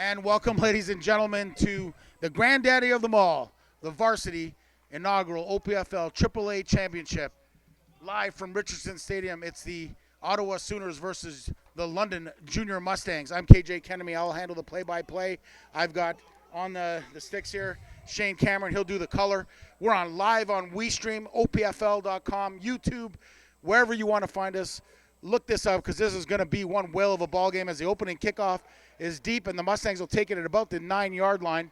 And welcome, ladies and gentlemen, to the granddaddy of them all, the Varsity inaugural OPFL AAA Championship. Live from Richardson Stadium, it's the Ottawa Sooners versus the London Junior Mustangs. I'm KJ Kennedy. I'll handle the play-by-play. I've got on the sticks here Shane Cameron. He'll do the color. We're on live on WeeStream, OPFL.com, YouTube, wherever you want to find us. Look this up because this is going to be one whale of a ball game as the opening kickoff is deep, and the Mustangs will take it at about the 9-yard line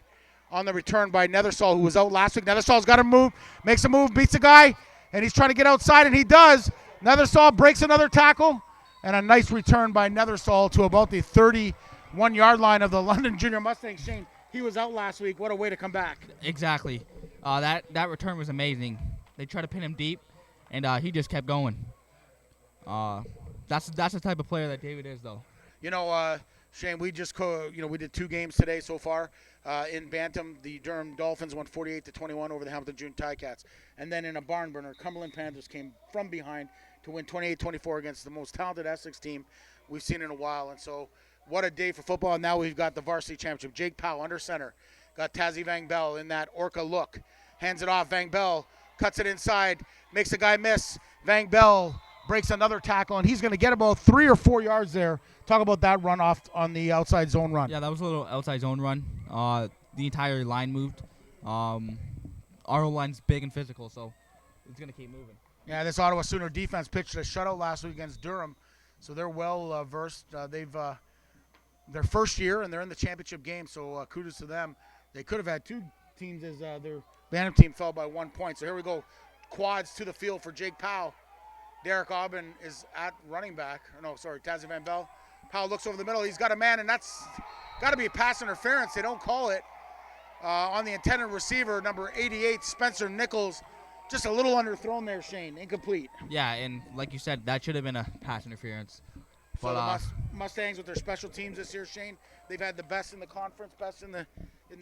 on the return by Nethersall, who was out last week. Nethersall's got to move, makes a move, beats a guy, and he's trying to get outside, and he does. Nethersall breaks another tackle, and a nice return by Nethersall to about the 31-yard line of the London Junior Mustangs. Shane, he was out last week. What a way to come back. Exactly. That return was amazing. They tried to pin him deep, and he just kept going. That's the type of player that David is, though. You know, Shane, we just we did 2 games today so far. In Bantam, the Durham Dolphins won 48-21 over the Hamilton June Ticats. And then in a barn burner, Cumberland Panthers came from behind to win 28-24 against the most talented Essex team we've seen in a while. And so what a day for football. And now we've got the varsity championship. Jake Powell under center. Got Tazzy Van Bell in that Orca look. Hands it off. Van Bell cuts it inside. Makes the guy miss. Van Bell breaks another tackle, and he's going to get about 3 or 4 yards there. Talk about that run off on the outside zone run. Yeah, that was a little outside zone run. The entire line moved. Our line's big and physical, so it's going to keep moving. Yeah, this Ottawa Sooner defense pitched a shutout last week against Durham, so they're well versed. They've their first year, and they're in the championship game, so kudos to them. They could have had 2 teams as their Bantam team fell by 1 point. So here we go. Quads to the field for Jake Powell. Derek Aubin is at running back. Tazzy Van Bell. Powell looks over the middle. He's got a man, and that's got to be a pass interference. They don't call it on the intended receiver, number 88, Spencer Nichols. Just a little underthrown there, Shane. Incomplete. Yeah, and like you said, that should have been a pass interference. So the Mustangs with their special teams this year, Shane, they've had the best in the conference, best in the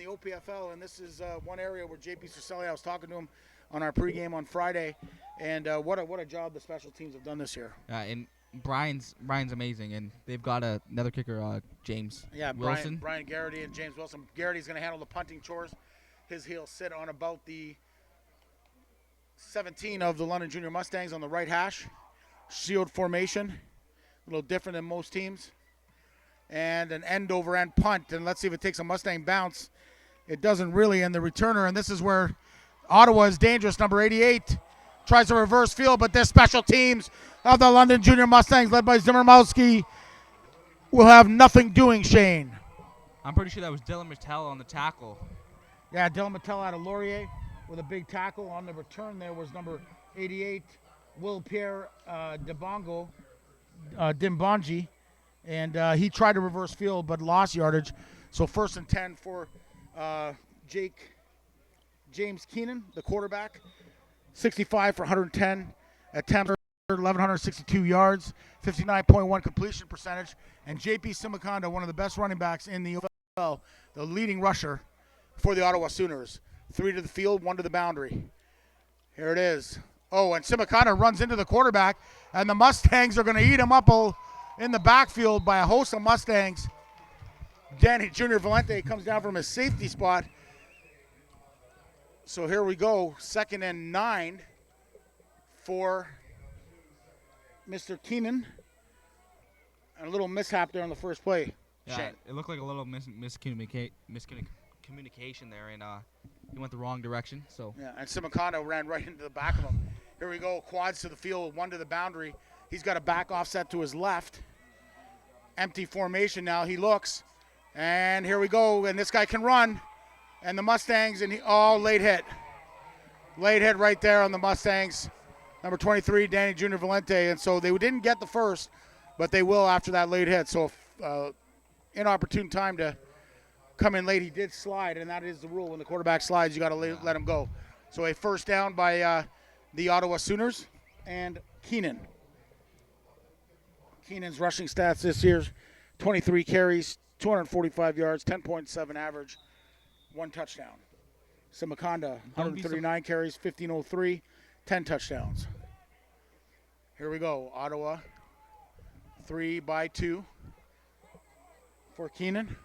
OPFL, and this is one area where JP Cercelli, I was talking to him on our pregame on Friday, and what a job the special teams have done this year. And Brian's amazing, and they've got another kicker, James Wilson. Brian Garrity and James Wilson. Garrity's going to handle the punting chores. He'll sit on about the 17 of the London Junior Mustangs on the right hash. Shield formation, a little different than most teams. And an end-over-end punt, and let's see if it takes a Mustang bounce. It doesn't really, and the returner, and this is where Ottawa is dangerous. Number 88 tries to reverse field, but their special teams of the London Junior Mustangs, led by Zimmermowski, will have nothing doing, Shane. I'm pretty sure that was Dylan Mattel on the tackle. Yeah, Dylan Mattel out of Laurier with a big tackle. On the return there was number 88, Will Pierre Dimbanji, and he tried to reverse field but lost yardage. So 1st and 10 for James Keenan, the quarterback. 65 for 110 attempts, 1,162 yards, 59.1 completion percentage. And J.P. Simakonda, one of the best running backs in the OPFL, the leading rusher for the Ottawa Sooners. 3 to the field, 1 to the boundary. Here it is. Oh, and Simakonda runs into the quarterback, and the Mustangs are going to eat him up in the backfield by a host of Mustangs. Danny Junior Valente comes down from his safety spot. So here we go, 2nd and 9 for Mr. Keenan. And a little mishap there on the first play. Yeah, Shane. It looked like a little miscommunication there, and he went the wrong direction. So Yeah, and Simakonda ran right into the back of him. Here we go, quads to the field, 1 to the boundary. He's got a back offset to his left. Empty formation now, he looks. And here we go, and this guy can run. And the Mustangs, late hit. Late hit right there on the Mustangs. Number 23, Danny Junior Valente. And so they didn't get the first, but they will after that late hit. So inopportune time to come in late. He did slide, and that is the rule. When the quarterback slides, you got to let him go. So a first down by the Ottawa Sooners and Keenan. Keenan's rushing stats this year, 23 carries, 245 yards, 10.7 average. 1 touchdown. Simakonda, 139 carries, 1503, 10 touchdowns. Here we go. Ottawa, 3 by 2 for Keenan.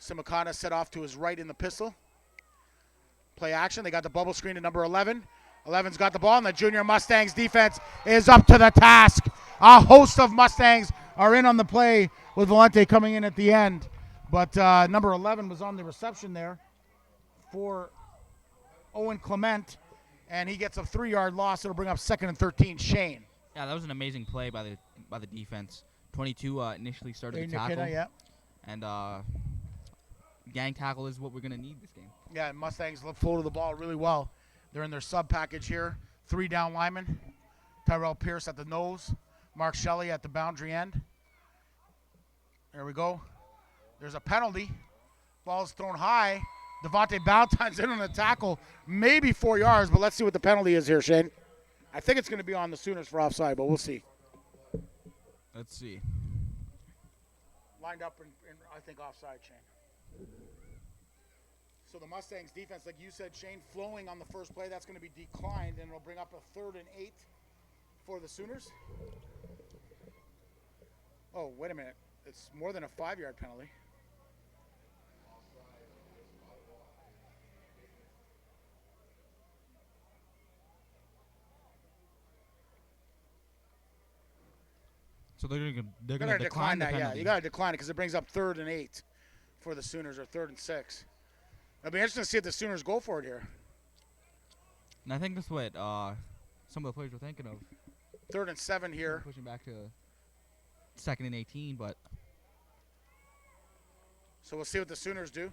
Simakana set off to his right in the pistol. Play action. They got the bubble screen to number 11. 11's got the ball, and the Junior Mustangs defense is up to the task. A host of Mustangs are in on the play with Valente coming in at the end. But number 11 was on the reception there for Owen Clement, and he gets a 3-yard loss. It'll bring up 2nd and 13, Shane. Yeah, that was an amazing play by the defense. 22 initially started the tackle. McKenna, yeah. And gang tackle is what we're going to need this game. Yeah, Mustangs flow to the ball really well. They're in their sub package here. 3 down linemen. Tyrell Pierce at the nose. Mark Shelley at the boundary end. There we go. There's a penalty. Ball's thrown high. Devontae Ballantyne's in on the tackle. Maybe 4 yards, but let's see what the penalty is here, Shane. I think it's going to be on the Sooners for offside, but we'll see. Let's see. Lined up in I think, offside, Shane. So the Mustangs defense, like you said, Shane, flowing on the first play. That's going to be declined, and it'll bring up a 3rd and 8 for the Sooners. Oh, wait a minute. It's more than a 5-yard penalty. So they're going to decline that, yeah. You got to decline it because it brings up 3rd and 8 for the Sooners, or 3rd and 6. It'll be interesting to see if the Sooners go for it here. And I think that's what some of the players were thinking of. 3rd and 7 here. Pushing back to 2nd and 18, but. So we'll see what the Sooners do.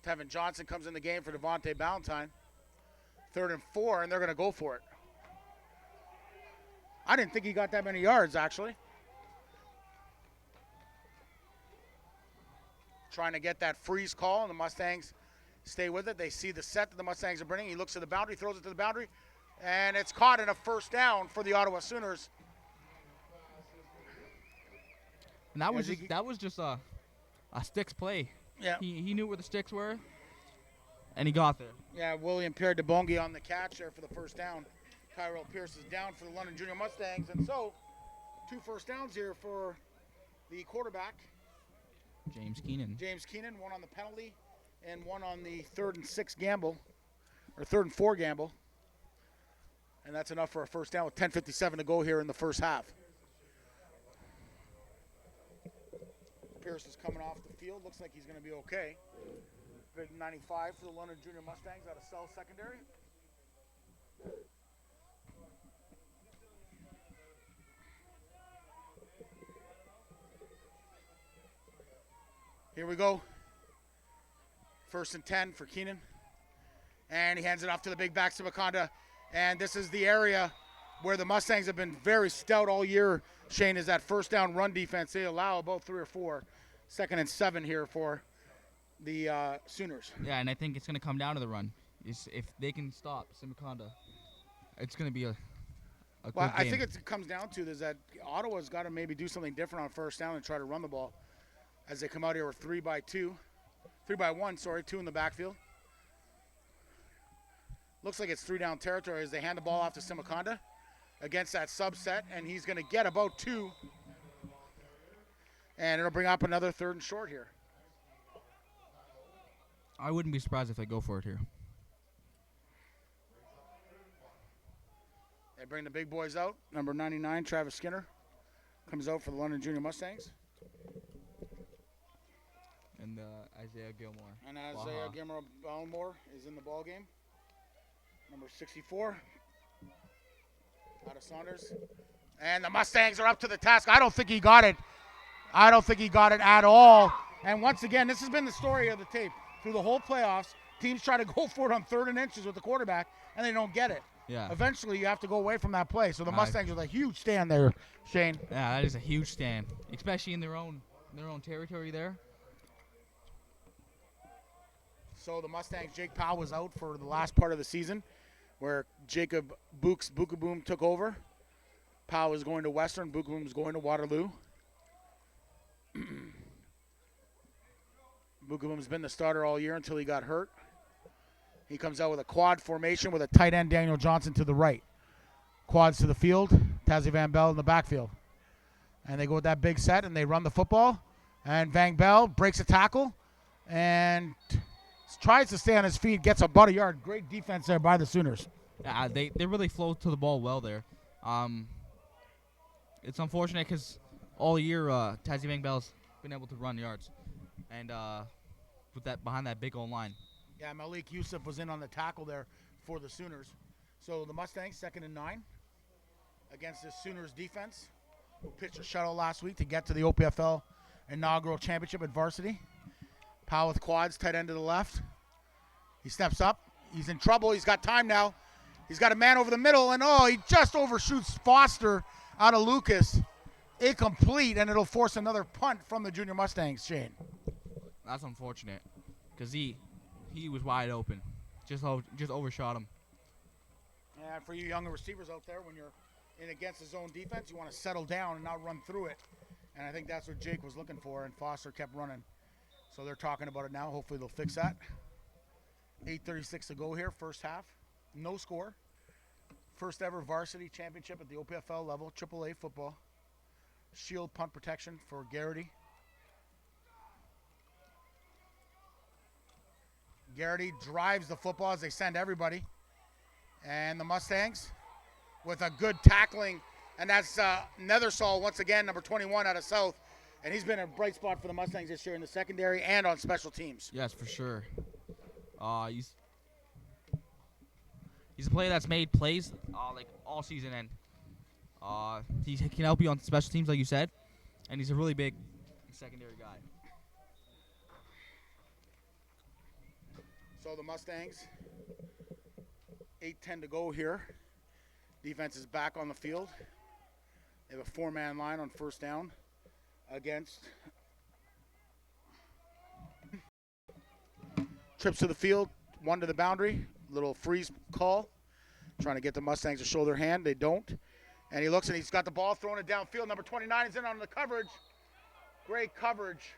Tevin Johnson comes in the game for Devontae Ballantyne. 3rd and 4, and they're going to go for it. I didn't think he got that many yards, actually. Trying to get that freeze call, and the Mustangs stay with it. They see the set that the Mustangs are bringing. He looks to the boundary, throws it to the boundary, and it's caught in a 1st down for the Ottawa Sooners. And that was just a sticks play. Yeah. He knew where the sticks were, and he got there. Yeah, William Pierre DeBongi on the catch there for the 1st down. Tyrell Pierce is down for the London Junior Mustangs, and so 2 first downs here for the quarterback. James Keenan, 1 on the penalty and 1 on the 3rd and 6 gamble, or 3rd and 4 gamble. And that's enough for a 1st down with 10:57 to go here in the first half. Pierce is coming off the field. Looks like he's going to be okay. Big 95 for the London Junior Mustangs out of South Secondary. Here we go. 1st and 10 for Keenan. And he hands it off to the big back, Simakanda. And this is the area where the Mustangs have been very stout all year, Shane, is that 1st down run defense. They allow about 3 or 4. 2nd and 7 here for the Sooners. Yeah, and I think it's going to come down to the run. If they can stop Simakanda, it's going to be a good game. I think it comes down to is that Ottawa's got to maybe do something different on 1st down and try to run the ball as they come out here with 3 by 1, 2 in the backfield. Looks like it's 3 down territory as they hand the ball off to Simakanda against that subset, and he's going to get about 2. And it'll bring up another 3rd and short here. I wouldn't be surprised if they go for it here. They bring the big boys out. Number 99, Travis Skinner, comes out for the London Junior Mustangs. And Isaiah Gilmore. And Isaiah Gilmore is in the ball game. Number 64, out of Saunders. And the Mustangs are up to the task. I don't think he got it. At all. And once again, this has been the story of the tape. Through the whole playoffs, teams try to go for it on 3rd and inches with the quarterback, and they don't get it. Yeah. Eventually, you have to go away from that play. So the Mustangs with a huge stand there, Shane. Yeah, that is a huge stand, especially in their own territory there. So the Mustangs, Jake Powell was out for the last part of the season, where Jacob Bukaboom took over. Powell was going to Western, Bukaboom was going to Waterloo. Bukaboom's been the starter all year until he got hurt. He comes out with a quad formation with a tight end, Daniel Johnson, to the right. Quads to the field, Tazzy Van Bell in the backfield. And they go with that big set, and they run the football. And Van Bell breaks a tackle and tries to stay on his feet, gets about a yard. Great defense there by the Sooners. Yeah, they really flow to the ball well there. It's unfortunate because all year Tassie Van Bell's been able to run yards. And with that behind that big old line. Yeah, Malik Yusuf was in on the tackle there for the Sooners. So the Mustangs, 2nd and 9 against the Sooners defense, who pitched a shuttle last week to get to the OPFL inaugural championship at varsity. Powell with quads, tight end to the left. He steps up. He's in trouble. He's got time now. He's got a man over the middle, and he just overshoots Foster out of Lucas. Incomplete, and it'll force another punt from the Junior Mustangs, Shane. That's unfortunate because he was wide open. Just overshot him. And for you younger receivers out there, when you're in against the zone defense, you want to settle down and not run through it. And I think that's what Jake was looking for, and Foster kept running. So they're talking about it now. Hopefully they'll fix that. 8:36 to go here, first half. No score. First ever varsity championship at the OPFL level, AAA football. Shield punt protection for Garrity. Garrity drives the football as they send everybody. And the Mustangs with a good tackling. And that's Nethersall once again, number 21 out of South. And he's been a bright spot for the Mustangs this year in the secondary and on special teams. Yes, for sure. He's a player that's made plays like all season, and he can help you on special teams, like you said. And he's a really big secondary guy. So the Mustangs, 8:10 to go here. Defense is back on the field. They have a 4-man line on first down against. Trips to the field, 1 to the boundary. Little freeze call. Trying to get the Mustangs to show their hand. They don't. And he looks and he's got the ball, throwing it downfield. Number 29 is in on the coverage. Great coverage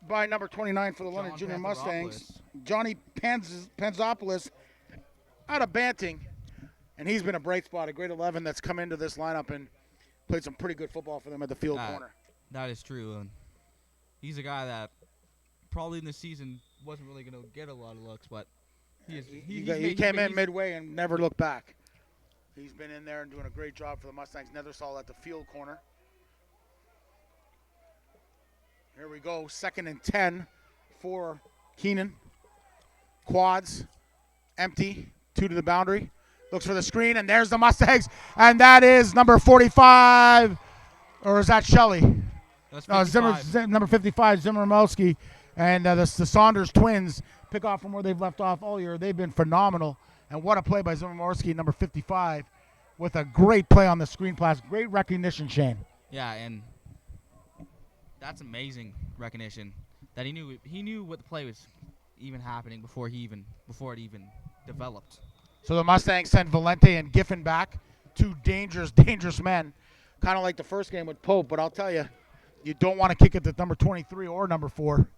by number 29 for the London Junior Mustangs. Johnny Panzopoulos out of Banting. And he's been a bright spot, a grade 11 that's come into this lineup and played some pretty good football for them at the field corner. That is true. And he's a guy that probably in the season wasn't really going to get a lot of looks, but he came in midway and never looked back. He's been in there and doing a great job for the Mustangs. Nethersall at the field corner. Here we go, 2nd and 10 for Keenan. Quads, empty, 2 to the boundary. Looks for the screen, and there's the Mustangs. And that is number 45, or is that Shelley? No, number 55, Zimmermelski. And the Saunders twins pick off from where they've left off all year. They've been phenomenal. And what a play by Zimmermelski, number 55, with a great play on the screen pass. Great recognition, Shane. Yeah, and that's amazing recognition. That he knew what the play was even happening before it even developed. So the Mustangs send Valente and Giffen back. 2 dangerous men. Kind of like the first game with Pope, but I'll tell you, you don't want to kick it to number 23 or number 4.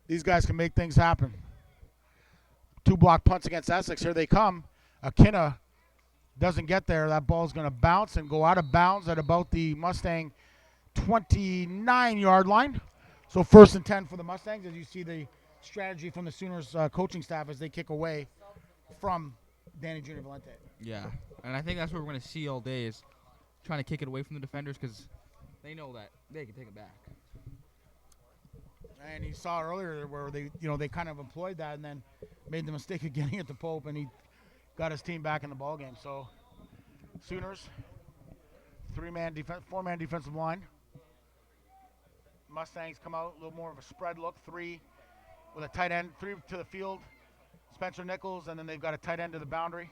These guys can make things happen. 2 block punts against Essex. Here they come. Akina doesn't get there. That ball's going to bounce and go out of bounds at about the Mustang 29-yard line. So 1st and 10 for the Mustangs, as you see the strategy from the Sooners coaching staff as they kick away from Danny Jr. Valente. Yeah, and I think that's what we're going to see all day is trying to kick it away from the defenders because they know that they can take it back. And you saw earlier where they kind of employed that and then made the mistake of getting it to Pope, and he got his team back in the ballgame. So Sooners, 4-man defensive line. Mustangs come out a little more of a spread look, 3 with a tight end, 3 to the field. Spencer Nichols, and then they've got a tight end to the boundary.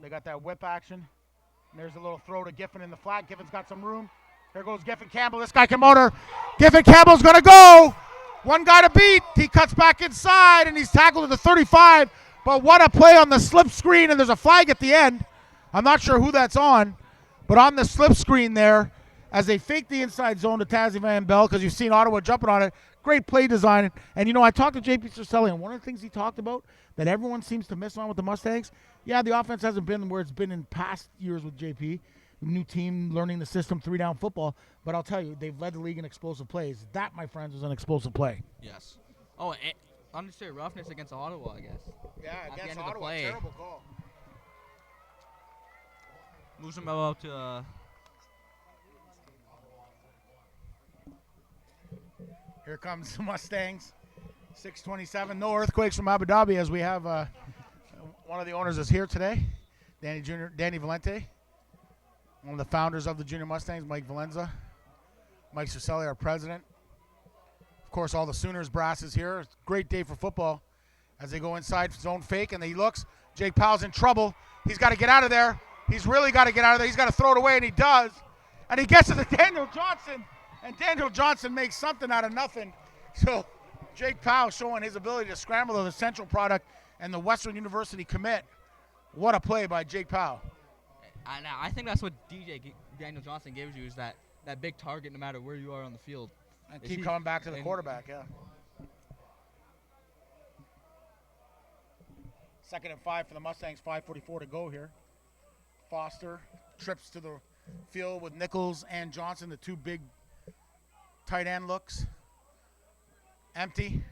They got that whip action. And there's a little throw to Giffen in the flat. Giffen's got some room. Here goes Giffen Campbell. This guy can motor. Giffen Campbell's going to go. 1 guy to beat. He cuts back inside, and he's tackled at the 35. But what a play on the slip screen, and there's a flag at the end. I'm not sure who that's on, but on the slip screen there, as they fake the inside zone to Tassie Van Bell, because you've seen Ottawa jumping on it. Great play design. And, I talked to J.P. Cercelli, and one of the things he talked about that everyone seems to miss on with the Mustangs, the offense hasn't been where it's been in past years with J.P., new team learning the system, 3-down football. But I'll tell you, they've led the league in explosive plays. That, my friends, was an explosive play. Yes. Oh, unnecessary roughness against Ottawa, I guess. Yeah, At the against end of the Ottawa, play. terrible call. Moves him out to. Here comes the Mustangs. 6:27. No earthquakes from Abu Dhabi as we have one of the owners is here today, Danny Valente, one of the founders of the Junior Mustangs, Mike Valenza. Mike Cercelli, our president. Of course, all the Sooners brass is here. It's a great day for football as they go inside zone fake, and he looks. Jake Powell's in trouble. He's got to get out of there. He's really got to get out of there. He's got to throw it away, and he does. And he gets it to Daniel Johnson, and Daniel Johnson makes something out of nothing. So Jake Powell showing his ability to scramble to the Central product and the Western University commit. What a play by Jake Powell. I think that's what Daniel Johnson gives you is that big target no matter where you are on the field. And keep coming back to the quarterback, yeah. 2nd and 5 for the Mustangs, 5:44 to go here. Foster trips to the field with Nichols and Johnson, the two big tight end looks. Empty.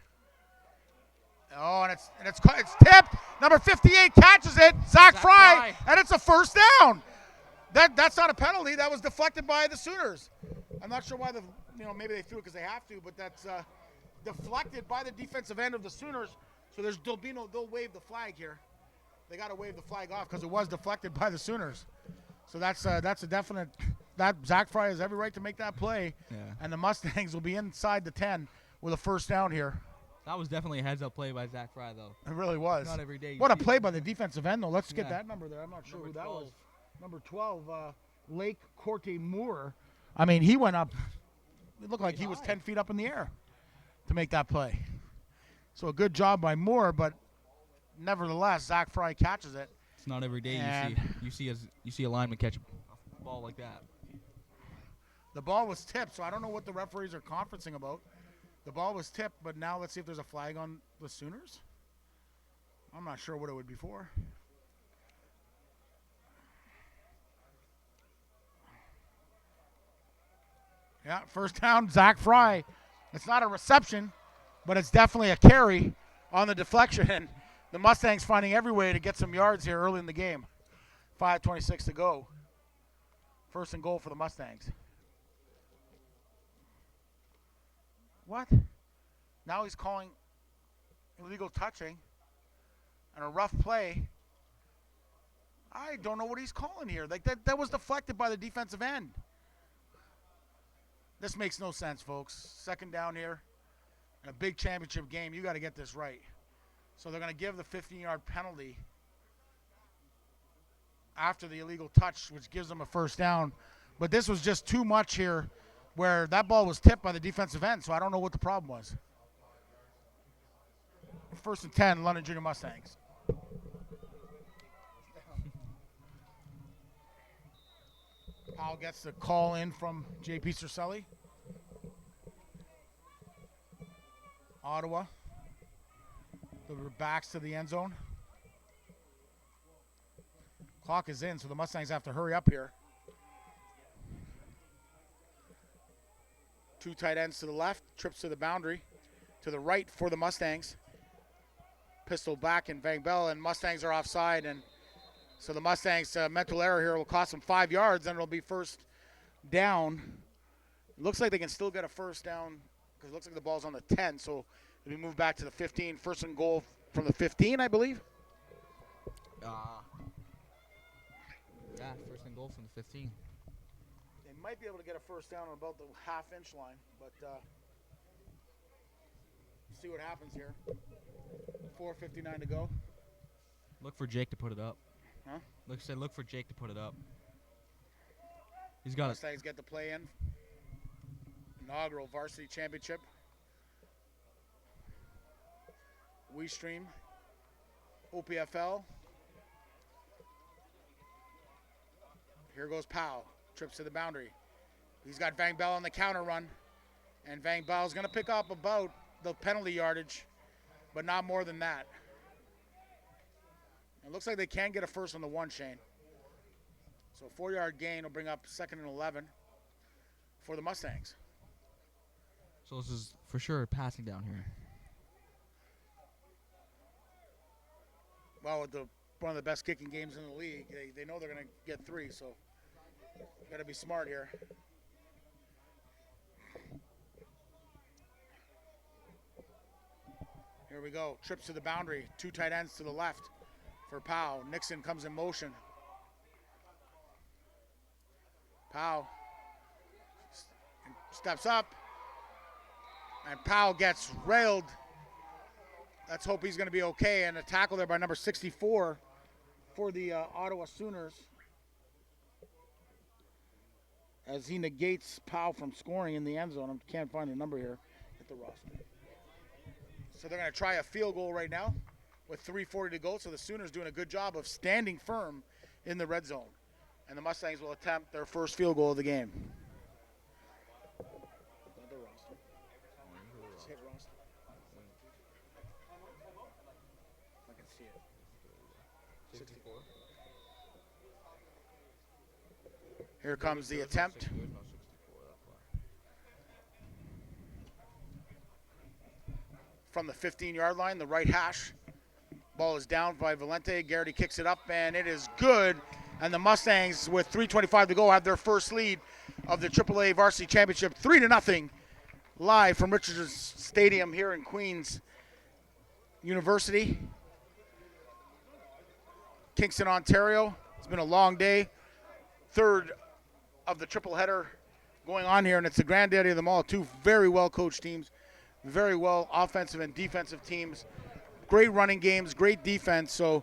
Oh, and it's tipped. Number 58 catches it. Zach Fry, and it's a first down. That's not a penalty. That was deflected by the Sooners. I'm not sure why maybe they threw it because they have to, but that's deflected by the defensive end of the Sooners. So they'll wave the flag here. They got to wave the flag off because it was deflected by the Sooners. So that's a definite. That Zach Fry has every right to make that play, and the Mustangs will be inside the 10 with a first down here. That was definitely a heads-up play by Zach Fry, though. It really was. Not every day. What a play by the defensive end, though. Let's get that number there. I'm not sure Number who that 12. was. Number 12, Lake Corte Moore. I mean, he went up. It looked like he was 10 feet up in the air to make that play. So a good job by Moore, but nevertheless, Zach Fry catches it. It's not every day you see a lineman catch a ball like that. The ball was tipped, so I don't know what the referees are conferencing about. The ball was tipped, but now let's see if there's a flag on the Sooners. I'm not sure what it would be for. Yeah, first down, Zach Fry. It's not a reception, but it's definitely a carry on the deflection. And the Mustangs finding every way to get some yards here early in the game. 5:26 to go. First and goal for the Mustangs. What? Now he's calling illegal touching and a rough play. I don't know what he's calling here. Like that was deflected by the defensive end. This makes no sense, folks. Second down here. In a big championship game, you got to get this right. So they're going to give the 15-yard penalty after the illegal touch, which gives them a first down. But this was just too much here where that ball was tipped by the defensive end, so I don't know what the problem was. First and 10, London Junior Mustangs. Powell gets the call in from J.P. Cercelli. Ottawa. The backs to the end zone. Clock is in, so the Mustangs have to hurry up here. Two tight ends to the left, trips to the boundary. To the right for the Mustangs. Pistol back and Van Bell, and Mustangs are offside, and so the Mustangs' mental error here will cost them 5 yards, and it'll be first down. It looks like they can still get a first down because it looks like the ball's on the 10, so it'll be moved back to the 15. First and goal from the 15, I believe. Yeah, first and goal from the 15. They might be able to get a first down on about the half-inch line, but see what happens here. 4:59 to go. Look for Jake to put it up. Huh? Look for Jake to put it up. He's got it. Mustangs get the play in. Inaugural varsity championship. WeeStream. OPFL. Here goes Powell. Trips to the boundary. He's got Van Bell on the counter run. And Van Bell's going to pick up about the penalty yardage, but not more than that. It looks like they can get a first on the one, Shane. So a 4-yard gain will bring up 2nd and 11 for the Mustangs. So this is for sure passing down here. Well, with one of the best kicking games in the league, they know they're going to get 3, so got to be smart here. Here we go. Trips to the boundary. 2 tight ends to the left for Powell. Nixon comes in motion. Powell steps up. And Powell gets railed. Let's hope he's going to be okay. And a tackle there by number 64 for the Ottawa Sooners, as he negates Powell from scoring in the end zone. I can't find the number here at the roster. So they're going to try a field goal right now with 3:40 to go. So the Sooners doing a good job of standing firm in the red zone. And the Mustangs will attempt their first field goal of the game. I can see it. 64. Here comes the attempt. From the 15-yard line, the right hash. Ball is down by Valente. Garrity kicks it up, and it is good. And the Mustangs, with 3:25 to go, have their first lead of the AAA Varsity Championship, 3-0, live from Richardson Stadium here in Queens University, Kingston, Ontario. It's been a long day. 3rd of the triple header going on here, and it's the granddaddy of them all. 2 very well-coached teams, very well offensive and defensive teams. Great running games, great defense. So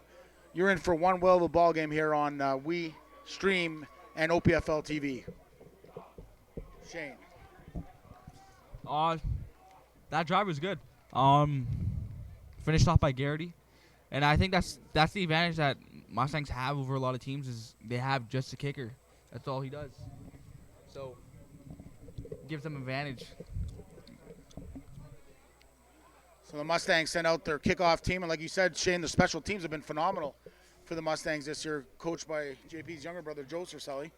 you're in for one well of a ball game here on WeeStream and OPFL TV. Shane. That drive was good. Finished off by Garrity, and I think that's the advantage that Mustangs have over a lot of teams, is they have just a kicker. That's all he does. So gives them advantage. So the Mustangs sent out their kickoff team, and like you said, Shane, the special teams have been phenomenal for the Mustangs this year, coached by JP's younger brother, Joe Cercelli.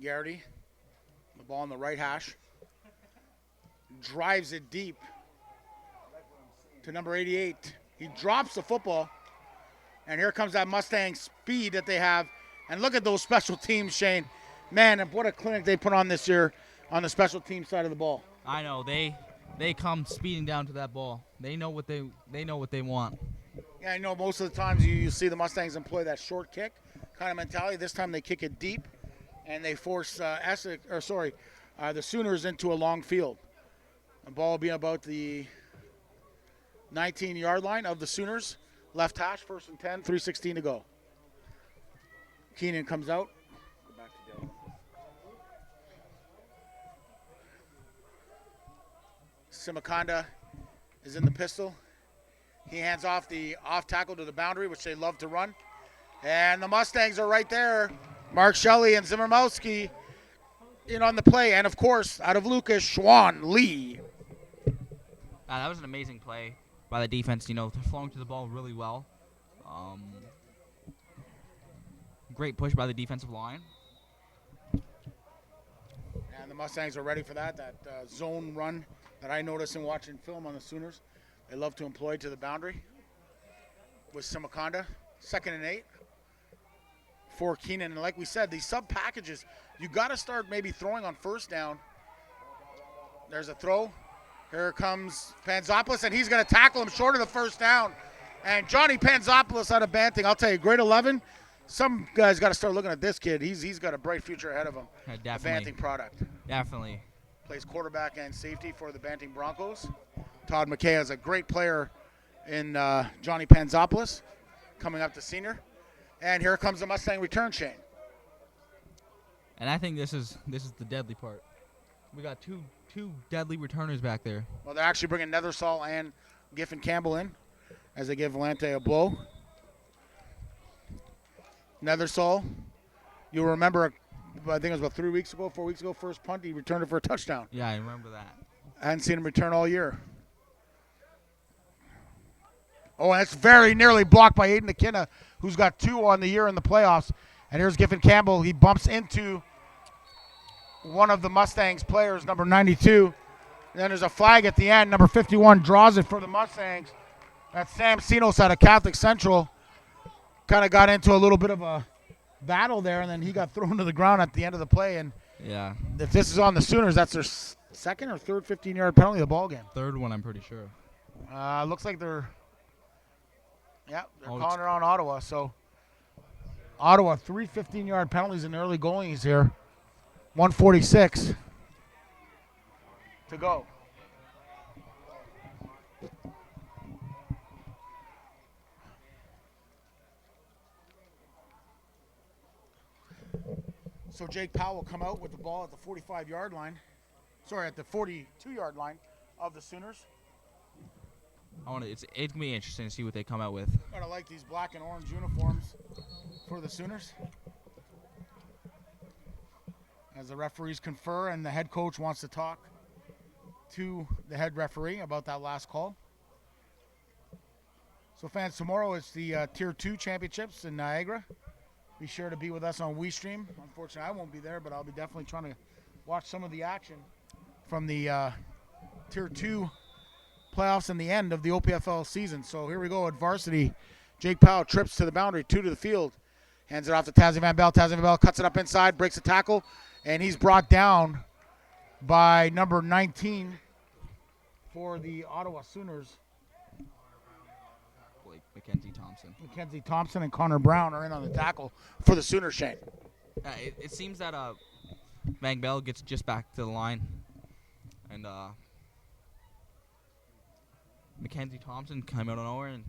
Garrity, the ball on the right hash, drives it deep to number 88. He drops the football, and here comes that Mustang speed that they have. And look at those special teams, Shane. Man, and what a clinic they put on this year on the special team side of the ball. I know they come speeding down to that ball. They know what they want. Yeah, I know most of the times you see the Mustangs employ that short kick kind of mentality. This time they kick it deep, and they force the Sooners into a long field. The ball will be about the 19-yard line of the Sooners. Left hash, 1st and 10, 3:16 to go. Keenan comes out. Go back to Dylan. Simakonda is in the pistol. He hands off the off tackle to the boundary, which they love to run. And the Mustangs are right there. Mark Shelley and Zimmermowski in on the play. And, of course, out of Lucas, Schwan Lee. That was an amazing play by the defense. They're flowing to the ball really well. Great push by the defensive line. And the Mustangs are ready for that zone run that I noticed in watching film on the Sooners. They love to employ to the boundary with Simakonda. 2nd and 8 for Keenan. And like we said, these sub packages, you got to start maybe throwing on 1st down. There's a throw. Here comes Panzopoulos, and he's going to tackle him short of the 1st down. And Johnny Panzopoulos out of Banting, I'll tell you, grade 11. Some guys got to start looking at this kid. He's got a bright future ahead of him. Yeah, a definitely. Banting product. Definitely. Plays quarterback and safety for the Banting Broncos. Todd McKay is a great player in Johnny Panzopoulos, coming up to senior. And here comes the Mustang return, Shane. And I think this is the deadly part. We got two deadly returners back there. Well, they're actually bringing Nethersall and Giffen Campbell in as they give Valente a blow. Nethersall, you'll remember, I think it was about 4 weeks ago, 1st punt, he returned it for a touchdown. Yeah, I remember that. I hadn't seen him return all year. Oh, and it's very nearly blocked by Aiden McKenna, who's got 2 on the year in the playoffs. And here's Giffen Campbell. He bumps into one of the Mustangs players, number 92. And then there's a flag at the end. Number 51 draws it for the Mustangs. That's Sam Sinos out of Catholic Central. Kind of got into a little bit of a battle there, and then he got thrown to the ground at the end of the play. And Yeah. if this is on the Sooners, that's their second or third 15-yard penalty of the ball game. Third one, I'm pretty sure. Looks like they're Oh, calling it on Ottawa. So Ottawa, 3 15-yard penalties in early goings here. 1:46 to go. So Jake Powell will come out with the ball at the 45-yard line. Sorry, at the 42-yard line of the Sooners. It's gonna be interesting to see what they come out with. I like these black and orange uniforms for the Sooners. As the referees confer and the head coach wants to talk to the head referee about that last call. So fans, tomorrow it's the Tier 2 championships in Niagara. Be sure to be with us on WeeStream. Unfortunately, I won't be there, but I'll be definitely trying to watch some of the action from the Tier 2 playoffs and the end of the OPFL season. So here we go at varsity. Jake Powell trips to the boundary, 2 to the field. Hands it off to Tazzy Van Bell. Tazzy Van Bell cuts it up inside, breaks a tackle, and he's brought down by number 19 for the Ottawa Sooners. Like Mackenzie Thompson. Mackenzie Thompson and Connor Brown are in on the tackle for the Sooners, Shane. It seems that Van Bell gets just back to the line, and Mackenzie Thompson came out of nowhere, and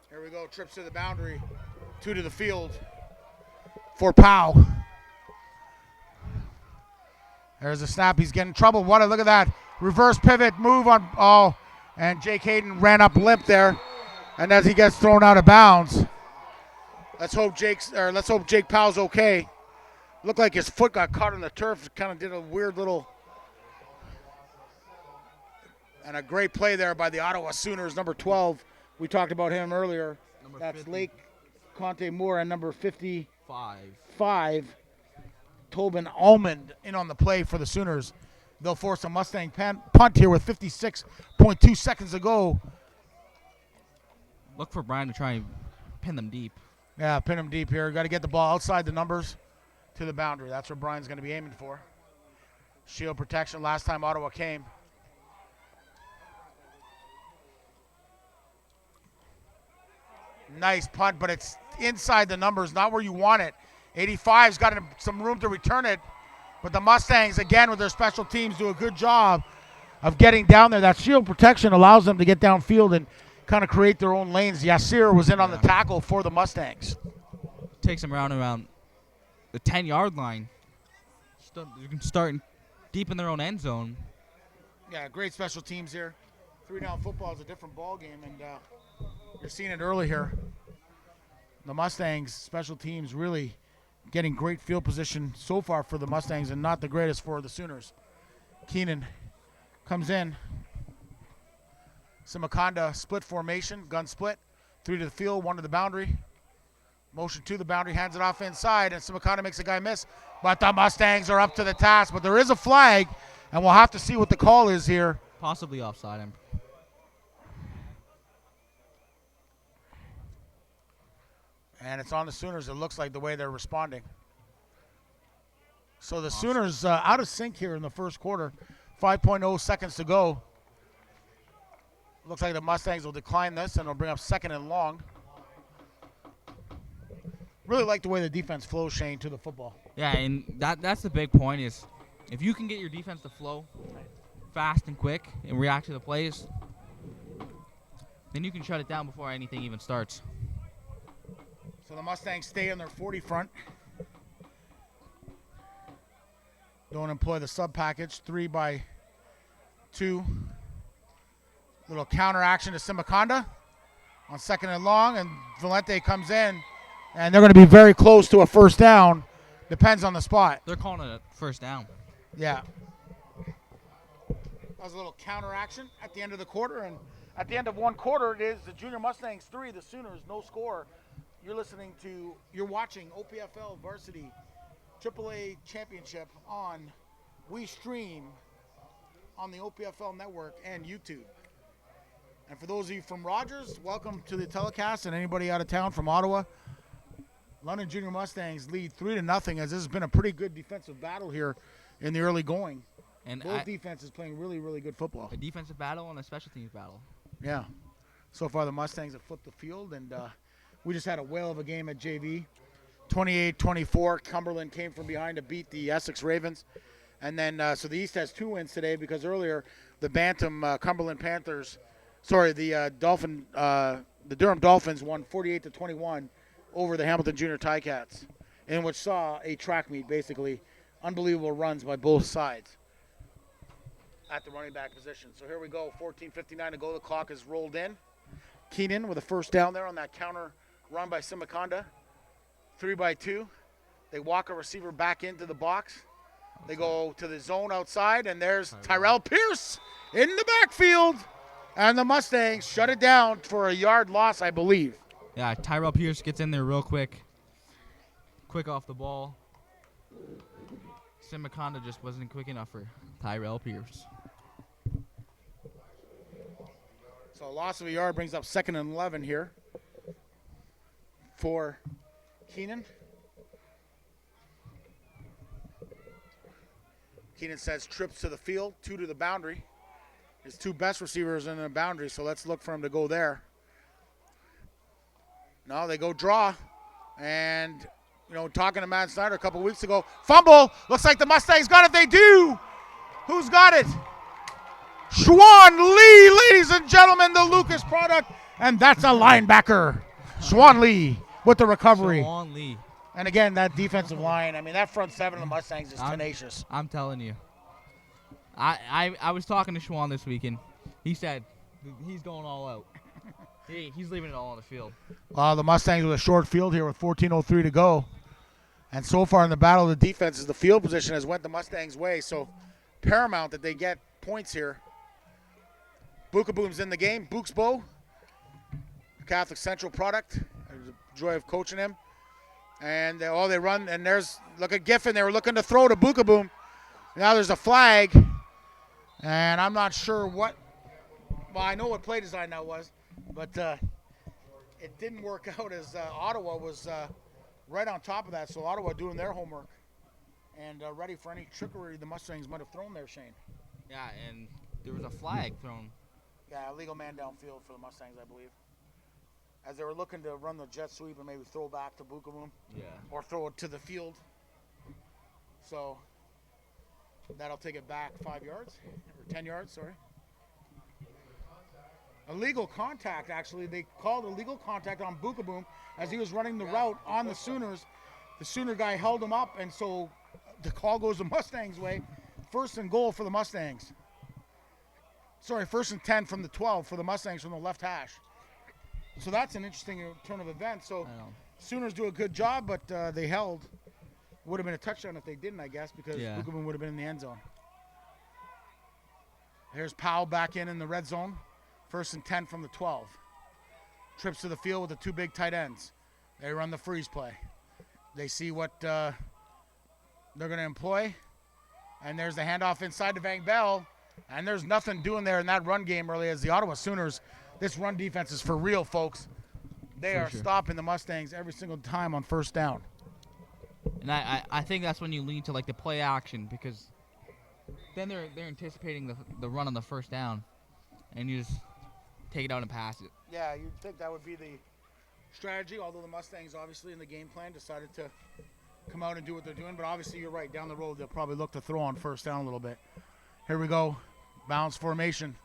Here we go, trips to the boundary, 2 to the field for Powell. There's a snap. He's getting in trouble. Look at that. Reverse pivot move on. And Jake Hayden ran up limp there. And as he gets thrown out of bounds, let's hope Jake Powell's okay. Looked like his foot got caught on the turf. Kind of did a weird little. And a great play there by the Ottawa Sooners, number 12. We talked about him earlier. That's 50. Lake Conte Moore and number 55, Five. Tobin Almond in on the play for the Sooners. They'll force a Mustang punt here with 56.2 seconds to go. Look for Brian to try and pin them deep. Yeah, pin him deep here. Got to get the ball outside the numbers to the boundary. That's what Brian's going to be aiming for. Shield protection last time Ottawa came. Nice punt, but it's inside the numbers, not where you want it. 85's got some room to return it, but the Mustangs, again, with their special teams, do a good job of getting down there. That shield protection allows them to get downfield and kind of create their own lanes. Yasir was in on the tackle for the Mustangs. Takes them around the 10-yard line. You can start deep in their own end zone. Yeah, great special teams here. 3-down football is a different ball game, and you're seeing it early here. The Mustangs special teams really getting great field position so far for the Mustangs and not the greatest for the Sooners. Keenan comes in. Simaconda split formation, gun split. 3 to the field, 1 to the boundary. Motion to the boundary, hands it off inside, and Simaconda makes a guy miss. But the Mustangs are up to the task. But there is a flag, and we'll have to see what the call is here. Possibly offside him. And it's on the Sooners, it looks like, the way they're responding. So the Sooners out of sync here in the first quarter. 5.0 seconds to go. Looks like the Mustangs will decline this and will bring up 2nd and long. Really like the way the defense flows, Shane, to the football. Yeah, and that's the big point is if you can get your defense to flow fast and quick and react to the plays, then you can shut it down before anything even starts. So the Mustangs stay on their 40 front. Don't employ the sub package. 3-by-2. Little counter action to Simaconda on 2nd and long, and Valente comes in, and they're going to be very close to a first down. Depends on the spot. They're calling it a first down. Yeah. That was a little counter action at the end of the quarter, and at the end of one quarter, it is the Junior Mustangs 3, the Sooners, no score. You're watching OPFL Varsity AAA Championship on WeeStream on the OPFL network and YouTube. And for those of you from Rogers, welcome to the telecast, and anybody out of town from Ottawa, London Junior Mustangs lead 3-0, as this has been a pretty good defensive battle here in the early going. And both defenses playing really, really good football. A defensive battle and a special teams battle. Yeah. So far, the Mustangs have flipped the field, and we just had a whale of a game at JV. 28-24, Cumberland came from behind to beat the Essex Ravens. And then, so the East has 2 wins today, because earlier the Bantam Cumberland Panthers, the Durham Dolphins won 48-21 over the Hamilton Junior Ticats, in which saw a track meet, basically. Unbelievable runs by both sides at the running back position. So here we go, 14:59 to go. The clock is rolled in. Keenan with a first down there on that counter run by Simaconda. 3-by-2. They walk a receiver back into the box. They go to the zone outside, and there's Tyrell Pierce in the backfield. And the Mustangs shut it down for a yard loss, I believe. Yeah, Tyrell Pierce gets in there real quick. Quick off the ball. Simaconda just wasn't quick enough for Tyrell Pierce. So a loss of a yard brings up 2nd and 11 here for Keenan. Keenan says trips to the field, 2 to the boundary. His 2 best receivers in the boundary, so let's look for him to go there. No, they go draw. And, talking to Matt Snyder a couple weeks ago, fumble. Looks like the Mustangs got it. They do. Who's got it? Schwan Lee, ladies and gentlemen, the Lucas product. And that's a linebacker. Schwan Lee with the recovery. Schwan Lee. And again, that defensive line, that front 7 of the Mustangs is tenacious. I'm telling you. I was talking to Schwan this weekend. He said he's going all out. He's leaving it all on the field. The Mustangs with a short field here with 14:03 to go. And so far in the battle of the defenses, the field position has went the Mustangs' way. So paramount that they get points here. Bookaboom's in the game. Booksbo, Catholic Central product. There's a joy of coaching him. And they run, and look at Giffen. They were looking to throw to Bookaboom. Now there's a flag. And I'm not sure well, I know what play design that was. But it didn't work out, as Ottawa was right on top of that. So Ottawa doing their homework and ready for any trickery the Mustangs might have thrown there, Shane. Yeah, and there was a flag thrown. Yeah, illegal man downfield for the Mustangs, I believe. As they were looking to run the jet sweep and maybe throw back to Bookaboom. Yeah. Or throw it to the field. So that'll take it back 5 yards, or 10 yards, sorry. Illegal contact, actually. They called illegal contact on Bookaboom as he was running the route on the Sooners. The Sooner guy held him up, and so the call goes the Mustangs' way. 1st and goal for the Mustangs. Sorry, 1st and 10 from the 12 for the Mustangs from the left hash. So that's an interesting turn of events. So Sooners do a good job, but they held. Would have been a touchdown if they didn't, I guess, because Bookaboom would have been in the end zone. Here's Powell back in the red zone. 1st and 10 from the 12. Trips to the field with the 2 big tight ends. They run the freeze play. They see what they're going to employ. And there's the handoff inside to Van Bell. And there's nothing doing there in that run game early, as the Ottawa Sooners, this run defense is for real, folks. They are stopping the Mustangs every single time on 1st down. And I think that's when you lean to the play action, because then they're anticipating the run on the 1st down, and you just take it out and pass it. Yeah, you'd think that would be the strategy, although the Mustangs obviously in the game plan decided to come out and do what they're doing. But obviously you're right, down the road they'll probably look to throw on 1st down a little bit. Here we go. Bounce formation.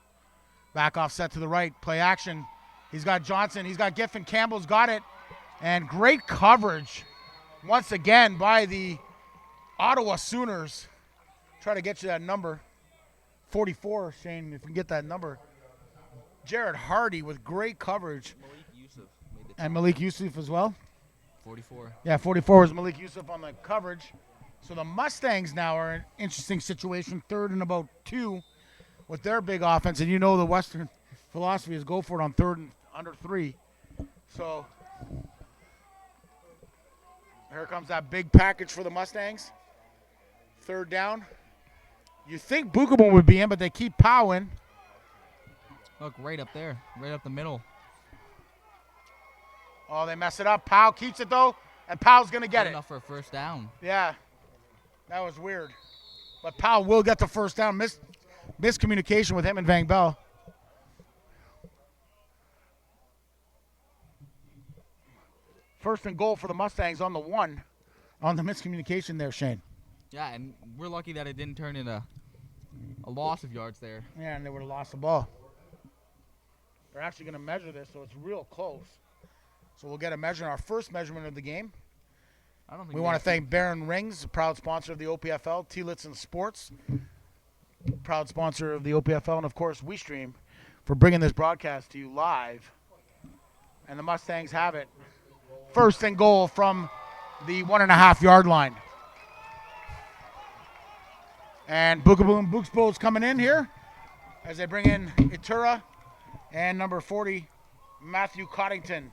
Back offset to the right. Play action. He's got Johnson. He's got Giffen. Campbell's got it. And great coverage once again by the Ottawa Sooners. Try to get you that number. 44, Shane, if we can get that number. Jared Hardy with great coverage. Malik Yusuf made the and Malik Yusuf as well. 44. Yeah, 44 was Malik Yusuf on the coverage. So the Mustangs now are in an interesting situation. 3rd and about 2 with their big offense, and you know the Western philosophy is go for it on third and under 3. So here comes that big package for the Mustangs. Third down. You think Bookable would be in, but they keep powing. Look, right up there. Right up the middle. Oh, they mess it up. Powell keeps it, though, and Powell's going to get Good it. enough for a first down. Yeah, that was weird. But Powell will get the first down. Miscommunication with him and Van Bell. First and goal for the Mustangs on the 1 on the miscommunication there, Shane. Yeah, and we're lucky that it didn't turn into a loss of yards there. Yeah, and they would have lost the ball. They're actually going to measure this, so it's real close. So we'll get a measure, our first measurement of the game. I don't think We want to thank Barron Rings, proud sponsor of the OPFL, T-Litson Sports, proud sponsor of the OPFL, and of course WeeStream for bringing this broadcast to you live. And the Mustangs have it. First and goal from the 1.5-yard line. And Bookaboom Bookspo's coming in here as they bring in Itura and number 40, Matthew Coddington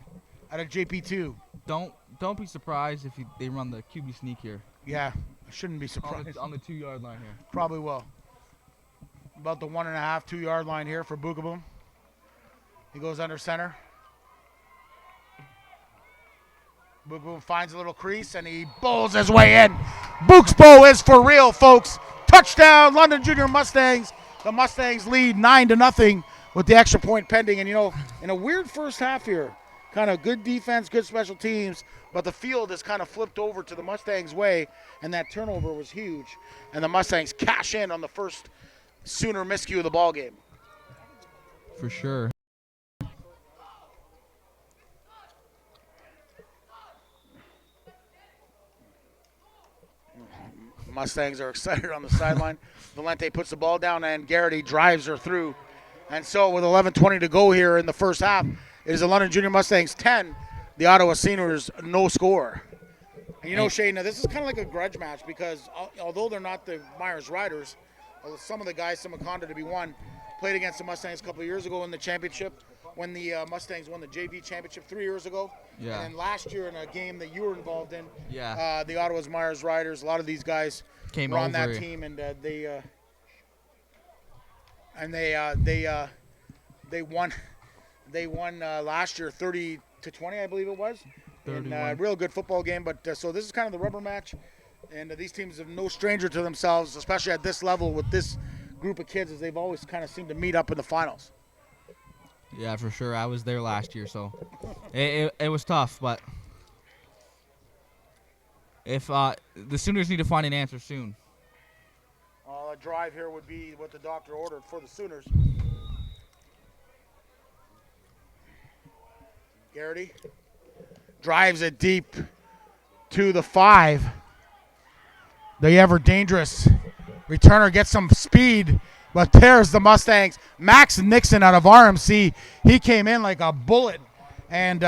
out of JP2. Don't be surprised if they run the QB sneak here. Yeah, I shouldn't be surprised. On the 2-yard line here. Probably will. About the 1.5, 2-yard line here for Bookaboom. He goes under center. Bookaboom finds a little crease and he bowls his way in. Bookspo is for real, folks. Touchdown, London Junior Mustangs. The Mustangs lead 9-0 with the extra point pending. And, you know, in a weird first half here, kind of good defense, good special teams, but the field has kind of flipped over to the Mustangs' way, and that turnover was huge. And the Mustangs cash in on the first Sooner miscue of the ball game. For sure. Mustangs are excited on the sideline. Valente puts the ball down, and Garrity drives her through. And so with 11:20 to go here in the first half, it is the London Junior Mustangs 10, the Ottawa Seniors no score. And you know, Shane, now this is kind of like a grudge match because although they're not the Myers Riders, some of the guys, Simaconda to be one, played against the Mustangs a couple of years ago in the championship when the Mustangs won the JV championship 3 years ago. Yeah. And then last year in a game that you were involved in, Yeah. the Ottawa's Myers Riders, a lot of these guys Came were on over. that team, and they won. They won last year 30-20, I believe it was. In a real good football game. But so this is kind of the rubber match, and these teams are no stranger to themselves, especially at this level with this group of kids, as they've always kind of seemed to meet up in the finals. Yeah, for sure. I was there last year, so it was tough. But if the Sooners need to find an answer soon. A drive here would be what the doctor ordered for the Sooners. Garrity drives it deep to the 5. The ever dangerous returner gets some speed, but tears the Mustangs. Max Nixon out of RMC, he came in like a bullet and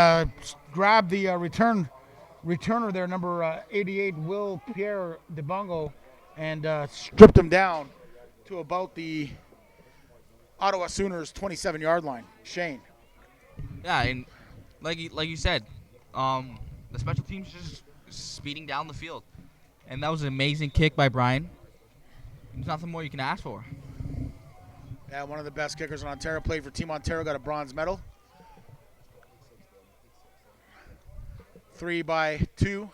grabbed the returner there, number 88, Will Pierre DeBongo, and stripped him down to about the Ottawa Sooners 27-yard line. Shane. Yeah, and like you said, the special teams just speeding down the field, and that was an amazing kick by Brian. There's nothing more you can ask for. Yeah, one of the best kickers in Ontario. Played for Team Ontario, got a bronze medal. 3-2.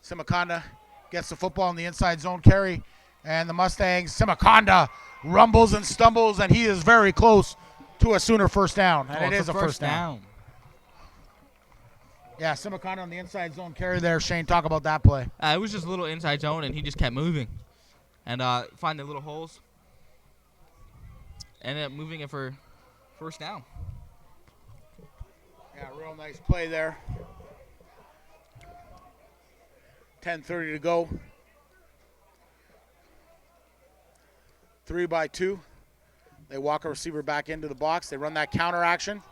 Simaconda gets the football in the inside zone carry, and the Mustangs, Simaconda rumbles and stumbles, and he is very close to a Sooner first down, and it is a first down. Yeah, Simaconda on the inside zone carry there. Shane, talk about that play. It was just a little inside zone, and he just kept moving and find the little holes. Ended up moving it for first down. Yeah, real nice play there. 10:30 to go. 3-2. They walk a receiver back into the box. They run that counter action.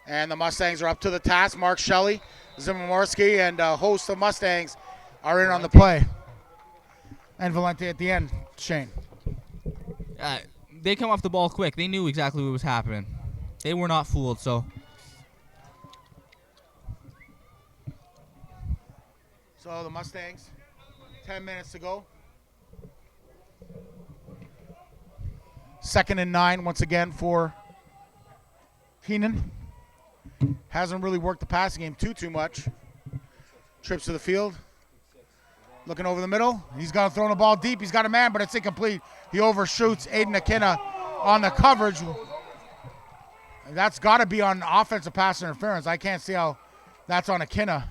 And the Mustangs are up to the task. Mark Shelley, Zimmermorsky, and host of Mustangs are in on the play. And Valente at the end, Shane. they come off the ball quick. They knew exactly what was happening. They were not fooled. So the Mustangs, 10 minutes to go. 2nd and 9 once again for Keenan. Hasn't really worked the passing game too much. Trips to the field. Looking over the middle. He's got to throw the ball deep. He's got a man, but it's incomplete. He overshoots Aiden Akina on the coverage. That's got to be on offensive pass interference. I can't see how that's on Akina.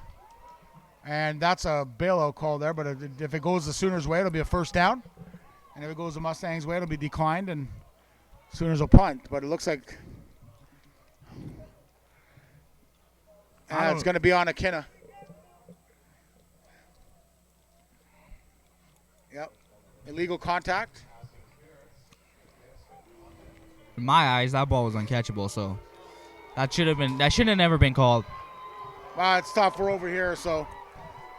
And that's a bailout call there, but if it goes the Sooners' way, it'll be a first down. And if it goes the Mustangs' way, it'll be declined, and Sooners will punt. But it looks like it's going to be on Akina. Yep. Illegal contact. in my eyes, that ball was uncatchable. So that shouldn't have never been called. Well, it's tough. We're over here, so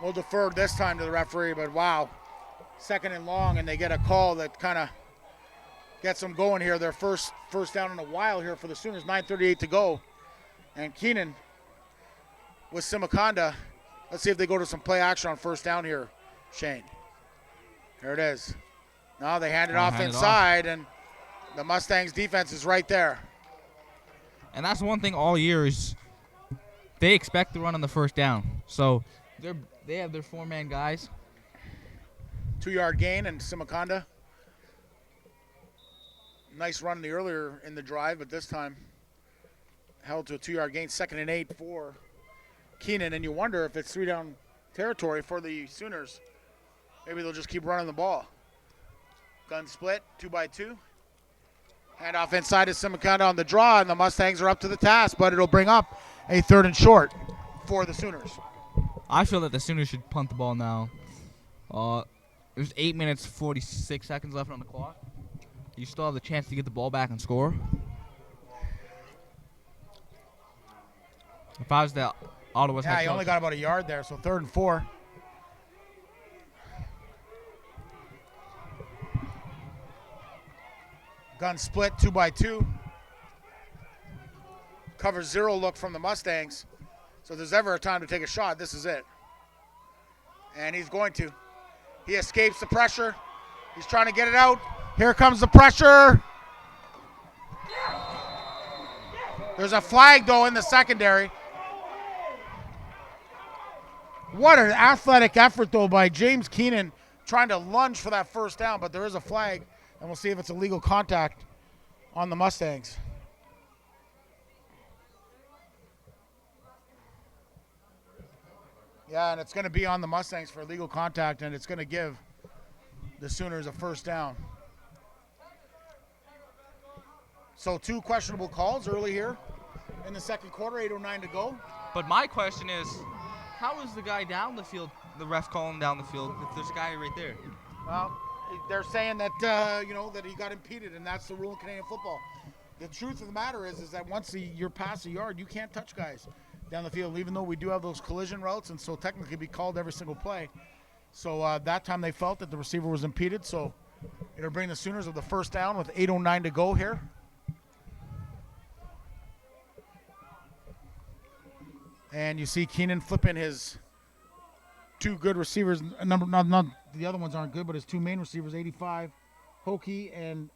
we'll defer this time to the referee. But wow, 2nd and long, and they get a call that kind of gets them going here. Their first down in a while here for the Sooners. 9:38 to go, and Keenan with Simakonda. Let's see if they go to some play action on first down here, Shane. Here it is. Now they hand it off inside, and the Mustangs defense is right there. And that's one thing all year is they expect to run on the first down. So they have their 4-man guys. 2-yard gain, and Simakonda. Nice run earlier in the drive, but this time held to a 2-yard gain. 2nd and 8 for Keenan, and you wonder if it's 3-down territory for the Sooners. Maybe they'll just keep running the ball. Gun split, 2x2. Hand off inside to Simakonda on the draw, and the Mustangs are up to the task, but it'll bring up a 3rd and short for the Sooners. I feel that the Sooners should punt the ball now. There's 8 minutes, 46 seconds left on the clock. You still have the chance to get the ball back and score. If I was the Ottawa's head Yeah, coach, he only got about a yard there, so 3rd and 4. Gun split, 2x2. Cover 0 look from the Mustangs. So if there's ever a time to take a shot, this is it. And he's going to. He escapes the pressure. He's trying to get it out. Here comes the pressure. There's a flag, though, in the secondary. What an athletic effort, though, by James Keenan trying to lunge for that first down, but there is a flag, and we'll see if it's illegal contact on the Mustangs. Yeah, and it's going to be on the Mustangs for illegal contact, and it's going to give the Sooners a first down. So 2 questionable calls early here in the second quarter, 8:09 to go. But my question is, how is the guy down the field, the ref calling down the field, if there's a guy right there? Well, they're saying that, that he got impeded, and that's the rule in Canadian football. The truth of the matter is that once you're past a yard, you can't touch guys down the field, even though we do have those collision routes, and so technically be called every single play. So that time they felt that the receiver was impeded, so it'll bring the Sooners with the first down with 8:09 to go here. And you see Keenan flipping his 2 good receivers. Not the other ones aren't good, but his 2 main receivers, 85, Hokie, and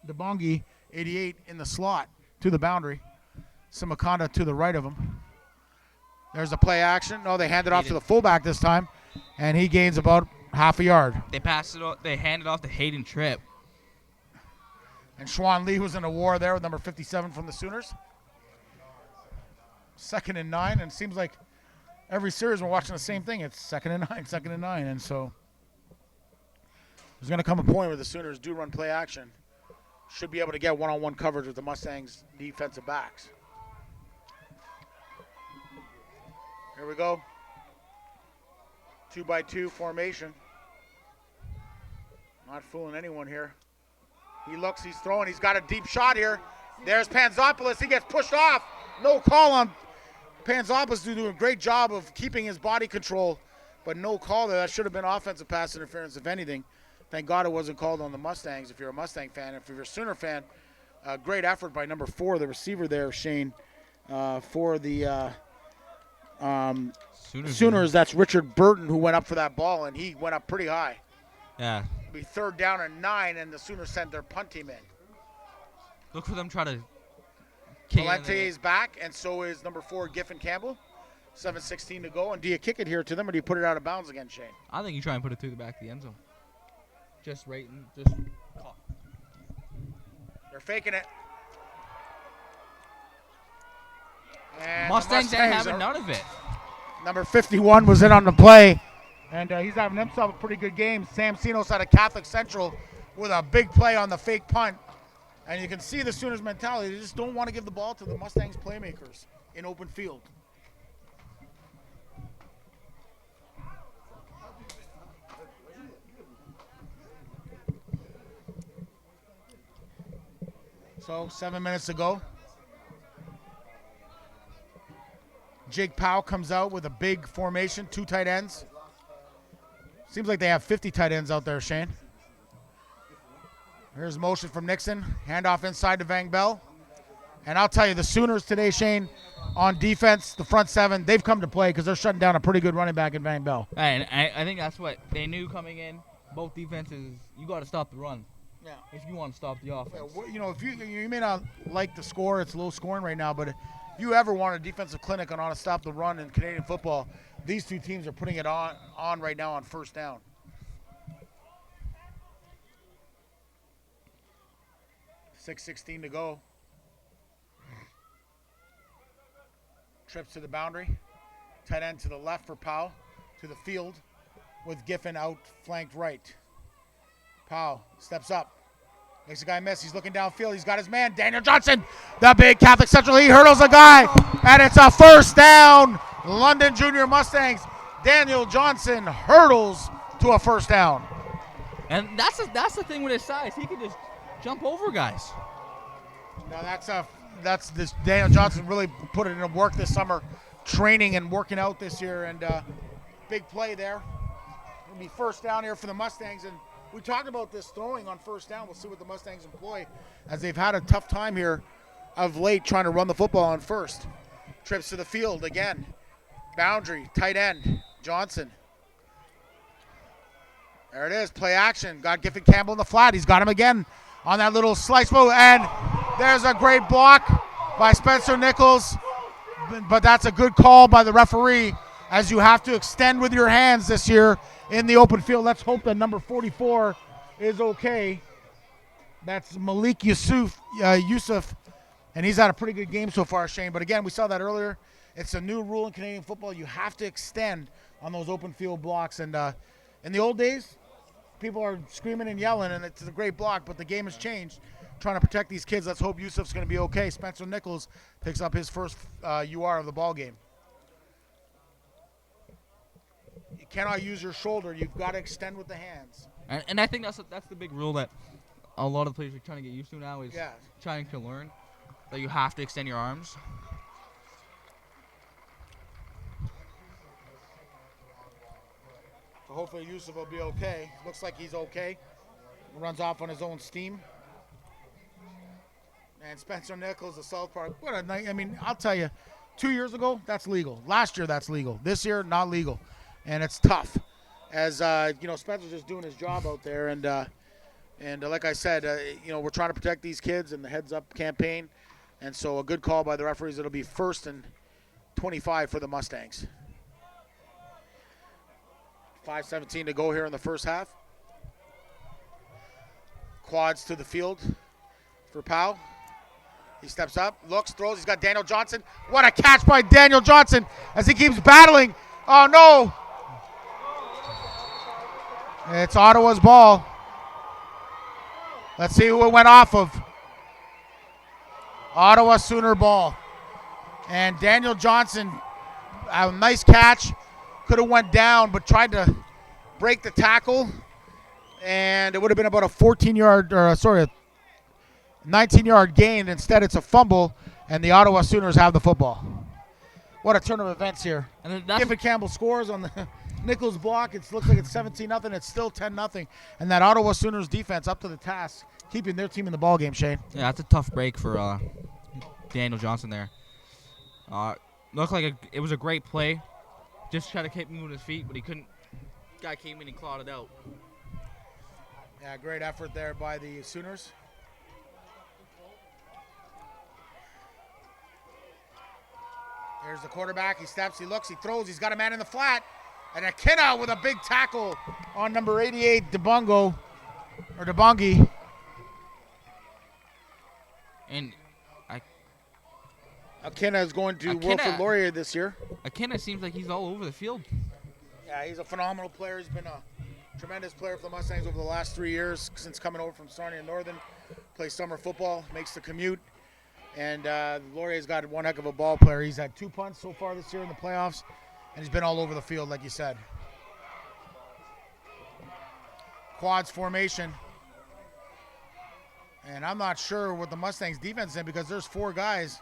DeBongi, 88, in the slot to the boundary. Simakonda to the right of him. There's a play action. No, they hand it off to the fullback this time, and he gains about half a yard. They passed it. They handed off to Hayden Tripp. And Schwan Lee was in a war there with number 57 from the Sooners. 2nd and 9, and it seems like every series we're watching the same thing. It's 2nd and 9, 2nd and 9, and so there's going to come a point where the Sooners do run play action. Should be able to get one-on-one coverage with the Mustangs defensive backs. Here we go. 2x2 formation. Not fooling anyone here. He looks, he's throwing, he's got a deep shot here. There's Panzopoulos, he gets pushed off. No call on Panzopoulos, doing a great job of keeping his body control, but no call there. That should have been offensive pass interference, if anything. Thank God it wasn't called on the Mustangs if you're a Mustang fan. If you're a Sooner fan, great effort by number 4, the receiver there, Shane, for the Sooners. That's Richard Burton who went up for that ball, and he went up pretty high. Yeah. It'll be 3rd down and 9, and the Sooners sent their punt team in. Look for them try to kick Valente is back, and so is number 4, Giffen Campbell. 7:16 to go. And do you kick it here to them, or do you put it out of bounds again, Shane? I think you try and put it through the back of the end zone. Just right and just. They're faking it. And Mustangs ain't having none of it. Number 51 was in on the play, and he's having himself a pretty good game. Sam Sinos out of Catholic Central with a big play on the fake punt. And you can see the Sooners' mentality. They just don't want to give the ball to the Mustangs playmakers in open field. So 7 minutes to go. Jake Powell comes out with a big formation, 2 tight ends. Seems like they have 50 tight ends out there, Shane. Here's motion from Nixon. Handoff inside to Van Bell. And I'll tell you, the Sooners today, Shane, on defense, the front 7, they've come to play because they're shutting down a pretty good running back in Van Bell. And I think that's what they knew coming in. Both defenses, you got to stop the run. Yeah. If you want to stop the offense. You know, if you may not like the score, it's low scoring right now, but if you ever want a defensive clinic on how to stop the run in Canadian football, these 2 teams are putting it on right now on first down. .6:16 to go. Trips to the boundary. Tight end to the left for Powell. To the field with Giffen out flanked right. Powell steps up. Makes a guy miss. He's looking downfield. He's got his man, Daniel Johnson, the big Catholic Central. He hurdles a guy, and it's a first down. London Junior Mustangs. Daniel Johnson hurdles to a first down. And that's the thing with his size. He can just jump over guys. Now that's this Daniel Johnson really put it into work this summer, training and working out this year, and big play there. It'll be first down here for the Mustangs, and we talked about this throwing on first down. We'll see what the Mustangs employ, as they've had a tough time here of late trying to run the football on first. Trips to the field again. Boundary, tight end, Johnson. There it is, play action. Got Giffen Campbell in the flat. He's got him again on that little slice move, and there's a great block by Spencer Nichols, but that's a good call by the referee, as you have to extend with your hands this year in the open field. Let's hope that number 44 is okay. That's Malik Yusuf, and he's had a pretty good game so far, Shane. But again, we saw that earlier. It's a new rule in Canadian football. You have to extend on those open field blocks. And in the old days, people are screaming and yelling, and it's a great block, but the game has changed. Trying to protect these kids. Let's hope Yusuf's going to be okay. Spencer Nichols picks up his first UR of the ball game. You cannot use your shoulder. You've got to extend with the hands. And I think that's the big rule that a lot of players are trying to get used to now, is Yeah. trying to learn that you have to extend your arms. So hopefully Yusuf will be okay. Looks like he's okay. Runs off on his own steam. And Spencer Nichols, the South Park. What a night. I mean, I'll tell you, 2 years ago, that's legal. Last year, that's legal. This year, not legal. And it's tough. As, Spencer's just doing his job out there. And like I said, we're trying to protect these kids in the Heads Up campaign. And so a good call by the referees. It'll be 1st and 25 for the Mustangs. 5:17 to go here in the first half. Quads to the field for Powell. He steps up, looks, throws. He's got Daniel Johnson. What a catch by Daniel Johnson as he keeps battling. Oh, no. It's Ottawa's ball. Let's see who it went off of. Ottawa Sooner ball. And Daniel Johnson, a nice catch. Could have went down, but tried to break the tackle. And it would have been about a 19-yard gain. Instead, it's a fumble, and the Ottawa Sooners have the football. What a turn of events here. And Giffen Campbell scores on the Nichols block. It looks like it's 17-0. It's still 10-0. And that Ottawa Sooners defense up to the task, keeping their team in the ball game, Shane. Yeah, that's a tough break for Daniel Johnson there. Looked like it was a great play. Just tried to keep moving his feet, but he couldn't. Guy came in and clawed it out. Yeah, great effort there by the Sooners. Here's the quarterback. He steps, he looks, he throws. He's got a man in the flat. And Akina with a big tackle on number 88, Debongi. And Akina is going to Wilfrid Laurier this year. Akina seems like he's all over the field. Yeah, he's a phenomenal player. He's been a tremendous player for the Mustangs over the last 3 years since coming over from Sarnia Northern. Plays summer football, makes the commute. And Laurier's got one heck of a ball player. He's had 2 punts so far this year in the playoffs, and he's been all over the field, like you said. Quads formation. And I'm not sure what the Mustangs defense is in because there's 4 guys.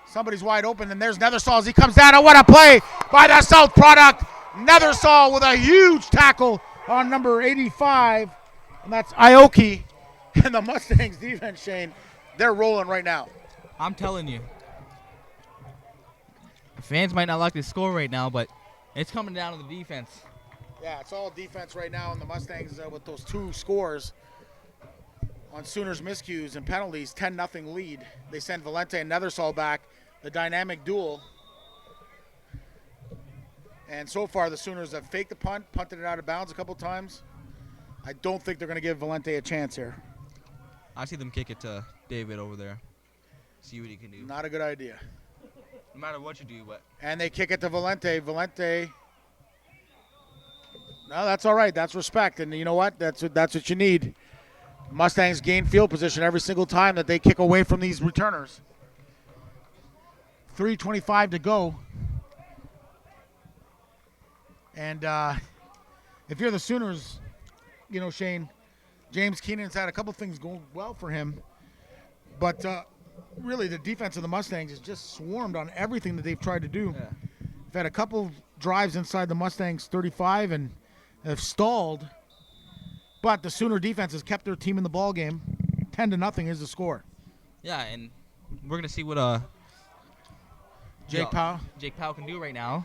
Somebody's wide open, and there's Nethersall as he comes down. And what a play by the South product. Nethersall with a huge tackle on number 85, and that's Aoki. And the Mustangs defense, Shane, they're rolling right now. I'm telling you. Fans might not like the score right now, but it's coming down to the defense. Yeah, it's all defense right now, and the Mustangs with those 2 scores on Sooners miscues and penalties, 10-0 lead. They send Valente and Nethersall back, the dynamic duel. And so far, the Sooners have faked the punt, punted it out of bounds a couple times. I don't think they're going to give Valente a chance here. I see them kick it to David over there. See what he can do. Not a good idea. No matter what you do, but. And they kick it to Valente. Valente. No, that's all right. That's respect. And you know what? That's what you need. Mustangs gain field position every single time that they kick away from these returners. 3:25 to go. And if you're the Sooners, you know, Shane, James Keenan's had a couple things going well for him. But really, the defense of the Mustangs has just swarmed on everything that they've tried to do. Yeah. They've had a couple drives inside the Mustangs 35 and have stalled. But the Sooner defense has kept their team in the ball game. 10-0 is the score. Yeah, and we're gonna see what Jake Powell can do right now.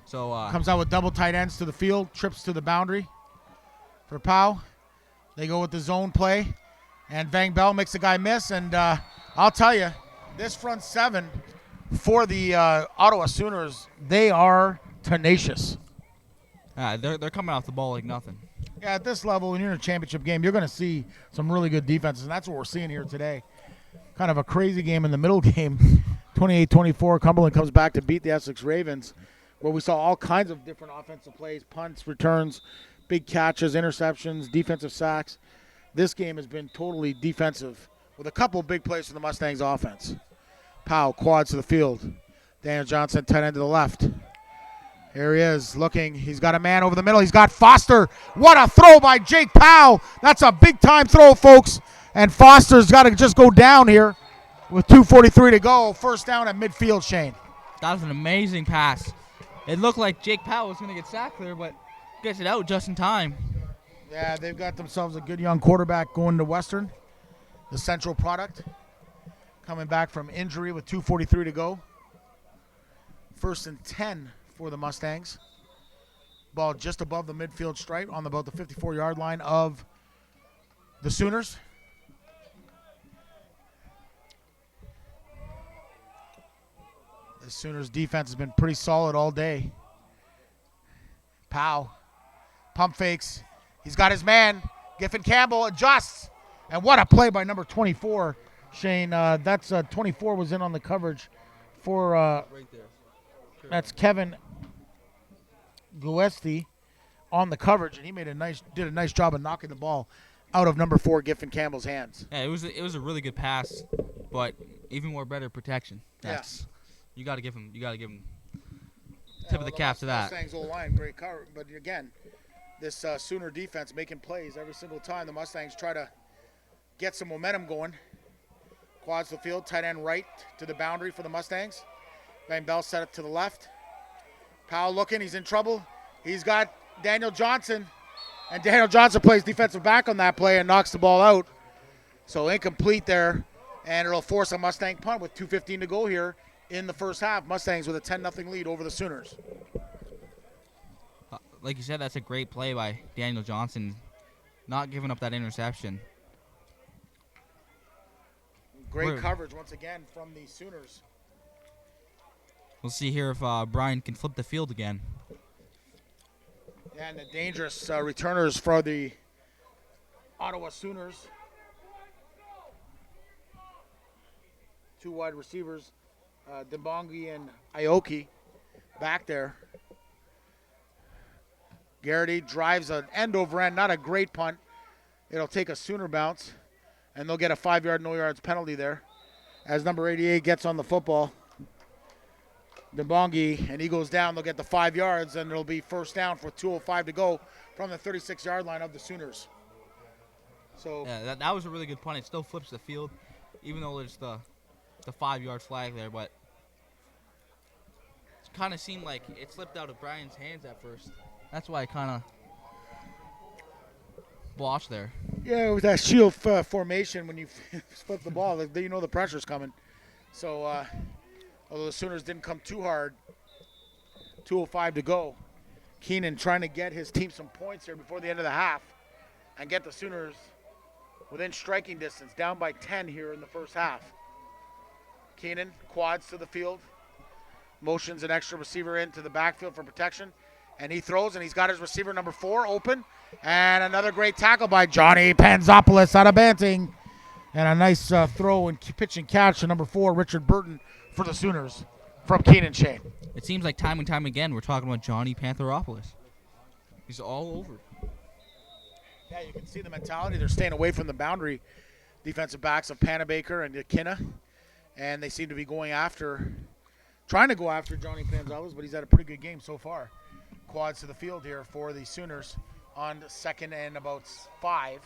So comes out with double tight ends to the field, trips to the boundary for Powell. They go with the zone play, and Vang Bell makes the guy miss. And I'll tell you, this front 7 for the Ottawa Sooners, they are tenacious. they're coming off the ball like nothing. Yeah, at this level, when you're in a championship game, you're going to see some really good defenses, and that's what we're seeing here today. Kind of a crazy game in the middle game. 28-24, Cumberland comes back to beat the Essex Ravens, where we saw all kinds of different offensive plays, punts, returns, big catches, interceptions, defensive sacks. This game has been totally defensive with a couple big plays for the Mustangs offense. Powell quads to the field. Daniel Johnson, tight end to the left. Here he is looking. He's got a man over the middle. He's got Foster. What a throw by Jake Powell. That's a big-time throw, folks. And Foster's got to just go down here with 2:43 to go. First down at midfield, Shane. That was an amazing pass. It looked like Jake Powell was going to get sacked there, but gets it out just in time. Yeah, they've got themselves a good young quarterback going to Western, the Central product, coming back from injury with 2:43 to go. 1st and 10 for the Mustangs. Ball just above the midfield stripe on about the 54-yard line of the Sooners. The Sooners defense has been pretty solid all day. Powell, pump fakes. He's got his man. Giffen Campbell adjusts. And what a play by number 24, Shane. That's 24 was in on the coverage for Right there. that's Kevin Guesti on the coverage, and he did a nice job of knocking the ball out of number 4 Giffen Campbell's hands. Yeah, it was a really good pass, but even more better protection. That's you got to give him tip of the cap to that. Mustangs O-line, great cover, but again, this Sooner defense making plays every single time. The Mustangs try to get some momentum going. Quads the field, tight end right to the boundary for the Mustangs. Van Bell set it to the left. Powell looking, he's in trouble. He's got Daniel Johnson, and Daniel Johnson plays defensive back on that play and knocks the ball out. So incomplete there, and it'll force a Mustang punt with 2:15 to go here in the first half. Mustangs with a 10-0 lead over the Sooners. Like you said, that's a great play by Daniel Johnson, not giving up that interception. Great coverage once again from the Sooners. We'll see here if Brian can flip the field again. And the dangerous returners for the Ottawa Sooners. Two wide receivers, Dembongi and Aoki, back there. Garrity drives an end over end, not a great punt. It'll take a Sooner bounce, and they'll get a 5-yard, no yards penalty there. As number 88 gets on the football, Dembongi, and he goes down, they'll get the 5 yards, and it'll be first down for 2:05 to go from the 36-yard line of the Sooners. So yeah, that was a really good punt. It still flips the field, even though there's the 5-yard flag there, but it kind of seemed like it slipped out of Brian's hands at first. That's why I kind of blotched there. Yeah, with that shield formation, when you flip the ball, you know the pressure's coming. So, although the Sooners didn't come too hard, 2:05 to go. Keenan trying to get his team some points here before the end of the half and get the Sooners within striking distance, down by 10 here in the first half. Keenan quads to the field, motions an extra receiver into the backfield for protection. And he throws, and he's got his receiver number 4 open. And another great tackle by Johnny Panzopoulos out of Banting. And a nice throw and pitch and catch to number 4, Richard Burton, for the Sooners from Keenan Shane. It seems like time and time again we're talking about Johnny Pantheropoulos. He's all over. Yeah, you can see the mentality. They're staying away from the boundary defensive backs of Panabaker and Akina. And they seem to be trying to go after Johnny Panzopoulos, but he's had a pretty good game so far. Quads to the field here for the Sooners on 2nd and about 5.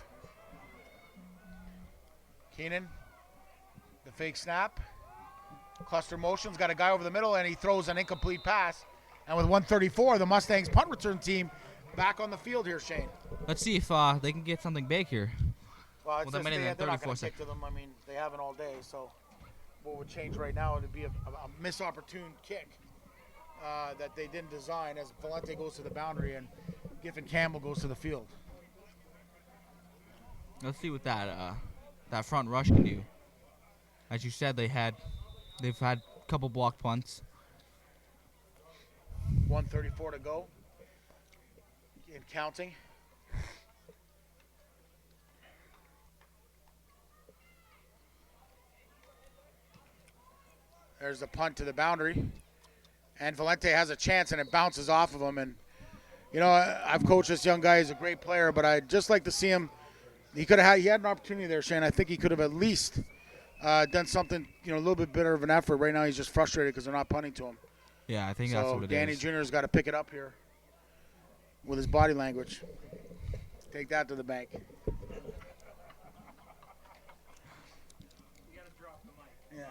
Keenan, the fake snap. Cluster motion's got a guy over the middle, and he throws an incomplete pass. And with 1:34, the Mustangs punt return team back on the field here, Shane. Let's see if they can get something big here. Well, it's With a just minute and they're not 34 going to kick to them. I mean, they haven't all day, so what would change right now would be a misopportune kick. That they didn't design, as Valente goes to the boundary and Giffen Campbell goes to the field. Let's see what that front rush can do. As you said, they've had a couple blocked punts. 1:34 to go in counting. There's the punt to the boundary. And Valente has a chance, and it bounces off of him. And, you know, I've coached this young guy. He's a great player, but I'd just like to see him. He had an opportunity there, Shane. I think he could have at least done something, a little bit better of an effort. Right now he's just frustrated because they're not punting to him. Yeah, I think that's what it is. So Danny Jr.'s got to pick it up here with his body language. Take that to the bank. You got to drop the mic. Yeah.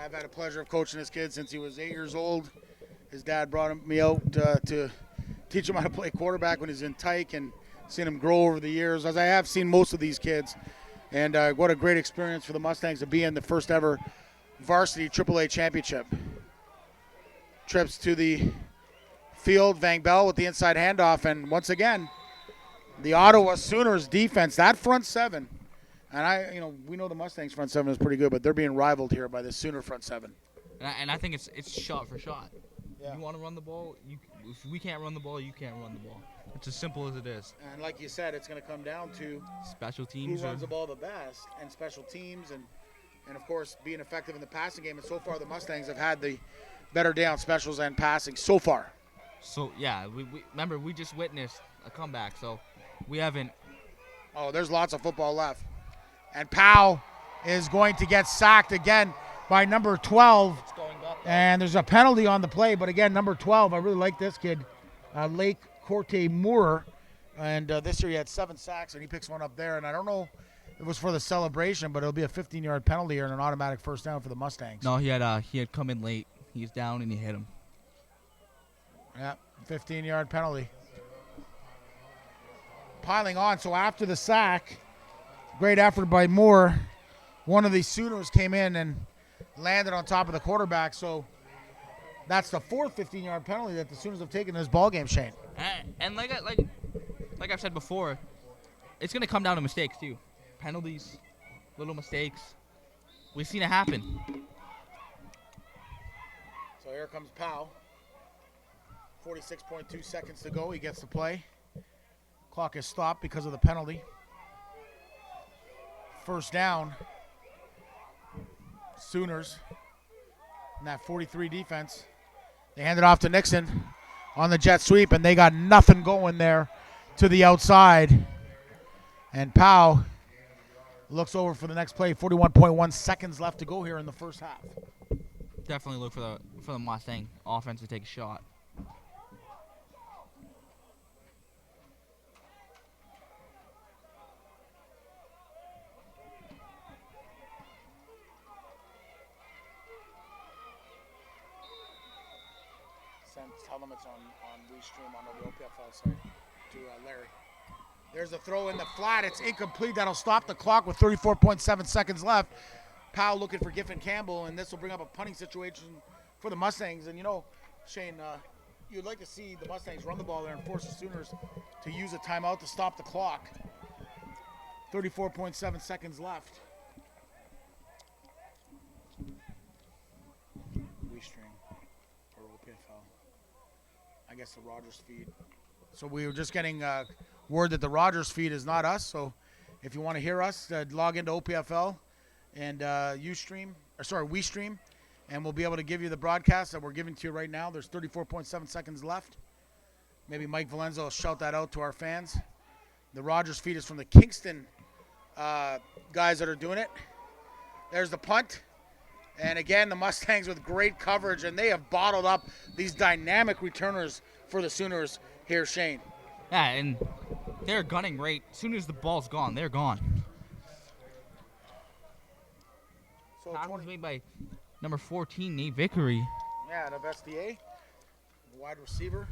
I've had a pleasure of coaching this kid since he was 8 years old. His dad brought me out to teach him how to play quarterback when he was in Tyke, and seen him grow over the years, as I have seen most of these kids. And what a great experience for the Mustangs to be in the first ever varsity AAA championship. Trips to the field, Van Bell with the inside handoff, and once again, the Ottawa Sooners defense, that front seven. And we know the Mustangs front seven is pretty good, but they're being rivaled here by the Sooner front seven. And I think it's shot for shot. Yeah. You want to run the ball, if we can't run the ball, you can't run the ball. It's as simple as it is. And like you said, it's going to come down to special teams. Who runs the ball the best, and special teams, and of course being effective in the passing game. And so far, the Mustangs have had the better day on specials and passing so far. So yeah, we remember we just witnessed a comeback, so we haven't. Oh, there's lots of football left. And Powell is going to get sacked again by number 12. It's going up, and there's a penalty on the play. But again, number 12, I really like this kid, Lake Corte Moore. And this year he had 7 sacks, and he picks one up there. And I don't know if it was for the celebration, but it'll be a 15-yard penalty here and an automatic first down for the Mustangs. No, he had come in late. He was down and he hit him. Yeah, 15-yard penalty. Piling on, so after the sack, great effort by Moore. One of the Sooners came in and landed on top of the quarterback, so that's the fourth 15-yard penalty that the Sooners have taken in this ballgame, Shane. And like I've said before, it's going to come down to mistakes too. Penalties, little mistakes. We've seen it happen. So here comes Powell. 46.2 seconds to go. He gets the play. Clock is stopped because of the penalty. First down. Sooners. And that 43 defense. They hand it off to Nixon on the jet sweep, and they got nothing going there to the outside. And Powell looks over for the next play. 41.1 seconds left to go here in the first half. Definitely look for the Mustang offense to take a shot. Tell them it's on WeeStream on the OPFL site to Larry. There's a throw in the flat. It's incomplete. That'll stop the clock with 34.7 seconds left. Powell looking for Giffen Campbell, and this will bring up a punting situation for the Mustangs. And, you know, Shane, you'd like to see the Mustangs run the ball there and force the Sooners to use a timeout to stop the clock. 34.7 seconds left. WeeStream or OPFL. I guess the Rogers feed. So we were just getting word that the Rogers feed is not us. So if you want to hear us, log into OPFL and WeeStream, and we'll be able to give you the broadcast that we're giving to you right now. There's 34.7 seconds left. Maybe Mike Valenza will shout that out to our fans. The Rogers feed is from the Kingston guys that are doing it. There's the punt. And again, the Mustangs with great coverage, and they have bottled up these dynamic returners for the Sooners here, Shane. Yeah, and they're gunning right. As soon as the ball's gone, they're gone. So Tackles made by number 14, Nate Vickery. Yeah, the SDA, wide receiver,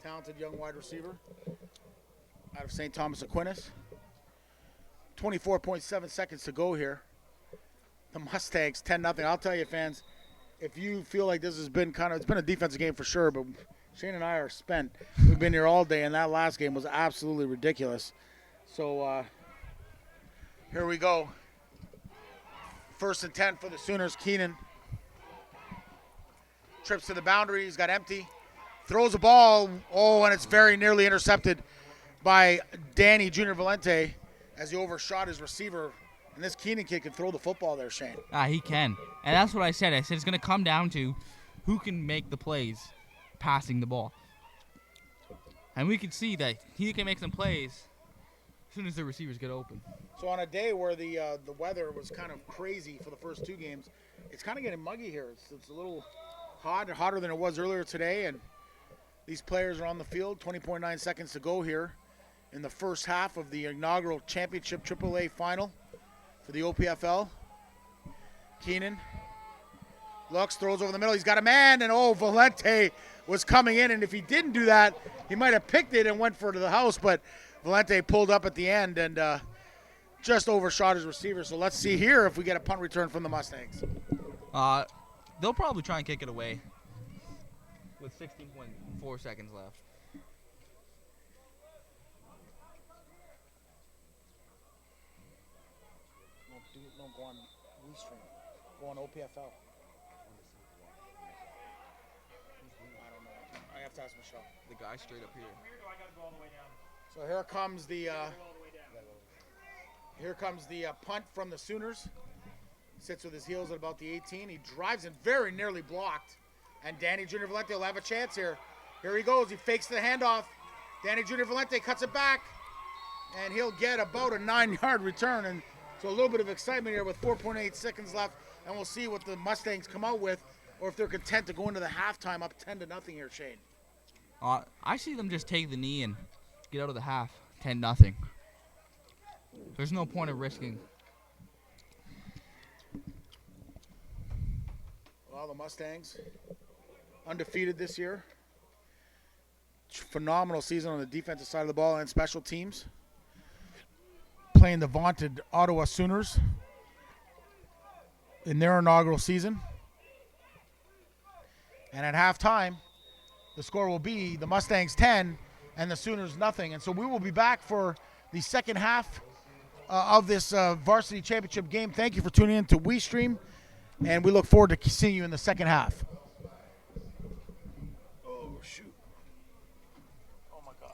talented young wide receiver out of St. Thomas Aquinas. 24.7 seconds to go here. The Mustangs 10-0. I'll tell you, fans, if you feel like this has been it's been a defensive game for sure, but Shane and I are spent. We've been here all day, and that last game was absolutely ridiculous. So here we go. 1st and 10 for the Sooners. Keenan trips to the boundary. He's got empty. Throws a ball. Oh, and it's very nearly intercepted by Danny Junior Valente as he overshot his receiver. And this Keenan kid can throw the football there, Shane. He can. And that's what I said. I said it's going to come down to who can make the plays passing the ball. And we can see that he can make some plays as soon as the receivers get open. So on a day where the weather was kind of crazy for the first two games, it's kind of getting muggy here. It's a little hotter than it was earlier today. And these players are on the field. 20.9 seconds to go here in the first half of the inaugural championship AAA final for the OPFL. Keenan looks, throws over the middle. He's got a man, and Valente was coming in, and if he didn't do that, he might have picked it and went for the house, but Valente pulled up at the end and just overshot his receiver. So let's see here if we get a punt return from the Mustangs. They'll probably try and kick it away with 16.4 seconds left. Don't go on WeeStream. Go on OPFL. I don't know. I have to ask Michelle. The guy straight up here. So here comes the punt from the Sooners. Sits with his heels at about the 18. He drives and very nearly blocked. And Danny Junior Valente will have a chance here. Here he goes. He fakes the handoff. Danny Junior Valente cuts it back. And he'll get about a 9-yard return. And so a little bit of excitement here with 4.8 seconds left. And we'll see what the Mustangs come out with, or if they're content to go into the halftime up 10-0 here, Shane. I see them just take the knee and get out of the half. 10-0. There's no point of risking. Well, the Mustangs, undefeated this year. phenomenal season on the defensive side of the ball and special teams. Playing the vaunted Ottawa Sooners in their inaugural season. And at halftime, the score will be the Mustangs 10 and the Sooners nothing. And so we will be back for the second half of this varsity championship game. Thank you for tuning in to WeeStream, and we look forward to seeing you in the second half. Oh, shoot. Oh, my God.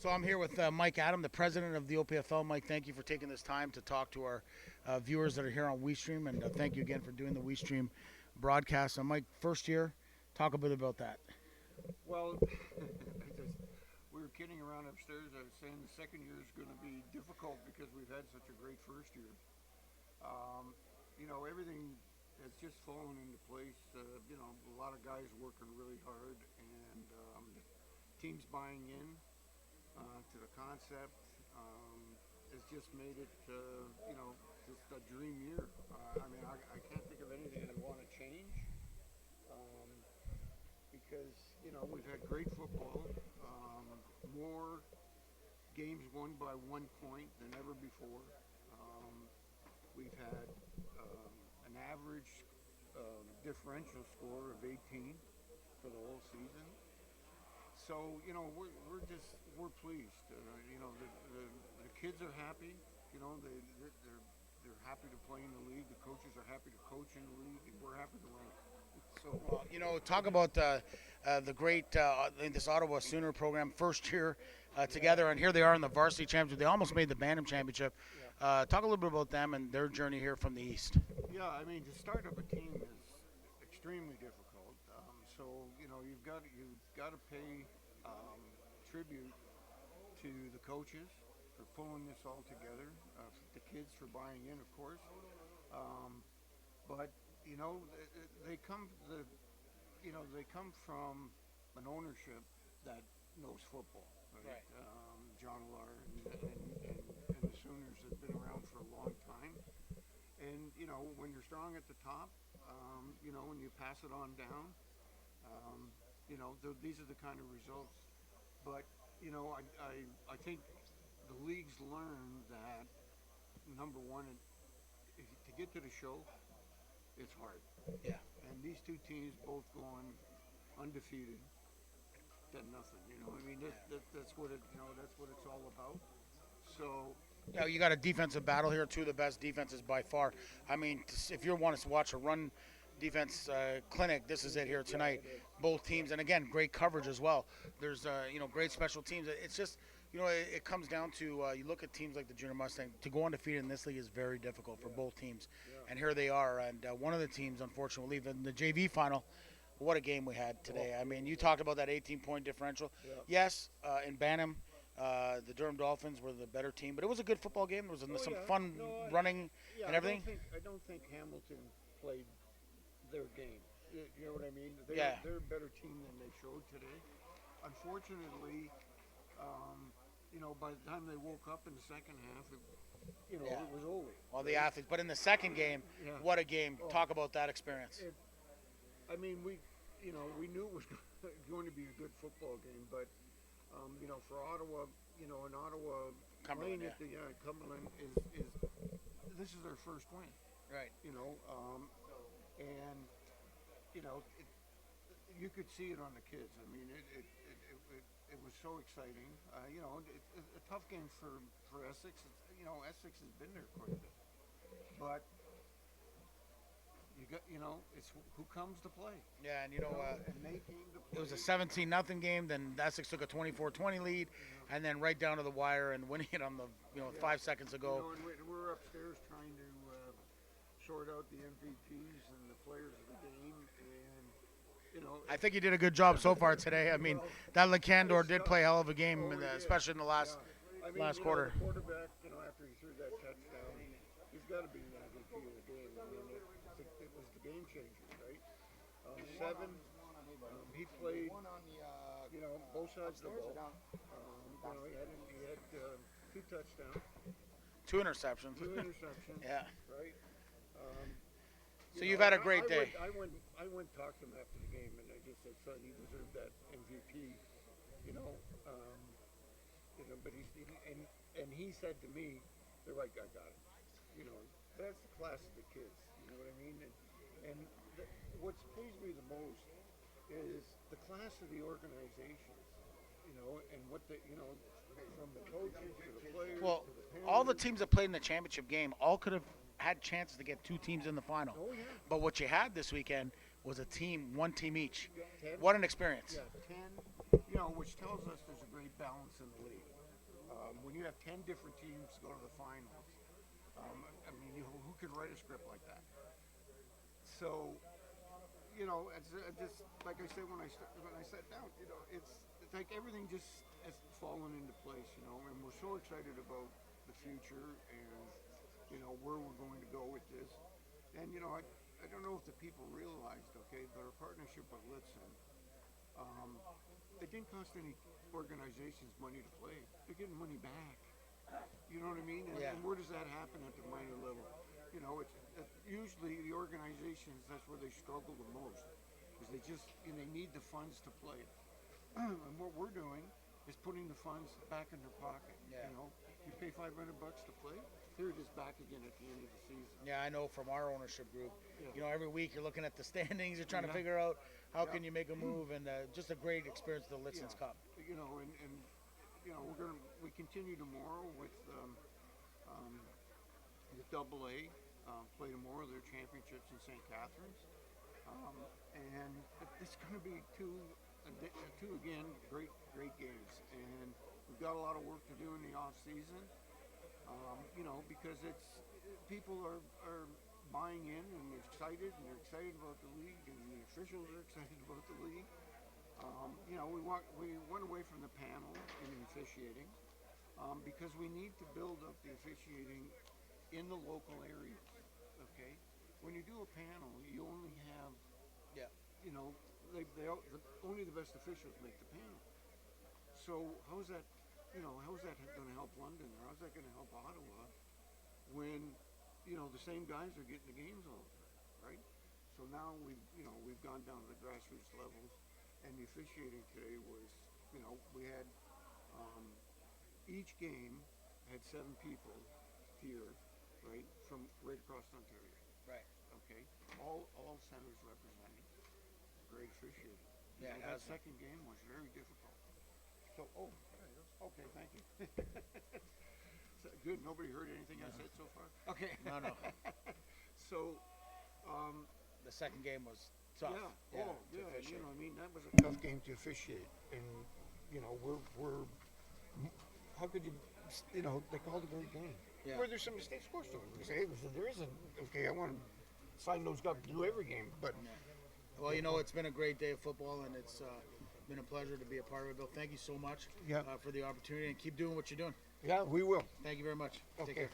So I'm here with Mike Adam, the president of the OPFL. Mike, thank you for taking this time to talk to our viewers that are here on WeeStream, and thank you again for doing the WeeStream broadcast. So, Mike, first year, talk a bit about that. Well, we were kidding around upstairs. I was saying the second year is going to be difficult because we've had such a great first year. Everything has just fallen into place. A lot of guys working really hard, and the team's buying in to the concept. It's just made it, just a dream year. I can't think of anything I want to change because, we've had great football, more games won by 1 point than ever before. We've had an average differential score of 18 for the whole season. So, we're pleased. The kids are happy. They're happy to play in the league. The coaches are happy to coach in the league, and we're happy to run it. So, talk about the great in this Ottawa Sooner program, first year together, and here they are in the varsity championship. They almost made the Bantam championship. Talk a little bit about them and their journey here from the East. Yeah, to start up a team is extremely difficult. You've got to pay tribute to the coaches for pulling this all together, the kids for buying in, of course. But they come from an ownership that knows football, right? John Lar and the Sooners have been around for a long time, and when you're strong at the top, when you pass it on down, these are the kind of results. But I think the league's learned that, number one, to get to the show, it's hard. Yeah. And these two teams both going undefeated, did nothing. That's what it's all about. So. Yeah, you got a defensive battle here. Two of the best defenses by far. If you want to watch a run defense clinic, this is it here tonight. Both teams, and again, great coverage as well. There's great special teams. It's just it comes down to you look at teams like the Junior Mustang. To go undefeated in this league is very difficult for both teams, and here they are. And one of the teams, unfortunately, will leave in the JV final. What a game we had today. You talked about that 18-point differential. Yeah. Yes, in Bantam, the Durham Dolphins were the better team, but it was a good football game. There was some fun running and everything. I don't think Hamilton played their game. You know what I mean? They're a better team than they showed today. Unfortunately, by the time they woke up in the second half, it was over. Well, the athletes, but in the second game, what a game! Talk about that experience. We knew it was going to be a good football game, but for Ottawa, in Ottawa, Cumberland, playing at the Cumberland this is their first win. Right. And you could see it on the kids. It was so exciting. A tough game for Essex. Essex has been there quite a bit, but it's who comes to play. Yeah, and and they came to play. It was a 17-0 game. Then Essex took a 24-20 lead, and then right down to the wire and winning it on the 5 seconds ago. And we're upstairs trying to sort out the MVPs and the players of the game, and I think you did a good job so far today. That Lecandor did play a hell of a game, especially in the last quarter. The quarterback, after he threw that touchdown, he's got to be the MVP of the game. It was the game changer, right? 7. He played, both sides of the ball. He had 2 touchdowns. 2 interceptions. Yeah. Right. So you've had a great day. I went talk to him after the game, and I just said, son, he deserved that MVP. But he said to me, they're like, I got it. That's the class of the kids. You know what I mean? And what's pleased me the most is the class of the organizations. And what from the coaches to the players. Well, to the parents. all the teams that played in the championship game all could have had chances to get 2 teams in the final. Oh, yeah. But what you had this weekend was one team each. 10, what an experience. Yeah, 10, which tells us there's a great balance in the league. When you have 10 different teams go to the finals, I mean, who could write a script like that? So, you know, it's just like I said when I sat down, you know, it's like everything just has fallen into place, you know, and we're so excited about the future and you know where we're going to go with this. And you know, I don't know if the people realized, okay, but our partnership with Litson, um, it didn't cost any organizations money to play. They're getting money back. You know what I mean? Yeah. And where does that happen at the minor level? You know, it's usually the organizations. That's where they struggle the most, because they need the funds to play it. And what we're doing is putting the funds back in their pocket. Yeah. You know, you pay $500 to play. Here it is back again at the end of the season. Yeah, I know from our ownership group. Yeah. You know, every week you're looking at the standings, you're trying to Yeah. figure out how Yeah. can you make a move, and just a great experience at the Litson's Cup. You know, and you know we continue tomorrow with the AA. Play tomorrow their championships in St. Catharines, and it's going to be two again great games, and we've got a lot of work to do in the off season. You know, because people are buying in and they're excited about the league, and the officials are excited about the league. You know, we went away from the panel in the officiating because we need to build up the officiating in the local areas. Okay, when you do a panel, you only have, Yeah. you know, only the best officials make the panel. So how's that? You know, how's that going to help London, or how's that going to help Ottawa when, you know, the same guys are getting the games all the time, right? So now we've gone down to the grassroots levels, and the officiating today was, you know, we had each game had 7 people here, right, from right across Ontario. Right. Okay, all centers represented. Great officiating. Yeah, that it has been. second game was very difficult. So, okay, thank you. So, good. Nobody heard anything I said so far. Okay. No, no. So, The second game was tough. yeah, to yeah. officiate. You know, I mean, that was a tough game to officiate, and you know, we're how could you, you know, they called a great game. Yeah. Were there some mistakes? Of course there isn't. Okay, I want to sign those up to do every game, but Well, you know, it's been a great day of football, and it's been a pleasure to be a part of it, Bill. Thank you so much for the opportunity, and keep doing what you're doing. yeah, we will. Thank you very much. Okay. Take care.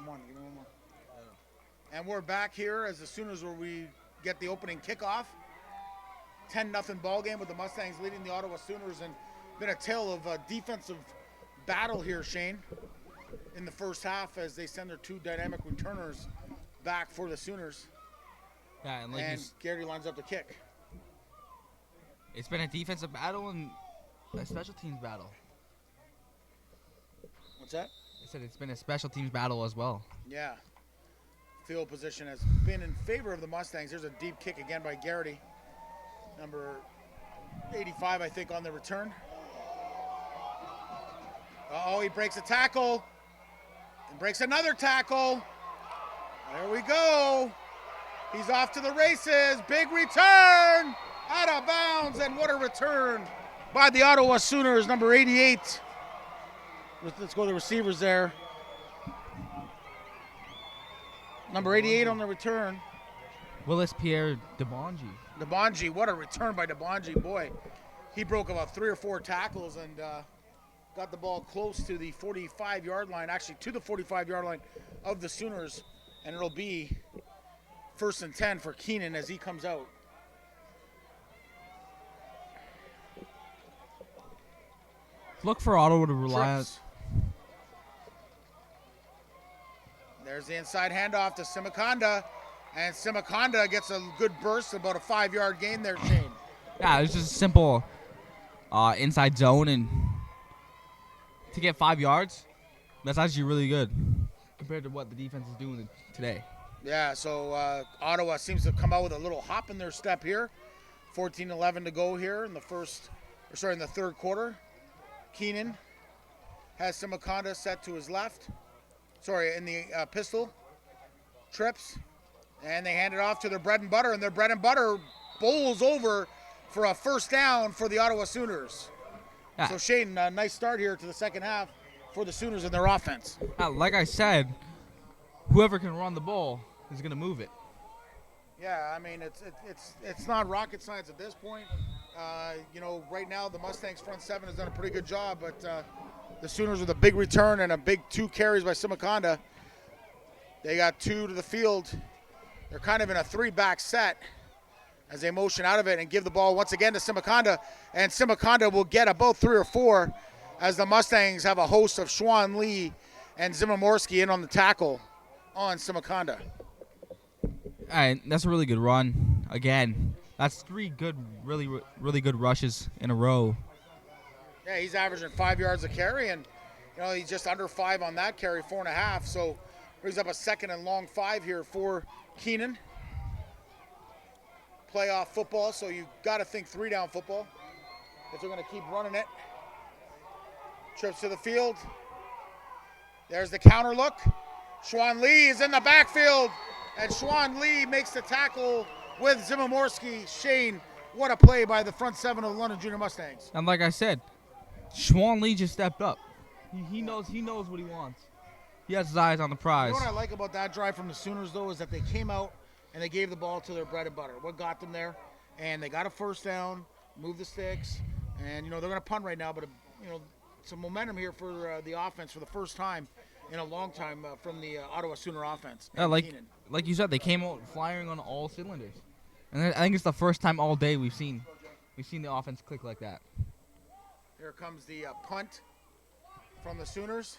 Come on, give me one more. And we're back here as the Sooners where we get the opening kickoff. 10-0 ball game with the Mustangs leading the Ottawa Sooners, and been a tale of defensive battle here, Shane, in the first half as they send their two dynamic returners back for the Sooners. Yeah, and like And Garrity lines up the kick. it's been a defensive battle and a special teams battle. What's that? I said it's been a special teams battle as well. Yeah. Field position has been in favor of the Mustangs. There's a deep kick again by Garrity. Number 85, I think, on the return. Uh-oh, he breaks a tackle. And breaks another tackle. There we go. He's off to the races. Big return. Out of bounds. And what a return by the Ottawa Sooners, number 88. Let's go to the receivers there. Number 88 on the return. Willis Pierre DeBonji. DeBonji, what a return by DeBonji. Boy, he broke about 3 or 4 tackles and got the ball close to the 45-yard line, actually to the 45-yard line of the Sooners, and it'll be 1st and 10 for Keenan as he comes out. Look for Ottawa to rely on. Trips. There's the inside handoff to Simakonda, and Simakonda gets a good burst, about a 5-yard gain there, Shane. Yeah, it's just a simple inside zone, and to get 5 yards, that's actually really good compared to what the defense is doing today. Yeah, so Ottawa seems to come out with a little hop in their step here. 14-11 to go here in the third quarter. Keenan has Simakonda set to his left. Sorry, in the pistol. Trips. And they hand it off to their bread and butter, and their bread and butter bowls over for a first down for the Ottawa Sooners. Yeah. So, Shane, a nice start here to the second half for the Sooners and their offense. Like I said, whoever can run the ball is going to move it. Yeah, I mean, it's not rocket science at this point. Right now the Mustangs front seven has done a pretty good job, but the Sooners with a big return and a big 2 carries by Simakonda. They got 2 to the field. They're kind of in a 3-back set as they motion out of it and give the ball once again to Simakonda. And Simakonda will get about 3 or 4 as the Mustangs have a host of Schwan Lee and Zimmermorski in on the tackle on Simakonda. And that's a really good run. Again, that's 3 good, really, really good rushes in a row. Yeah, he's averaging 5 yards a carry, and he's just under 5 on that carry, 4.5. So brings up a 2nd and long 5 here for Keenan. Playoff football, so you got to think 3-down football if they're going to keep running it. Trips to the field. There's the counter look. Schwan Lee is in the backfield, and Schwan Lee makes the tackle with Zimmermorski. Shane, what a play by the front 7 of the London Junior Mustangs. And like I said, Schwan Lee just stepped up. He knows what he wants. He has his eyes on the prize. You know what I like about that drive from the Sooners, though, is that they came out and they gave the ball to their bread and butter. What got them there? And they got a first down, moved the sticks, and they're going to punt right now, but some momentum here for the offense for the first time in a long time from the Ottawa Sooner offense. Yeah, like you said, they came out firing on all cylinders, and I think it's the first time all day we've seen the offense click like that. Here comes the punt from the Sooners.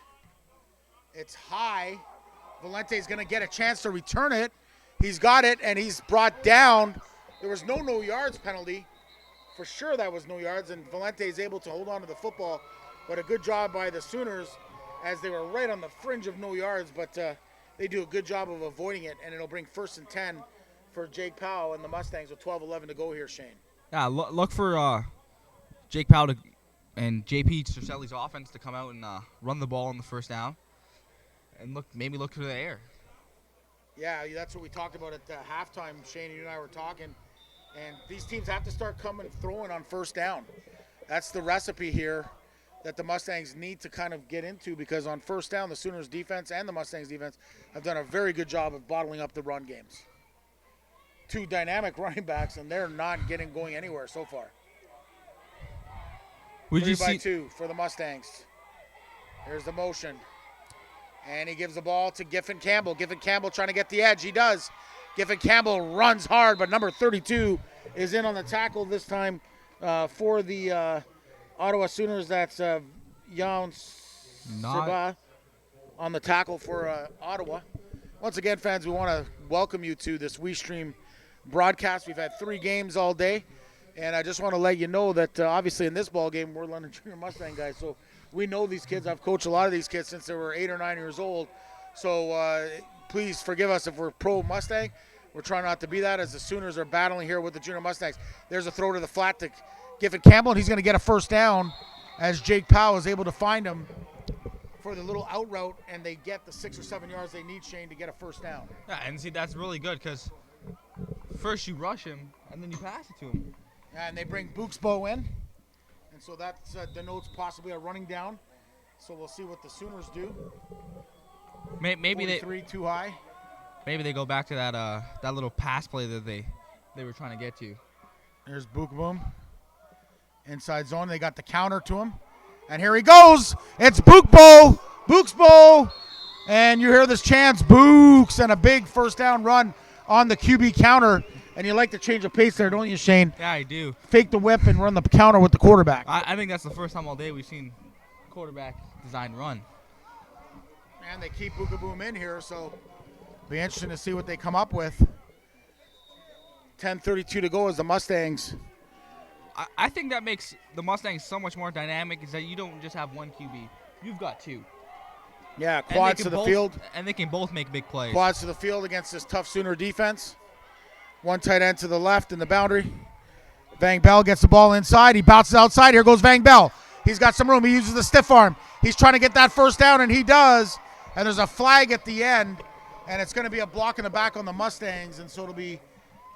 It's high. Valente's going to get a chance to return it. He's got it, and he's brought down. There was no yards penalty. For sure that was no yards, and Valente is able to hold on to the football. But a good job by the Sooners as they were right on the fringe of no yards, but they do a good job of avoiding it, and it'll bring 1st and 10 for Jake Powell and the Mustangs with 12-11 to go here, Shane. Yeah, look for Jake Powell and JP Cercelli's offense to come out and run the ball on the first down, and maybe look to the air. Yeah, that's what we talked about at halftime. Shane, you and I were talking, and these teams have to start coming throwing on first down. That's the recipe here that the Mustangs need to kind of get into, because on first down, the Sooners defense and the Mustangs defense have done a very good job of bottling up the run games. 2 dynamic running backs, and they're not going anywhere so far. 3 by 2 for the Mustangs. Here's the motion. And he gives the ball to Giffen Campbell. Giffen Campbell trying to get the edge. He does. Giffen Campbell runs hard, but number 32 is in on the tackle this time for the Ottawa Sooners. That's Jan Seba on the tackle for Ottawa. Once again, fans, we want to welcome you to this WeeStream broadcast. We've had 3 games all day, and I just want to let you know that obviously in this ball game, we're London Junior Mustang guys, so we know these kids. I've coached a lot of these kids since they were 8 or 9 years old, so please forgive us if we're pro Mustang. We're trying not to be that as the Sooners are battling here with the Junior Mustangs. There's a throw to the flat to Giffen Campbell, and he's going to get a first down as Jake Powell is able to find him for the little out route, and they get the 6 or 7 yards they need, Shane, to get a first down. Yeah, and see, that's really good because first you rush him, and then you pass it to him. And they bring Buxbo in, and so that denotes possibly a running down. So we'll see what the Sooners do. Maybe 43 too high. Maybe they go back to that little pass play that they were trying to get to. There's Buxbo. Inside zone, they got the counter to him. And here he goes. It's Buxbo. And you hear this chance, Books, and a big first down run on the QB counter. And you like to change the pace there, don't you, Shane? Yeah, I do. Fake the whip and run the counter with the quarterback. I think that's the first time all day we've seen quarterback design run. And they keep Bukaboom in here, so be interesting to see what they come up with. 10:32 to go as the Mustangs. I think that makes the Mustangs so much more dynamic is that you don't just have one QB. You've got 2. Yeah, quads to the field. And they can both make big plays. Quads to the field against this tough Sooner defense. One tight end to the left in the boundary. Vang Bell gets the ball inside. He bounces outside. Here goes Vang Bell. He's got some room. He uses the stiff arm. He's trying to get that first down, and he does. And there's a flag at the end, and it's going to be a block in the back on the Mustangs, and so it'll be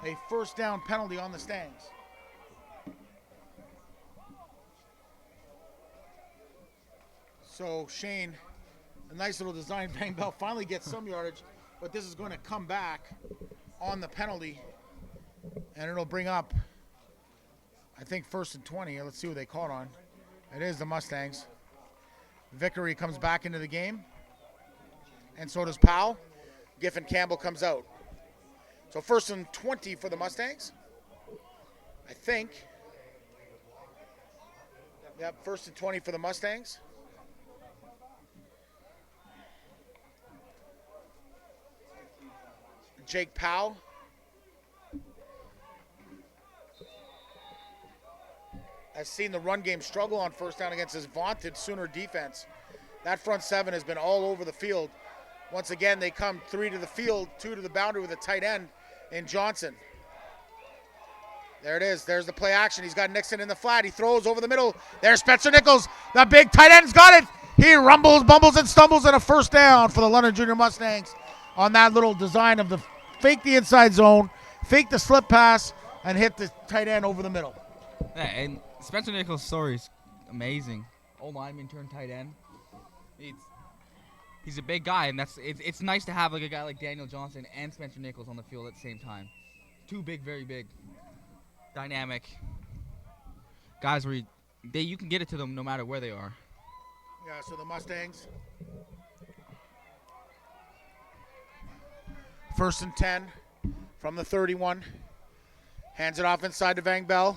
a first down penalty on the Stangs. So Shane, a nice little design. Vang Bell finally gets some yardage, but this is going to come back on the penalty, and it'll bring up, I think, 1st and 20. Let's see what they caught on. It is the Mustangs. Vickery comes back into the game, and so does Powell. Giffen Campbell comes out. So 1st and 20 for the Mustangs, I think. Yep, 1st and 20 for the Mustangs. Jake Powell. Has seen the run game struggle on first down against his vaunted Sooner defense. That front 7 has been all over the field. Once again, they come 3 to the field, 2 to the boundary with a tight end in Johnson. There it is. There's the play action. He's got Nixon in the flat. He throws over the middle. There's Spencer Nichols. The big tight end's got it. He rumbles, bumbles, and stumbles, and a first down for the London Junior Mustangs on that little design of the fake the inside zone, fake the slip pass, and hit the tight end over the middle. Yeah, and Spencer Nichols' story is amazing. Old lineman turned tight end. He's a big guy, and it's nice to have like a guy like Daniel Johnson and Spencer Nichols on the field at the same time. 2 big, very big, dynamic guys where you can get it to them no matter where they are. Yeah, so the Mustangs. 1st and 10 from the 31. Hands it off inside to Vang Bell.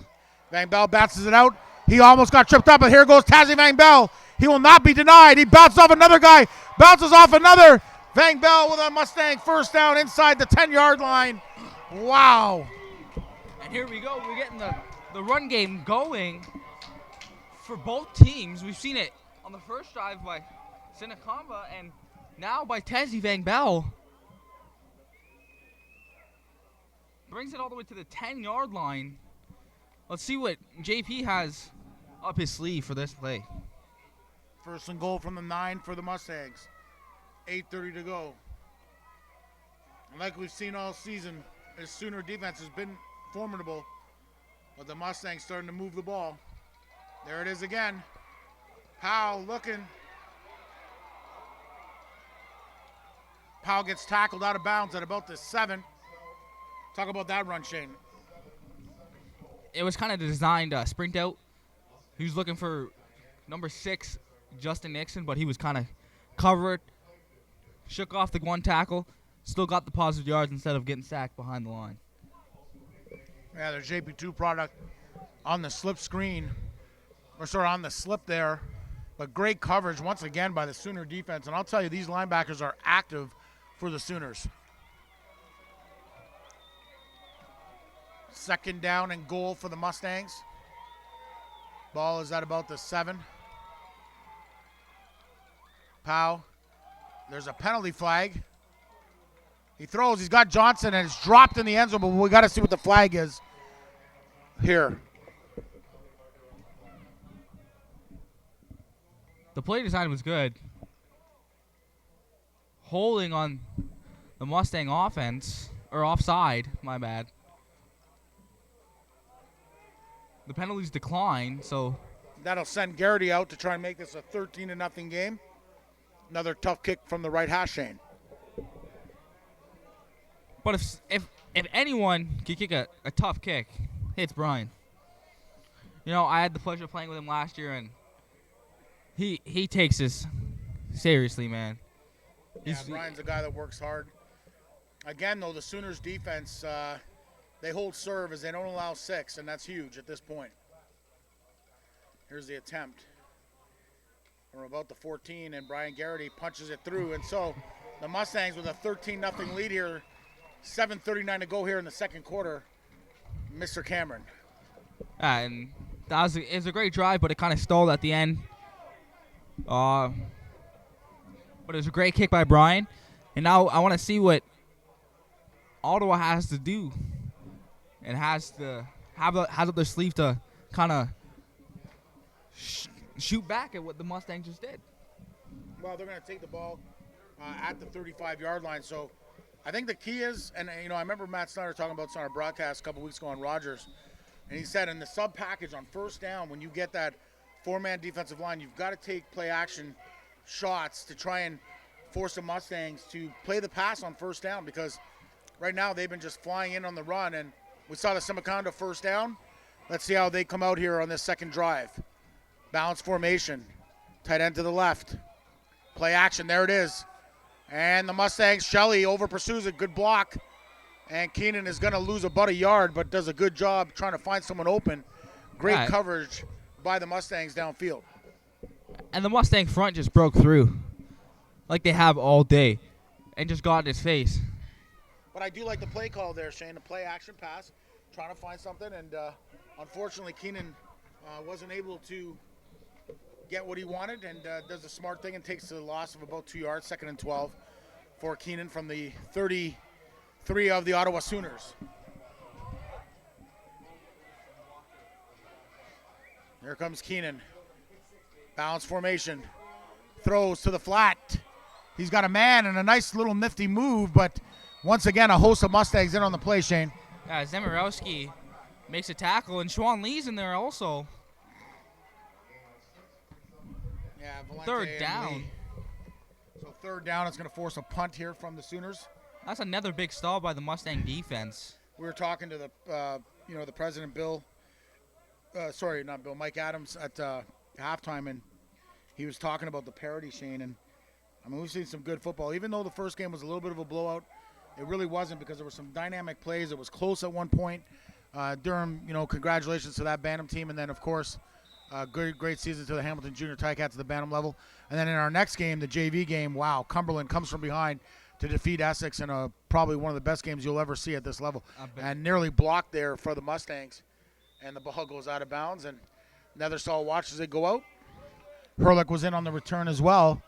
Vang Bell bounces it out. He almost got tripped up, but here goes Tazzy Vang Bell. He will not be denied. He bounces off another guy. Bounces off another. Vang Bell with a Mustang first down inside the 10-yard line. Wow. And here we go. We're getting the run game going for both teams. We've seen it on the first drive by Sinakamba and now by Tazzy Vang Bell. Brings it all the way to the 10-yard line. Let's see what JP has up his sleeve for this play. 1st and goal from the 9 for the Mustangs. 8:30 to go. And like we've seen all season, this Sooner defense has been formidable, but the Mustangs starting to move the ball. There it is again. Powell looking. Powell gets tackled out of bounds at about the 7. Talk about that run, Shane. It was kind of designed sprint out. He was looking for number 6, Justin Nixon, but he was kind of covered. shook off the one tackle, still got the positive yards instead of getting sacked behind the line. Yeah, there's JP2 product on the slip screen, or sorry, on the slip there. But great coverage once again by the Sooner defense. And I'll tell you, these linebackers are active for the Sooners. Second down and goal for the Mustangs. Ball is at about the 7. Powell. There's a penalty flag. He throws. He's got Johnson, and it's dropped in the end zone, but we got to see what the flag is here. The play design was good. Holding on the Mustang offense, or offside, my bad. The penalties decline, so That'll send Garrity out to try and make this a 13-0 game. Another tough kick from the right hash, Shane. but if anyone can kick a tough kick, it's Brian. You know, I had the pleasure of playing with him last year, and he takes this seriously, man. Yeah, Brian's a guy that works hard. Again, though, the Sooners' defense, they hold serve as they don't allow 6, and that's huge at this point. Here's the attempt. We're about the 14, and Brian Garrity punches it through. And so the Mustangs with a 13-0 lead here, 7:39 to go here in the second quarter. Mr. Cameron. And it was a great drive, but it kind of stalled at the end. But it was a great kick by Brian. And now I want to see what Ottawa has to do and has up their sleeve to kind of shoot back at what the Mustangs just did. Well, they're going to take the ball at the 35-yard line. So I think the key is, and you know, I remember Matt Snyder talking about this on our broadcast a couple weeks ago on Rogers, and he said in the sub package on first down, when you get that 4-man defensive line, you've got to take play action shots to try and force the Mustangs to play the pass on first down, because right now they've been just flying in on the run, and we saw the Simiconda first down. Let's see how they come out here on this second drive. Balance formation, tight end to the left. Play action, there it is. And the Mustangs, Shelley over pursues a good block. And Keenan is going to lose about a yard, but does a good job trying to find someone open. Great coverage by the Mustangs downfield. And the Mustang front just broke through like they have all day and just got in his face. But I do like the play call there, Shane. The play action pass, trying to find something. And unfortunately, Keenan wasn't able to get what he wanted, and does a smart thing and takes the loss of about 2 yards, 2nd and 12 for Keenan from the 33 of the Ottawa Sooners. Here comes Keenan. Balance formation. Throws to the flat. He's got a man and a nice little nifty move, but once again, a host of Mustangs in on the play, Shane. Yeah, Zemurowski makes a tackle, and Schwan Lee's in there also. Yeah, Valente Third and down. Lee. So third down, it's going to force a punt here from the Sooners. That's another big stall by the Mustang defense. We were talking to the president, Mike Adams at halftime, and he was talking about the parity, Shane. And I mean, we've seen some good football. Even though the first game was a little bit of a blowout, it really wasn't, because there were some dynamic plays. It was close at one point. Durham, congratulations to that Bantam team, and then of course, great season to the Hamilton Junior Ticats at the Bantam level. And then in our next game, the JV game, wow, Cumberland comes from behind to defeat Essex in probably one of the best games you'll ever see at this level. And nearly blocked there for the Mustangs. And the ball goes out of bounds, and Nethersall watches it go out. Herlick was in on the return as well.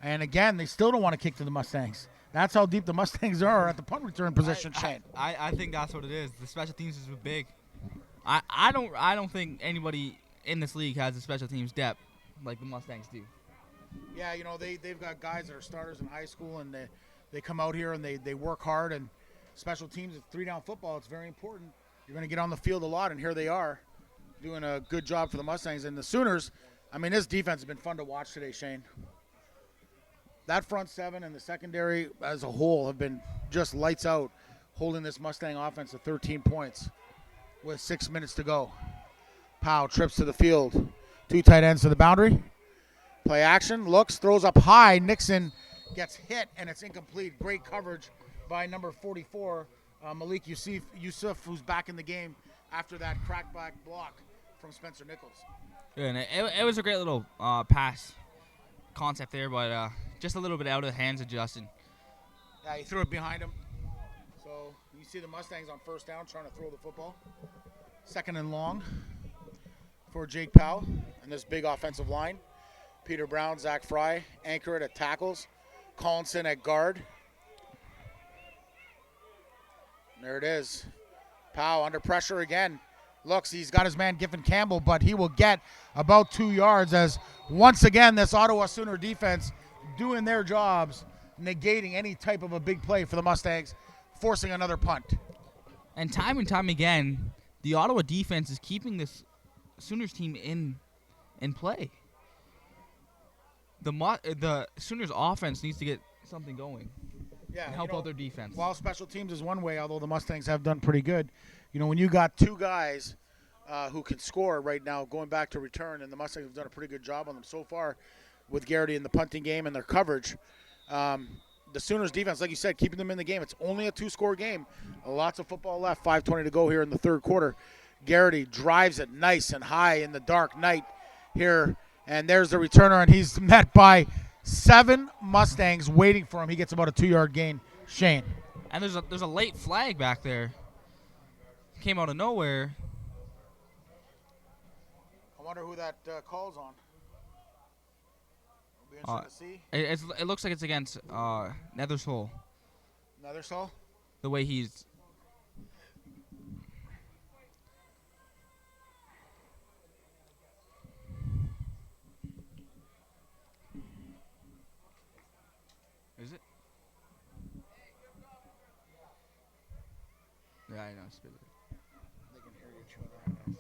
And again, they still don't want to kick to the Mustangs. That's how deep the Mustangs are at the punt return position, Shane. I think that's what it is. The special teams is big. I don't think anybody in this league has a special teams depth like the Mustangs do. Yeah, they've got guys that are starters in high school, and they come out here and they work hard. And special teams, it's 3-down football. It's very important. You're going to get on the field a lot, and here they are doing a good job for the Mustangs. And the Sooners, I mean, this defense has been fun to watch today, Shane. That front seven and the secondary as a whole have been just lights out, holding this Mustang offense to 13 points with 6 minutes to go. Powell trips to the field. 2 tight ends to the boundary. Play action, looks, throws up high. Nixon gets hit, and it's incomplete. Great coverage by number 44, Malik Yusuf, who's back in the game after that crackback block from Spencer Nichols. Yeah, and it was a great little pass concept there, but just a little bit out of the hands of Justin. Yeah, he threw it behind him. So you see the Mustangs on first down trying to throw the football. Second and long for Jake Powell and this big offensive line. Peter Brown, Zach Fry, anchor it at tackles. Collinson at guard. There it is. Powell under pressure again. Looks, he's got his man Giffen Campbell, but he will get about 2 yards as once again this Ottawa Sooner defense doing their jobs, negating any type of a big play for the Mustangs, forcing another punt. And time again, the Ottawa defense is keeping this Sooners team in play. The Sooners offense needs to get something going. Yeah, and help out their defense. While special teams is one way, although the Mustangs have done pretty good. You know, when you got two guys who can score right now, going back to return, and the Mustangs have done a pretty good job on them so far with Garrity in the punting game and their coverage. The Sooners defense, like you said, keeping them in the game. It's only a two-score game. Lots of football left, 5:20 to go here in the third quarter. Garrity drives it nice and high in the dark night here, and there's the returner, and he's met by 7 Mustangs waiting for him. He gets about a 2-yard gain. Shane. And there's a late flag back there. Came out of nowhere. I wonder who that calls on. It'll be interesting to see. It looks like it's against Nethersole. Nethersole? The way he's. Is it? Yeah, I know. Spit it. They can hear you chewing around.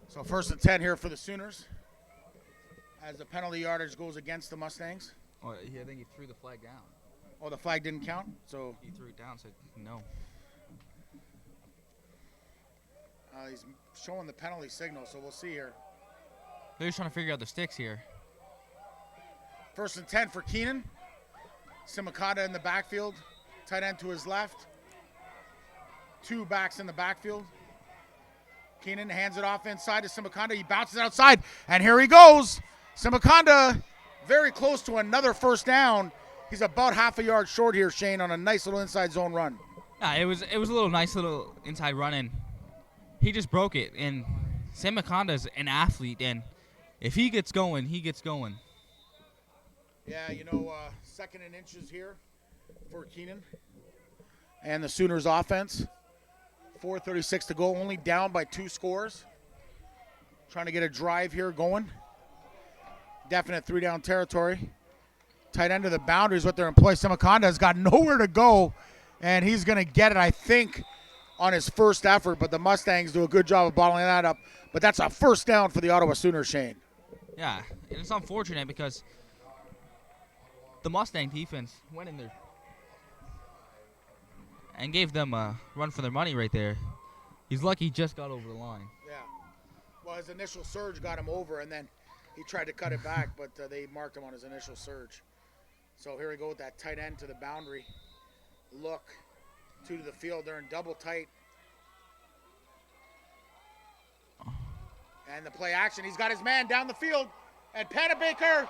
So 1st and 10 here for the Sooners as the penalty yardage goes against the Mustangs. Oh, I think he threw the flag down. Oh, the flag didn't count? So He threw it down, said no. he's showing the penalty signal, so we'll see here. They're just trying to figure out the sticks here. 1st and 10 for Keenan. Simakata in the backfield. Tight end to his left. 2 backs in the backfield. Keenan hands it off inside to Simakanda. He bounces outside, and here he goes. Simakanda very close to another first down. He's about half a yard short here, Shane, on a nice little inside zone run. Yeah, it was a little nice little inside run, and he just broke it. And Sam Makonda's an athlete, and if he gets going, he gets going. Yeah, you know, 2nd and inches here for Keenan and the Sooners offense. 4:36 to go, only down by 2 scores. Trying to get a drive here going. Definite 3-down territory. Tight end of the boundaries with their employee. Simakanda has got nowhere to go, and he's going to get it, I think, on his first effort, but the Mustangs do a good job of bottling that up. But that's a first down for the Ottawa Sooners, Shane. Yeah, and it's unfortunate because the Mustang defense went in there and gave them a run for their money right there. He's lucky he just got over the line. Yeah. Well, his initial surge got him over, and then he tried to cut it back, but they marked him on his initial surge. So here we go with that tight end to the boundary. Look, 2 to the field. They're in double tight. And the play action. He's got his man down the field. And Panabaker,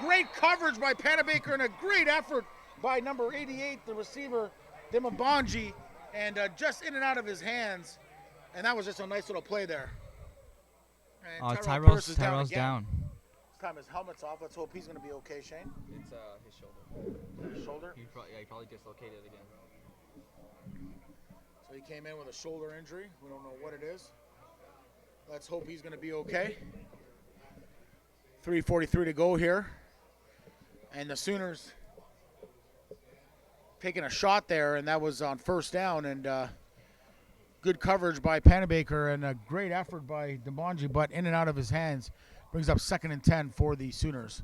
great coverage by Panabaker and a great effort by number 88, the receiver, Dimabonji, and just in and out of his hands. And that was just a nice little play there. And Pierce is Tyrell's again. down. This time his helmet's off. Let's hope he's going to be okay, Shane. It's his shoulder. His shoulder? He probably dislocated it again. So he came in with a shoulder injury. We don't know what it is. Let's hope he's going to be okay. 3:43 to go here. And the Sooners taking a shot there, and that was on first down. And good coverage by Panabaker and a great effort by Dimabonji, but in and out of his hands. Brings up 2nd and 10 for the Sooners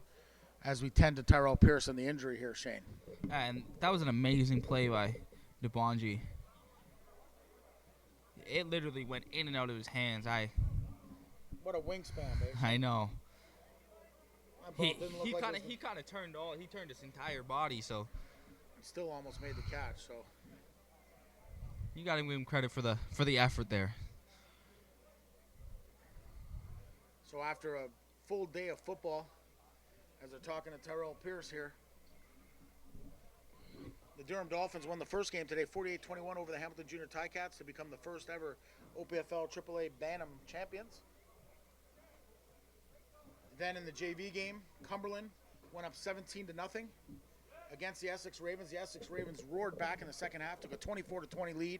as we tend to Tyrell Pierce and the injury here, Shane. And that was an amazing play by Dimabonji. It literally went in and out of his hands. What a wingspan, babe. I know. That ball didn't look He like kind it of he kind of turned all. He turned his entire body. So he still almost made the catch. So you got to give him credit for the effort there. so after a full day of football, as they're talking to Tyrell Pierce here, the Durham Dolphins won the first game today, 48-21 over the Hamilton Junior Ticats to become the first ever OPFL AAA Bantam champions. Then in the JV game, Cumberland went up 17-0 against the Essex Ravens. The Essex Ravens roared back in the second half, took a 24-20 lead,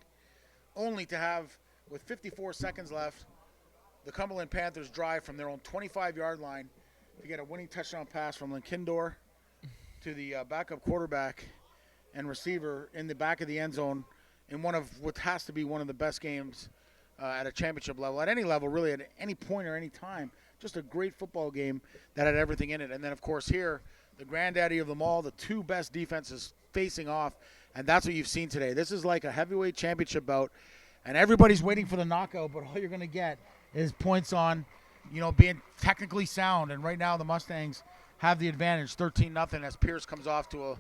only to have, with 54 seconds left, the Cumberland Panthers drive from their own 25-yard line to get a winning touchdown pass from Linkindor to the backup quarterback and receiver in the back of the end zone in one of what has to be one of the best games at a championship level, at any level, really, at any point or any time. Just a great football game that had everything in it. And then, of course, here, the granddaddy of them all, the two best defenses facing off, and that's what you've seen today. This is like a heavyweight championship bout, and everybody's waiting for the knockout, but all you're going to get is points on, being technically sound. And right now, the Mustangs have the advantage, 13-0, as Pierce comes off to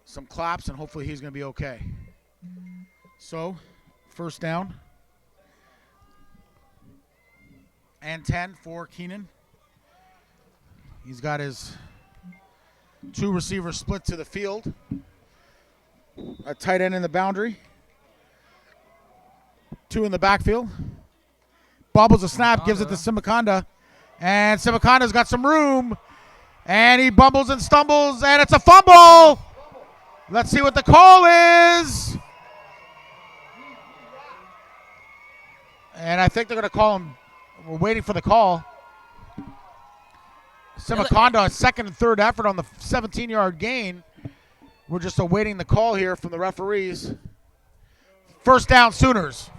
some claps, and hopefully he's going to be okay. So, first down. And 10 for Keenan. He's got his two receivers split to the field. A tight end in the boundary. Two in the backfield. Bobbles a snap, gives it to Simakonda. And Simakonda's got some room. And he bumbles and stumbles, and it's a fumble. Let's see what the call is. And I think they're going to call him. We're waiting for the call. Simakonda, a second and third effort on the 17-yard gain. We're just awaiting the call here from the referees. First down, Sooners.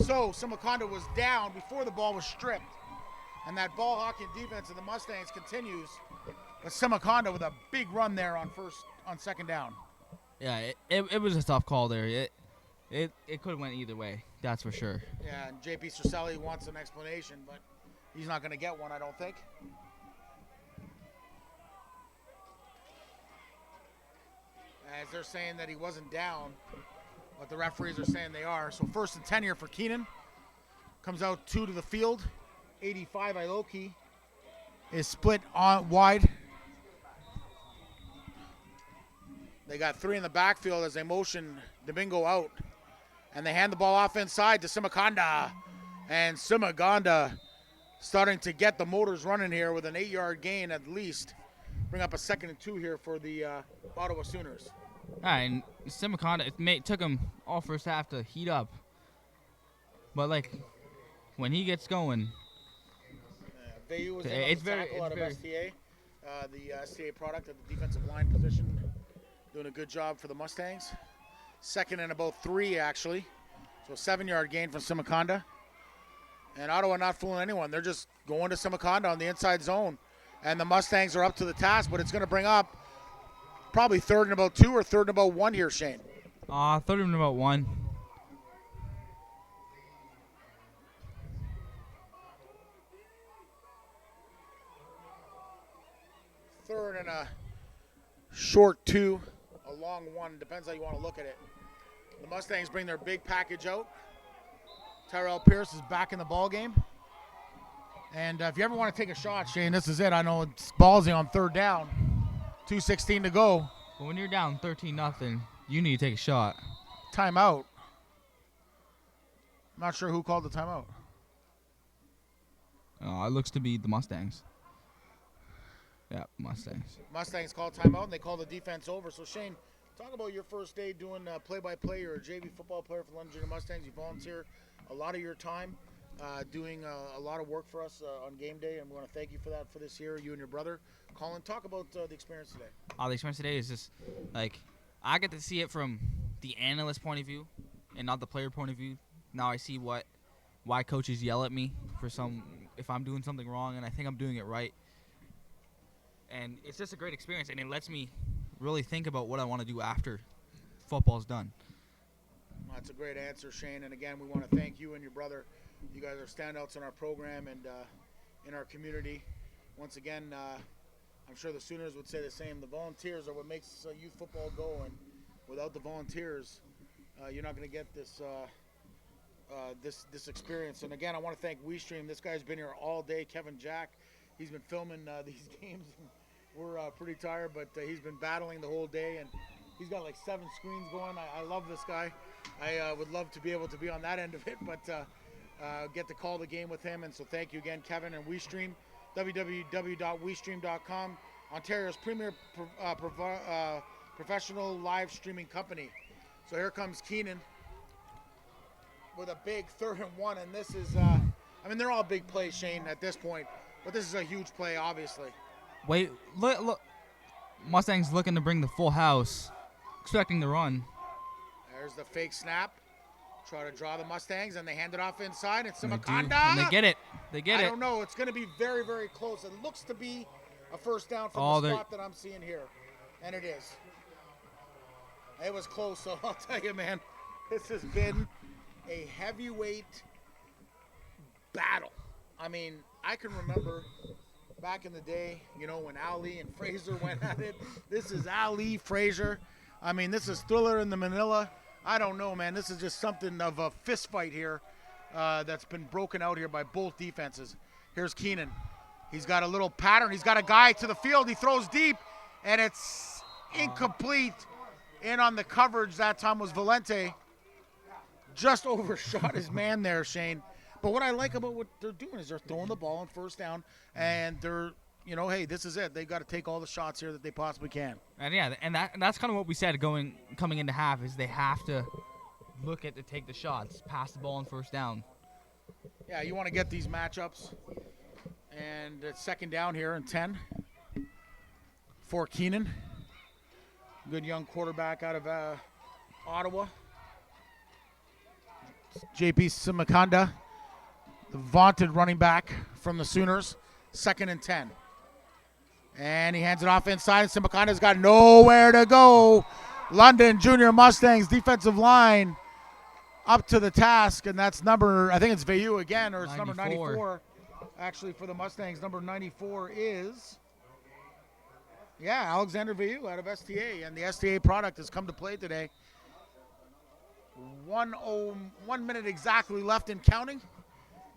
So Simakonda was down before the ball was stripped. And that ball hawking defense of the Mustangs continues. But Simakonda with a big run there on second down. Yeah, it was a tough call there. It could have went either way. That's for sure. Yeah, and JP Cercelli wants an explanation, but he's not going to get one, I don't think. As they're saying that he wasn't down, but the referees are saying they are. So first and 10 here for Keenan. Comes out two to the field. 85 Iloki is split on wide. They got three in the backfield as they motion Domingo out. And they hand the ball off inside to Simakonda. And Simakonda starting to get the motors running here with an 8-yard gain at least. Bring up a second and 2 here for the Ottawa Sooners. All right, and Simakonda, it took him all first half to heat up. But, when he gets going. Vayu was it's in on the tackle out of STA. The STA product at the defensive line position. Doing a good job for the Mustangs. Second and about 3, actually. So a 7-yard gain from Simakonda. And Ottawa not fooling anyone. They're just going to Simakonda on the inside zone. And the Mustangs are up to the task, but it's going to bring up probably third and about 2 or third and about 1 here, Shane. Third and about 1. Third and a short 2, a long 1. Depends how you want to look at it. The Mustangs bring their big package out. Tyrell Pierce is back in the ball game. And if you ever want to take a shot, Shane, this is it. I know it's ballsy on third down. 2:16 to go. But when you're down 13-0, you need to take a shot. Timeout. I'm not sure who called the timeout. It looks to be the Mustangs. Yeah, Mustangs. Mustangs call timeout, and they call the defense over. So, Shane, talk about your first day doing play-by-play. You're a JV football player for the London Junior Mustangs. You volunteer a lot of your time doing a lot of work for us on game day, and we want to thank you for that for this year, you and your brother. Colin, talk about the experience today. The experience today is just, I get to see it from the analyst point of view and not the player point of view. Now I see why coaches yell at me if I'm doing something wrong, and I think I'm doing it right. And it's just a great experience, and it lets me really think about what I want to do after football's done. That's a great answer, Shane. And again, we want to thank you and your brother. You guys are standouts in our program and in our community. once again, I'm sure the Sooners would say the same. The volunteers are what makes youth football go, and without the volunteers, you're not going to get this this experience. And again, I want to thank WeeStreem. This guy's been here all day. Kevin Jack, he's been filming these games. We're pretty tired, but he's been battling the whole day, and he's got like 7 screens going. I love this guy. I would love to be able to be on that end of it, but get to call the game with him. And so thank you again, Kevin, and WeeStream, www.weestream.com, Ontario's premier professional live streaming company. So here comes Keenan with a big 3rd and 1, and this is, I mean, they're all big plays, Shane, at this point, but this is a huge play, obviously. Wait, look. Mustangs looking to bring the full house, expecting the run. There's the fake snap. Try to draw the Mustangs, and they hand it off inside. It's And Simakanda. they get it. They get it. I don't know. It's going to be very, very close. It looks to be a first down from the spot that I'm seeing here, and it is. It was close, so I'll tell you, man, this has been a heavyweight battle. I mean, I can remember back in the day, you know, when Ali and Fraser went at it. This is Ali, Fraser. I mean, this is Thriller in the Manila. I don't know, man. This is just something of a fist fight here that's been broken out here by both defenses. Here's Keenan. He's got a little pattern. He's got a guy to the field. He throws deep, and it's incomplete. In on the coverage that time was Valente. Just overshot his man there, Shane. But what I like about what they're doing is they're throwing the ball on first down, and they're, you know, hey, this is it. They've got to take all the shots here that they possibly can. And yeah, and that's kind of what we said coming into half is they have to look at to take the shots, pass the ball on first down. Yeah, you want to get these matchups. And it's 2nd down here and 10 for Keenan. Good young quarterback out of Ottawa. JP Simakanda, the vaunted running back from the Sooners. 2nd and 10. And he hands it off inside, and Simakanda's got nowhere to go. London Junior Mustangs defensive line up to the task, and that's number, I think it's Vayu again, or it's 94. number 94. Actually, for the Mustangs, number 94 is, yeah, Alexander Vayu out of STA, and the STA product has come to play today. 1 minute exactly left in counting.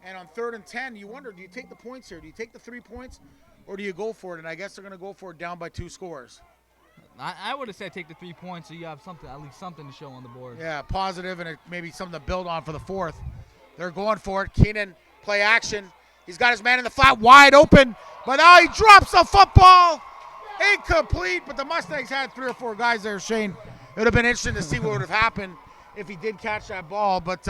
And on 3rd and 10, you wonder, do you take the points here? Do you take the 3 points, or do you go for it? And I guess they're going to go for it down by 2 scores. I would have said take the 3 points so you have something, at least something to show on the board. Yeah, positive, and maybe something to build on for the 4th. They're going for it. Keenan, play action. He's got his man in the flat, wide open, but now he drops the football. Incomplete, but the Mustangs had 3 or 4 guys there, Shane. It would have been interesting to see what would have happened if he did catch that ball, but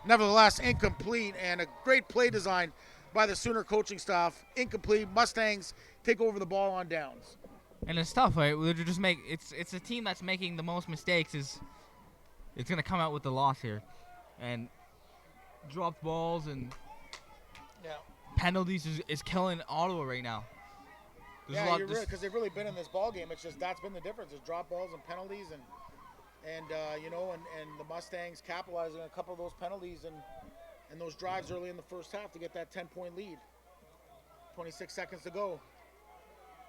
nevertheless, incomplete, and a great play design by the Sooner coaching staff. Incomplete. Mustangs take over the ball on downs. And it's tough, right? It's a team that's making the most mistakes it's going to come out with the loss here. And dropped balls and penalties is killing Ottawa right now. Yeah, because they've really been in this ball game. It's just that's been the difference. It's drop balls and penalties, and you know, and the Mustangs capitalizing on a couple of those penalties and those drives early in the first half to get that 10-point lead. 26 seconds to go.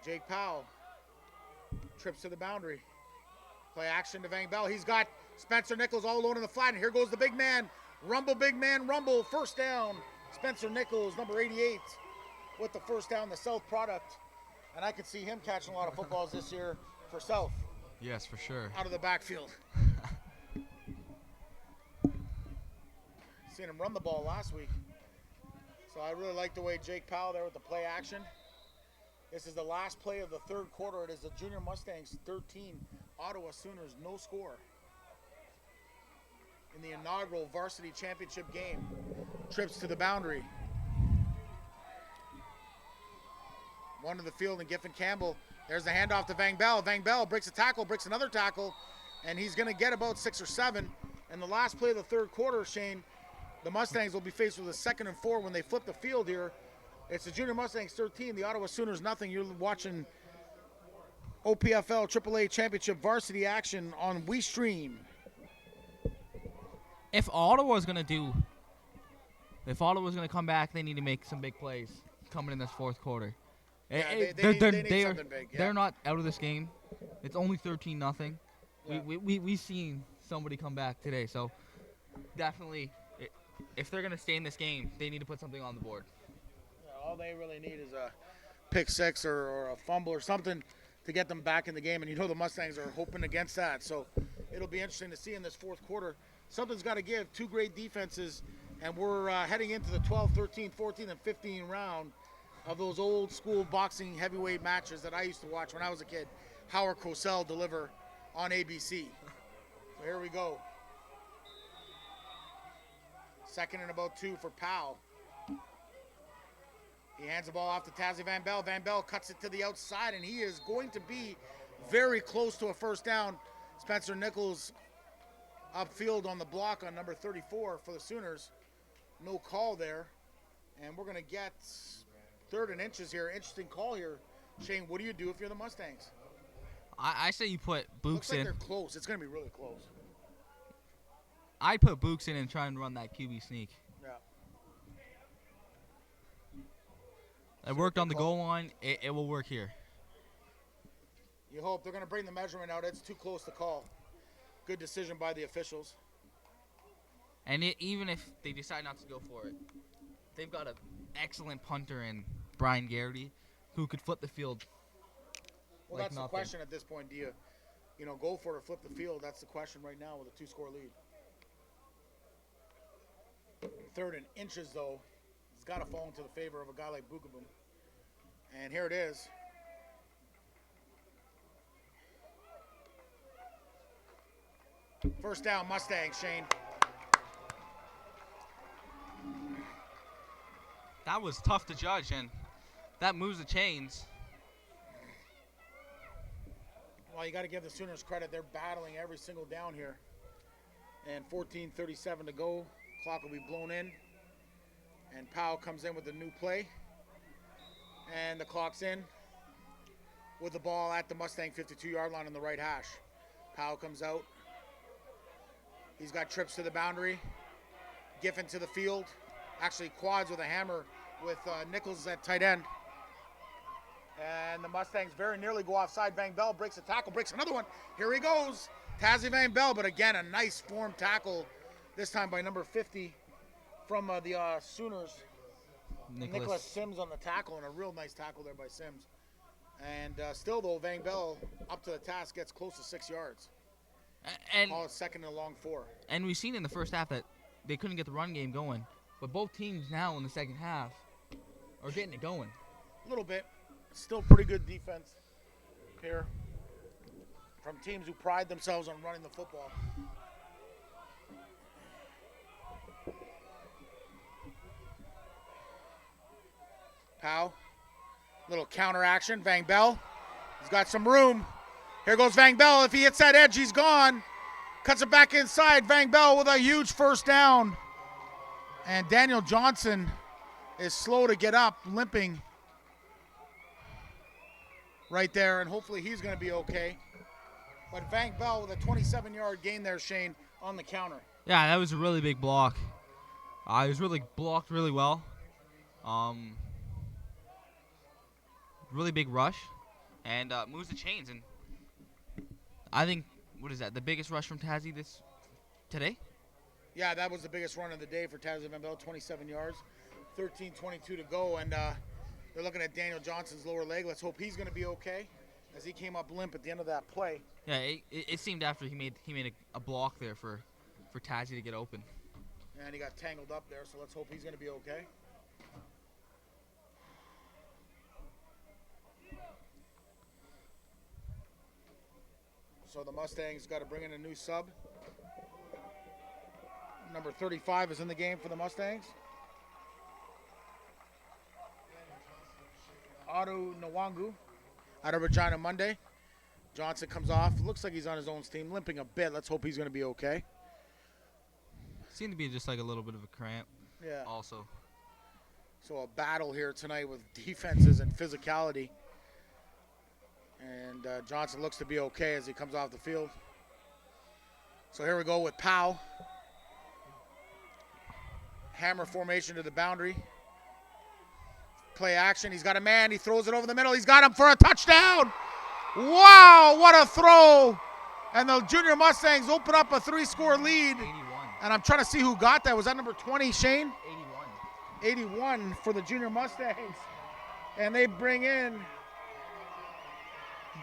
Jake Powell trips to the boundary. Play action to Van Bell. He's got Spencer Nichols all alone in the flat, and here goes the big man. Rumble, big man, rumble. First down. Spencer Nichols, number 88, with the first down, the South product. And I could see him catching a lot of footballs this year for South. Yes, for sure. Out of the backfield. Seen him run the ball last week. So I really like the way Jake Powell there with the play action. This is the last play of the 3rd quarter. It is the Junior Mustangs 13, Ottawa Sooners no score. In the inaugural varsity championship game. Trips to the boundary. One to the field, and Giffen Campbell. There's the handoff to Van Bell. Van Bell breaks a tackle, breaks another tackle, and he's going to get about 6 or 7. And the last play of the 3rd quarter, Shane, the Mustangs will be faced with a 2nd and 4 when they flip the field here. It's the Junior Mustangs 13, the Ottawa Sooners nothing. You're watching OPFL AAA Championship varsity action on WeeStream. If Ottawa's going to come back, they need to make some big plays coming in this 4th quarter. Yeah, they need something big. Yeah. They're not out of this game. It's only 13-0. Yeah. We seen somebody come back today, so definitely, if they're gonna stay in this game, they need to put something on the board. Yeah, all they really need is a pick six or a fumble or something to get them back in the game, and you know the Mustangs are hoping against that. So it'll be interesting to see in this fourth quarter. Something's got to give. Two great defenses, and we're heading into the 12, 13, 14, and 15 round of those old school boxing heavyweight matches that I used to watch when I was a kid. Howard Cosell deliver on ABC. So here we go. Second and about 2 for Powell. He hands the ball off to Tazzy Van Bell. Van Bell cuts it to the outside, and he is going to be very close to a first down. Spencer Nichols upfield on the block on number 34 for the Sooners. No call there. And we're going to get 3rd and inches here. Interesting call here. Shane, what do you do if you're the Mustangs? I say you put Looks Books like in. they're close. It's going to be really close. I put Books in and try and run that QB sneak. Yeah. It worked on the goal line. It will work here. You hope. They're going to bring the measurement out. It's too close to call. Good decision by the officials. And even if they decide not to go for it, they've got an excellent punter in Brian Garrity who could flip the field. Well, like that's nothing. the question at this point. Do you go for it or flip the field? That's the question right now with a 2-score lead. 3rd and inches, though. It's got to fall into the favor of a guy like Bukaboom. And here it is. First down, Mustangs, Shane. That was tough to judge, and that moves the chains. Well, you got to give the Sooners credit. They're battling every single down here. And 14:37 to go. Clock will be blown in. And Powell comes in with a new play. And the clock's in with the ball at the Mustang 52-yard line on the right hash. Powell comes out. He's got trips to the boundary. Giffen to the field. Actually quads with a hammer with Nichols at tight end. And the Mustangs very nearly go offside. Van Bell breaks a tackle, breaks another one. Here he goes. Tazzy Van Bell, but again, a nice form tackle, this time by number 50 from the Sooners. Nicholas Sims on the tackle, and a real nice tackle there by Sims. And still, though, Van Bell up to the task, gets close to 6 yards. And Call it 2nd and a long 4. And we've seen in the first half that they couldn't get the run game going. But both teams now in the second half are getting it going. A little bit. Still pretty good defense here from teams who pride themselves on running the football. Powell. Little counter action. Van Bell. He's got some room. Here goes Van Bell. If he hits that edge, he's gone. Cuts it back inside. Van Bell with a huge first down. And Daniel Johnson is slow to get up, limping right there, and hopefully he's going to be okay. But Van Bell with a 27-yard gain there, Shane, on the counter. Yeah, that was a really big block. It was really blocked really well. Really big rush, and moves the chains. And I think, what is that, the biggest rush from Tazzy today? Yeah, that was the biggest run of the day for Tazzy Van Bell, 27 yards, 13:22 to go, and they're looking at Daniel Johnson's lower leg. Let's hope he's going to be okay, as he came up limp at the end of that play. Yeah, it seemed after he made a block there for Tazzy to get open. And he got tangled up there, so let's hope he's going to be okay. So the Mustangs got to bring in a new sub. Number 35 is in the game for the Mustangs. Otto Nwangu out of Regina Monday. Johnson comes off. Looks like he's on his own team, limping a bit. Let's hope he's going to be okay. Seemed to be just like a little bit of a cramp. Yeah. Also. So a battle here tonight with defenses and physicality. And Johnson looks to be okay as he comes off the field. So here we go with Powell. Hammer formation to the boundary. Play action. He's got a man. He throws it over the middle. He's got him for a touchdown. Wow, what a throw. And the Junior Mustangs open up a 3-score lead. 81. And I'm trying to see who got that. Was that number 20, Shane? 81. 81 for the Junior Mustangs. And they bring in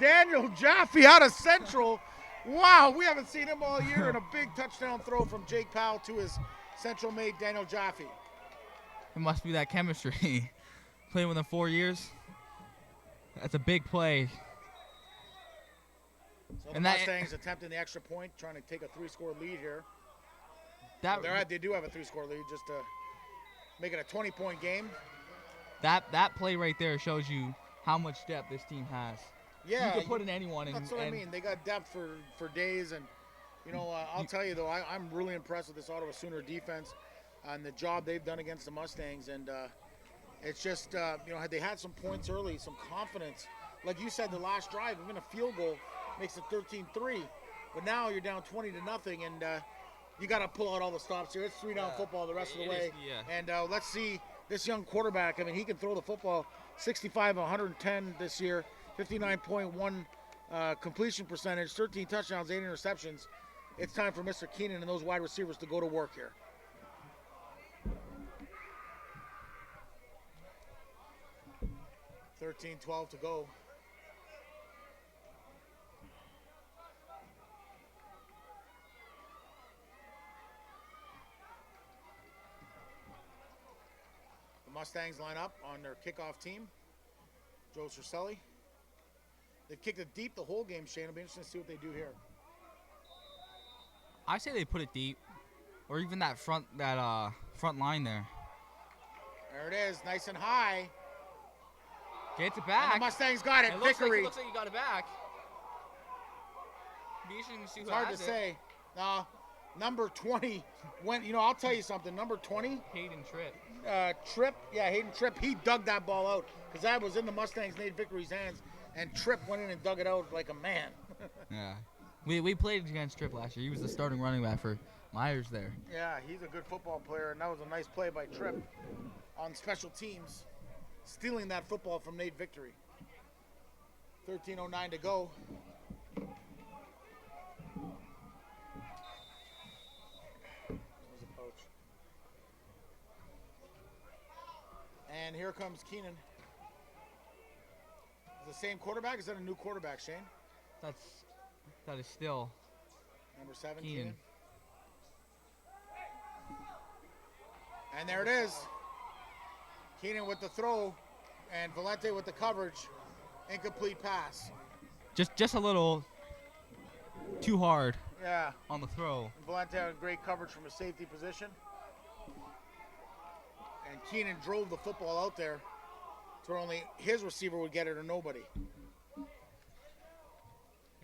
Daniel Jaffe out of Central. Wow, we haven't seen him all year. And a big touchdown throw from Jake Powell to his Central mate, Daniel Jaffe. It must be that chemistry. Playing with him 4 years. That's a big play. So the Mustangs attempting the extra point, trying to take a 3-score lead here. They do have a 3-score lead, just to make it a 20-point game. That play right there shows you how much depth this team has. Yeah, you can put in anyone. That's what I mean. They got depth for days, and I'll tell you though, I'm really impressed with this Ottawa Sooner defense and the job they've done against the Mustangs. And it's just had they had some points early, some confidence, like you said, the last drive, even a field goal makes it 13-3, but now you're down 20-0, and you got to pull out all the stops here. It's 3-down football the rest of the way. And let's see this young quarterback. I mean, he can throw the football 65, 110 this year. 59.1 completion percentage, 13 touchdowns, 8 interceptions. It's time for Mr. Keenan and those wide receivers to go to work here. $13-12 to go. The Mustangs line up on their kickoff team. Joe Cercelli. They've kicked it deep the whole game, Shane. It'll be interesting to see what they do here. I say they put it deep, or even that front line there. There it is, nice and high. Gets it back. And the Mustangs got it. Vickery. Looks like you got it back. Be interesting to see who it's hard to say. Number 20 went. I'll tell you something. Number 20. Hayden Tripp. Hayden Tripp. He dug that ball out because that was in the Mustangs' Nate Vickery's hands. And Tripp went in and dug it out like a man. Yeah. We played against Tripp last year. He was the starting running back for Myers there. Yeah, he's a good football player, and that was a nice play by Tripp on special teams, stealing that football from Nate Vickery. 13:09 to go. There's a poach. And here comes Keenan. The same quarterback? Is that a new quarterback, Shane? That is still number 7, Keenan. Keenan. And there it is. Keenan with the throw, and Valente with the coverage. Incomplete pass. Just a little too hard. Yeah. On the throw. And Valente had great coverage from a safety position. And Keenan drove the football out there. So only his receiver would get it or nobody. And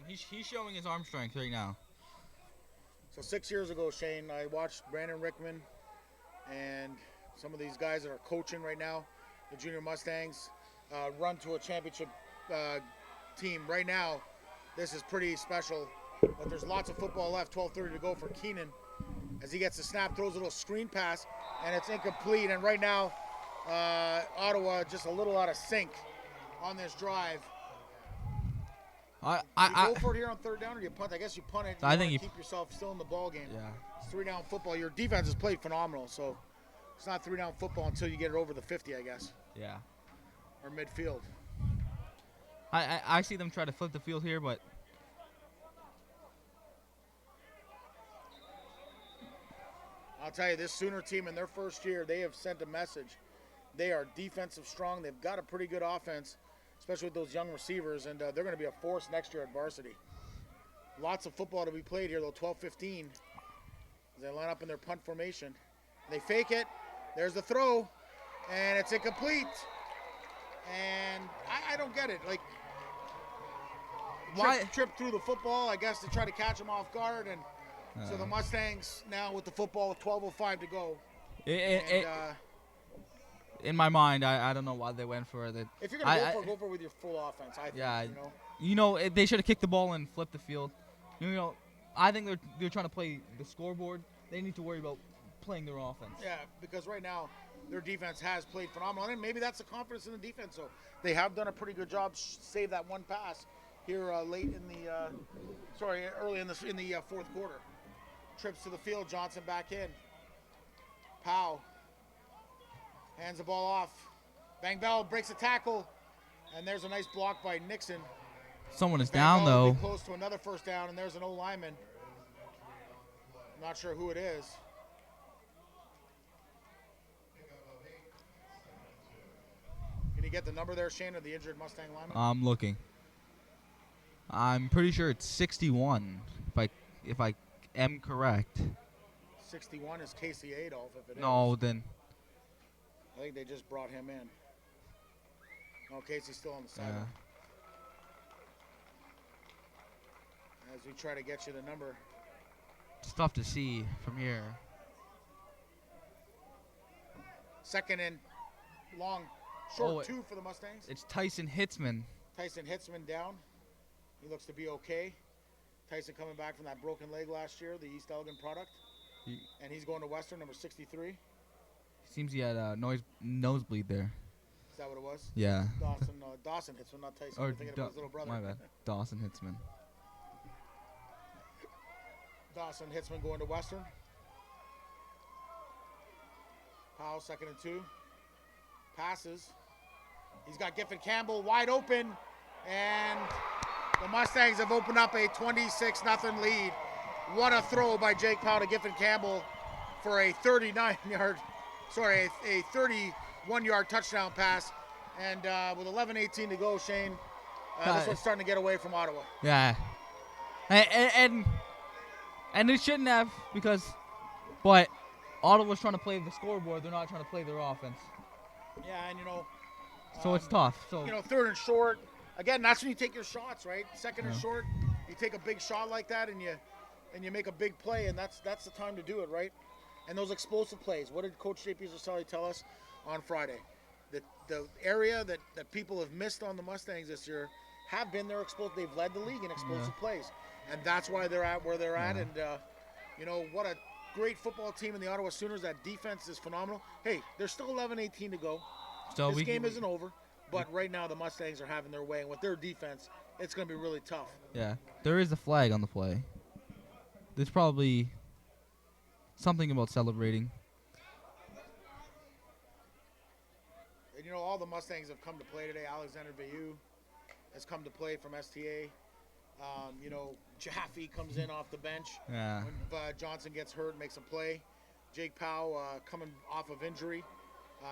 he's showing his arm strength right now. So 6 years ago, Shane, I watched Brandon Rickman and some of these guys that are coaching right now, the Junior Mustangs, run to a championship team. Right now, this is pretty special, but there's lots of football left. 12:30 to go for Keenan. As he gets the snap, throws a little screen pass, and it's incomplete. And right now, Ottawa just a little out of sync on this drive. Do you go for it here on 3rd down, or do you punt? I guess you punt it. I think you keep yourself still in the ball game. Yeah. It's 3-down football. Your defense has played phenomenal, so it's not 3-down football until you get it over the 50, I guess. Yeah. Or midfield. I see them try to flip the field here, but I'll tell you, this Sooner team in their first year, they have sent a message. They are defensive strong. They've got a pretty good offense, especially with those young receivers, and they're going to be a force next year at varsity. Lots of football to be played here, though, 12-15. As they line up in their punt formation. They fake it. There's the throw, and it's incomplete. And I don't get it. Like, Tripp threw the football, I guess, to try to catch him off guard, and so the Mustangs now with the football with 12:05 to go. In my mind, I don't know why they went for it. If you're going to go for it with your full offense, I think. Yeah, you know they should have kicked the ball and flipped the field. I think they're trying to play the scoreboard. They need to worry about playing their offense. Yeah, because right now their defense has played phenomenal. And maybe that's the confidence in the defense. So they have done a pretty good job, save that one pass here late in the, early in the fourth quarter. Trips to the field, Johnson back in. Powell hands the ball off. Bang Bell breaks a tackle, and there's a nice block by Nixon. Someone is Bang down, Bell will though. be close to another first down, and there's an O-lineman. Not sure who it is. Can you get the number there, Shane, of the injured Mustang lineman? I'm looking. I'm pretty sure it's 61, if I am correct. 61 is Casey Adolph, if it is. No, then I think they just brought him in. No, Casey's still on the yeah. sideline. As we try to get you the number. It's tough to see from here. Second and long, short Oh, 2 for the Mustangs. It's Tyson Hitzman. Tyson Hitzman down. He looks to be okay. Tyson coming back from that broken leg last year, the East Elgin product. And he's going to Western, number 63. Seems he had a nosebleed there. Is that what it was? Yeah. Dawson Hitzman, not Tyson. Or I'm thinking about his little brother. my bad. Dawson Hitzman. Dawson Hitzman going to Western. Powell, 2nd and 2. Passes. He's got Giffen Campbell wide open. And the Mustangs have opened up a 26-0 lead. What a throw by Jake Powell to Giffen Campbell for a 31-yard touchdown pass. And with 11:18 to go, Shane, this one's starting to get away from Ottawa. Yeah. And it shouldn't have but Ottawa's trying to play the scoreboard. They're not trying to play their offense. Yeah, and So it's tough. So 3rd and short. Again, that's when you take your shots, right? 2nd and short, you take a big shot like that, and you make a big play, and that's the time to do it, right? And those explosive plays. What did Coach J.P. Zasali tell us on Friday? The area that people have missed on the Mustangs this year have been their explosive. They've led the league in explosive plays, and that's why they're at where they're at. And what a great football team in the Ottawa Sooners. That defense is phenomenal. Hey, there's still 11:18 to go. So this game isn't over, but right now the Mustangs are having their way, and with their defense, it's going to be really tough. Yeah, there is a flag on the play. There's probably something about celebrating. And all the Mustangs have come to play today. Alexander Bayou has come to play from STA. Jaffe comes in off the bench. Yeah. When Johnson gets hurt, makes a play. Jake Powell coming off of injury.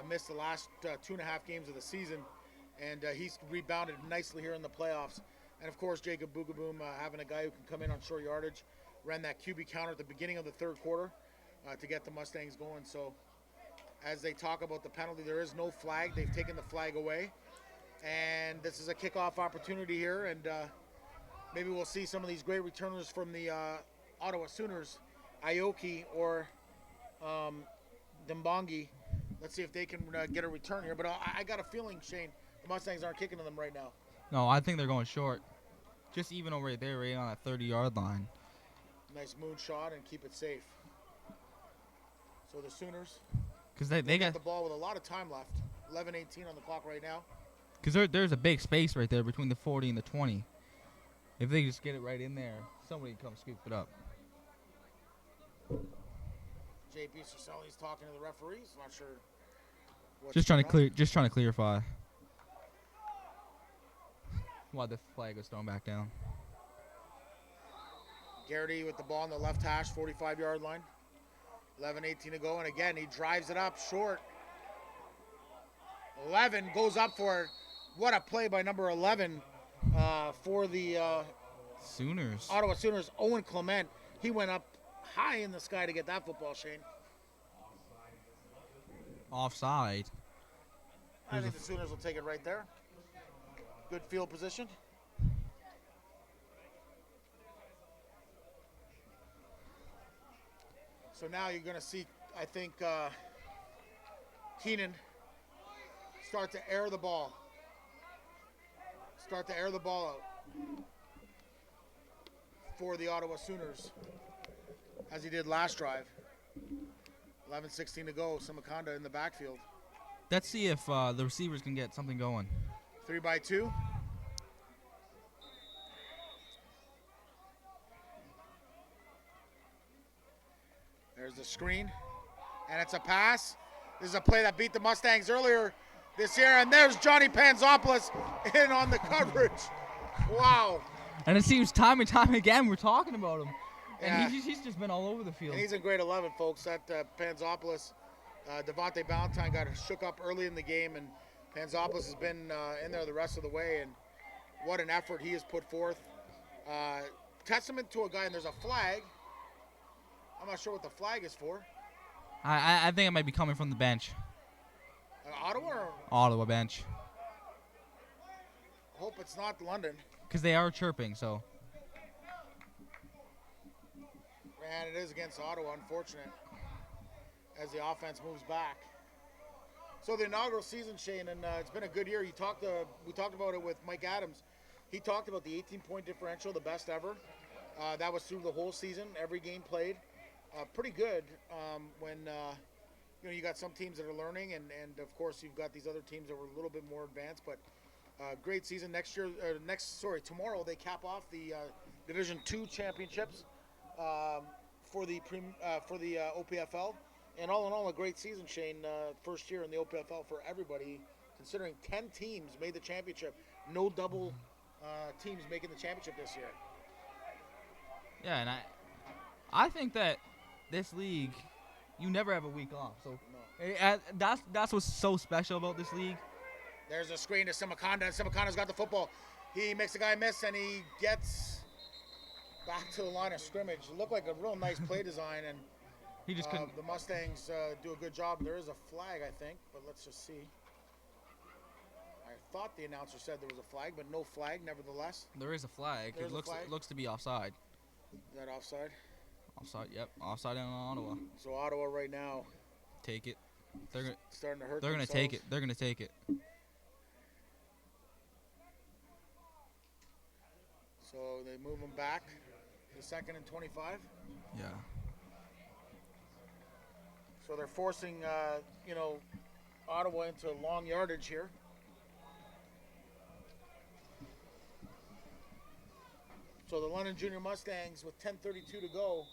Missed the last 2.5 games of the season, and he's rebounded nicely here in the playoffs. And of course, Jacob Boogaboom having a guy who can come in on short yardage, ran that QB counter at the beginning of the 3rd quarter to get the Mustangs going. So as they talk about the penalty, there is no flag. They've taken the flag away, and this is a kickoff opportunity here, and maybe we'll see some of these great returners from the Ottawa Sooners, Aoki or Dimbongi. Let's see if they can get a return here. But I got a feeling, Shane, the Mustangs aren't kicking to them right now. No, I think they're going short. Just even over there, right on that 30-yard line. Nice moonshot and keep it safe. So the Sooners, Because they get got the ball with a lot of time left. 11:18 on the clock right now. Because there's a big space right there between the 40 and the 20. If they just get it right in there, somebody can come scoop it up. J.P. Cercelli's talking to the referees. Not sure. Just trying to clarify why the flag was thrown back down. Garrity with the ball on the left hash, 45-yard line. 11:18 to go, and again, he drives it up short. 11 goes up for it. What a play by number 11 for the Sooners. Ottawa Sooners. Owen Clement, he went up high in the sky to get that football, Shane. Offside. I think the Sooners will take it right there. Good field position. So now you're going to see, I think, Keenan start to air the ball. Start to air the ball out for the Ottawa Sooners, as he did last drive. 11:16 to go. Simakanda in the backfield. Let's see if the receivers can get something going. 3-by-2. There's the screen, and it's a pass. This is a play that beat the Mustangs earlier this year, and there's Johnny Panzopoulos in on the coverage. Wow. And it seems time and time again we're talking about him. Yeah. And he's just been all over the field. And he's in grade 11, folks. That Panzopoulos, Devontae Ballantyne got shook up early in the game, and Panzopoulos has been in there the rest of the way, and what an effort he has put forth. Testament to a guy, and there's a flag. I'm not sure what the flag is for. I think it might be coming from the bench. Ottawa or? Ottawa bench. Hope it's not London. Because they are chirping, so. And it is against Ottawa, unfortunate, as the offense moves back. So the inaugural season, Shane, and it's been a good year. We talked about it with Mike Adams. He talked about the 18-point differential, the best ever. That was through the whole season, every game played. Pretty good when you got some teams that are learning, and of course you've got these other teams that were a little bit more advanced. But great season tomorrow they cap off the Division II championships for the OPFL, and all in all a great season, Shane. First year in the OPFL for everybody, considering 10 teams made the championship. No double teams making the championship this year. Yeah, and I think that this league, you never have a week off. So that's what's so special about this league. There's a screen to Simakanda. Simakanda's got the football. He makes the guy miss, and he gets back to the line of scrimmage. It looked like a real nice play design, and He just couldn't. the Mustangs do a good job. There is a flag, I think, but let's just see. I thought the announcer said there was a flag, but no flag nevertheless. There is a flag. There's a flag. It looks to be offside. Is that offside? Offside, yep. Offside on Ottawa. So Ottawa right now Take it. They're starting to hurt gonna themselves. take it. They're gonna take it. So they move them back to 2nd and 25. Yeah. So they're forcing, Ottawa into long yardage here. So the London Junior Mustangs with 10:32 to go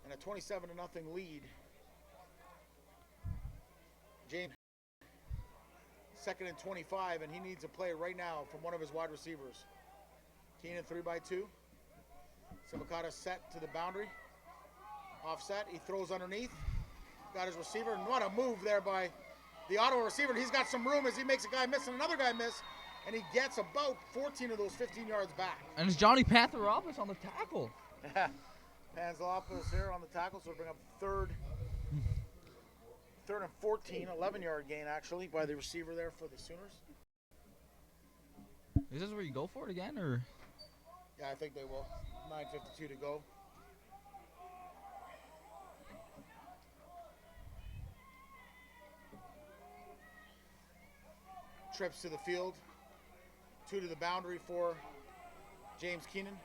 and a 27-0 lead. James, 2nd and 25, and he needs a play right now from one of his wide receivers. Keenan 3-by-2. Simakata set to the boundary. Offset, he throws underneath. Got his receiver, and what a move there by the Ottawa receiver. He's got some room as he makes a guy miss and another guy miss, and he gets about 14 of those 15 yards back. And it's Johnny Pantheropoulos on the tackle. Panzopoulos here on the tackle, so bring up third and 14, 11-yard gain actually by the receiver there for the Sooners. Is this where you go for it again, or? Yeah, I think they will. 9:52 to go. Trips to the field. 2 to the boundary for James Keenan.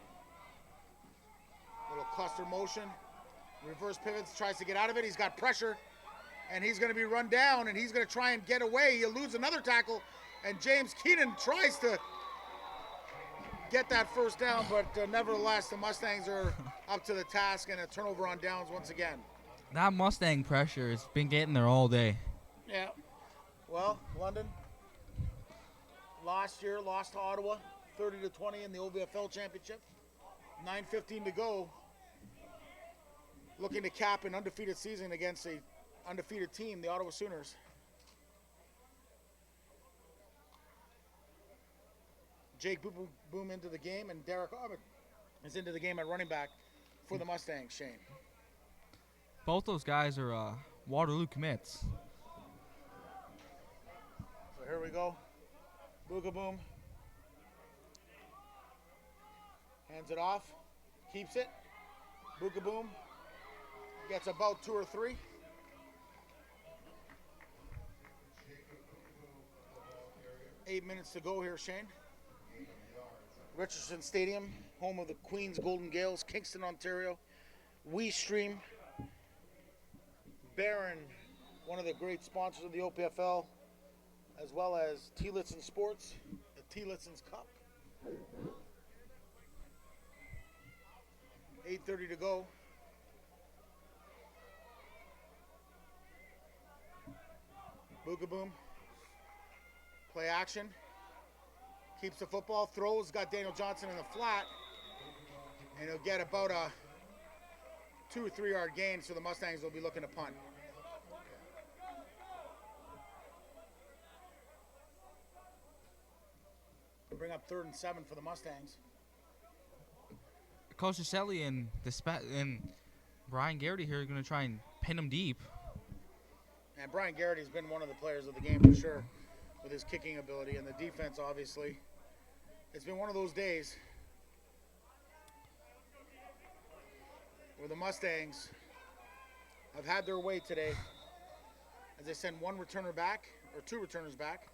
Little cluster motion. Reverse pivots, tries to get out of it. He's got pressure, and he's going to be run down, and he's going to try and get away. He eludes another tackle, and James Keenan tries to get that first down, but nevertheless, the Mustangs are up to the task, and a turnover on downs once again. That Mustang pressure has been getting there all day. Yeah. Well, London last year lost to Ottawa 30-20 in the OPFL championship. 9:15 to go. Looking to cap an undefeated season against a undefeated team, the Ottawa Sooners. Jake Boom into the game, and Derek Abbott is into the game at running back for the Mustangs, Shane. Both those guys are Waterloo commits. So here we go. Boogaboom. Hands it off. Keeps it. Boogaboom. Gets about 2 or 3. Eight minutes to go here, Shane. Richardson Stadium, home of the Queen's Golden Gales, Kingston, Ontario. WeeStream. Barron, one of the great sponsors of the OPFL, as well as T-Litson Sports, the T-Litson's Cup. 8:30 to go. Boogaboom. Play action. Keeps the football. Throws. Got Daniel Johnson in the flat. And he'll get about a 2 or 3 yard gain, so the Mustangs will be looking to punt. Bring up 3rd and 7 for the Mustangs. Coach Ciselli and Brian Garrity here are going to try and pin him deep. And Brian Garrity's been one of the players of the game for sure, with his kicking ability and the defense, obviously. It's been one of those days where the Mustangs have had their way today as they send 1 returner back, or 2 returners back.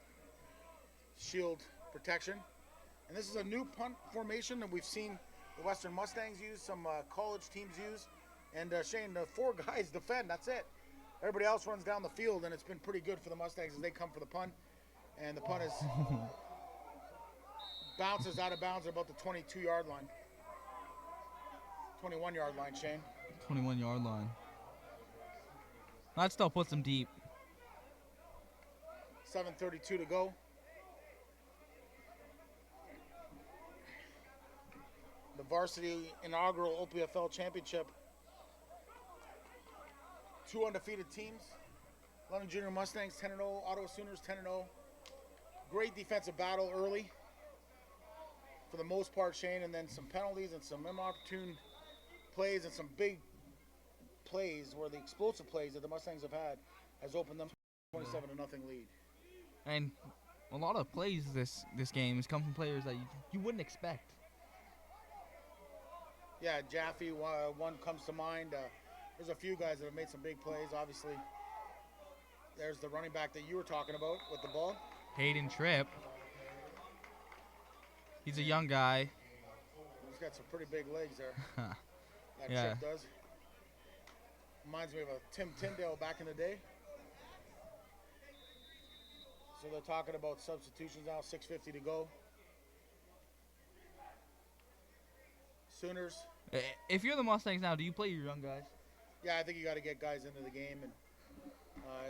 Shield protection. And this is a new punt formation that we've seen the Western Mustangs use, some college teams use. And Shane, the 4 guys defend, that's it. Everybody else runs down the field, and it's been pretty good for the Mustangs as they come for the punt. And the punt is bounces out of bounds at about the 22-yard line. 21-yard line, Shane. 21-yard line. That still puts them deep. 7:32 to go. The varsity inaugural OPFL championship. 2 undefeated teams. London Junior Mustangs 10-0, Ottawa Sooners 10-0. Great defensive battle early, for the most part, Shane, and then some penalties and some inopportune plays and some big plays where the explosive plays that the Mustangs have had has opened them 27-0 lead. And a lot of plays this game has come from players that you wouldn't expect. Yeah, Jaffe, one comes to mind. There's a few guys that have made some big plays, obviously. There's the running back that you were talking about with the ball. Hayden Tripp. He's a young guy. He's got some pretty big legs there. That Yeah. Tripp does. Reminds me of a Tim Tyndale back in the day. So they're talking about substitutions now, 6:50 to go. Sooners. If you're the Mustangs now, do you play your young guys? Yeah, I think you got to get guys into the game. And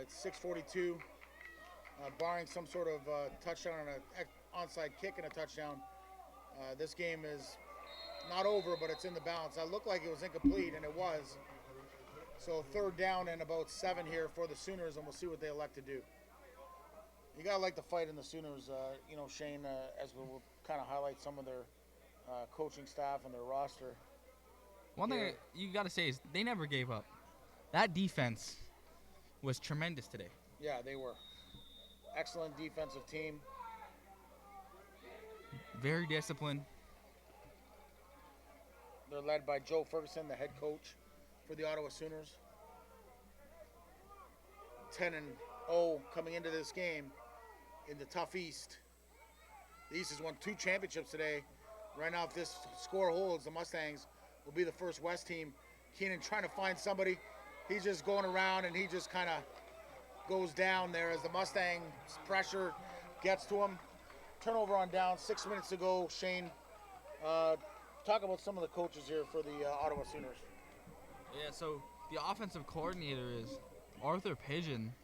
it's 6:42. Barring some sort of touchdown and an onside kick and a touchdown, this game is not over, but it's in the balance. It looked like it was incomplete, and it was. So 3rd down and about 7 here for the Sooners, and we'll see what they elect to do. You got to like the fight in the Sooners, Shane, as we'll kind of highlight some of their coaching staff and their roster. One thing you got to say is they never gave up. That defense was tremendous today. Yeah, they were. Excellent defensive team. Very disciplined. They're led by Joe Ferguson, the head coach for the Ottawa Sooners. 10-0 coming into this game in the tough East. The East has won 2 championships today. Right now, if this score holds, the Mustangs will be the first West team. Keenan trying to find somebody. He's just going around, and he just kind of goes down there as the Mustangs pressure gets to him. Turnover on down, 6 minutes to go. Shane, talk about some of the coaches here for the Ottawa Sooners. Yeah, so the offensive coordinator is Arthur Pigeon.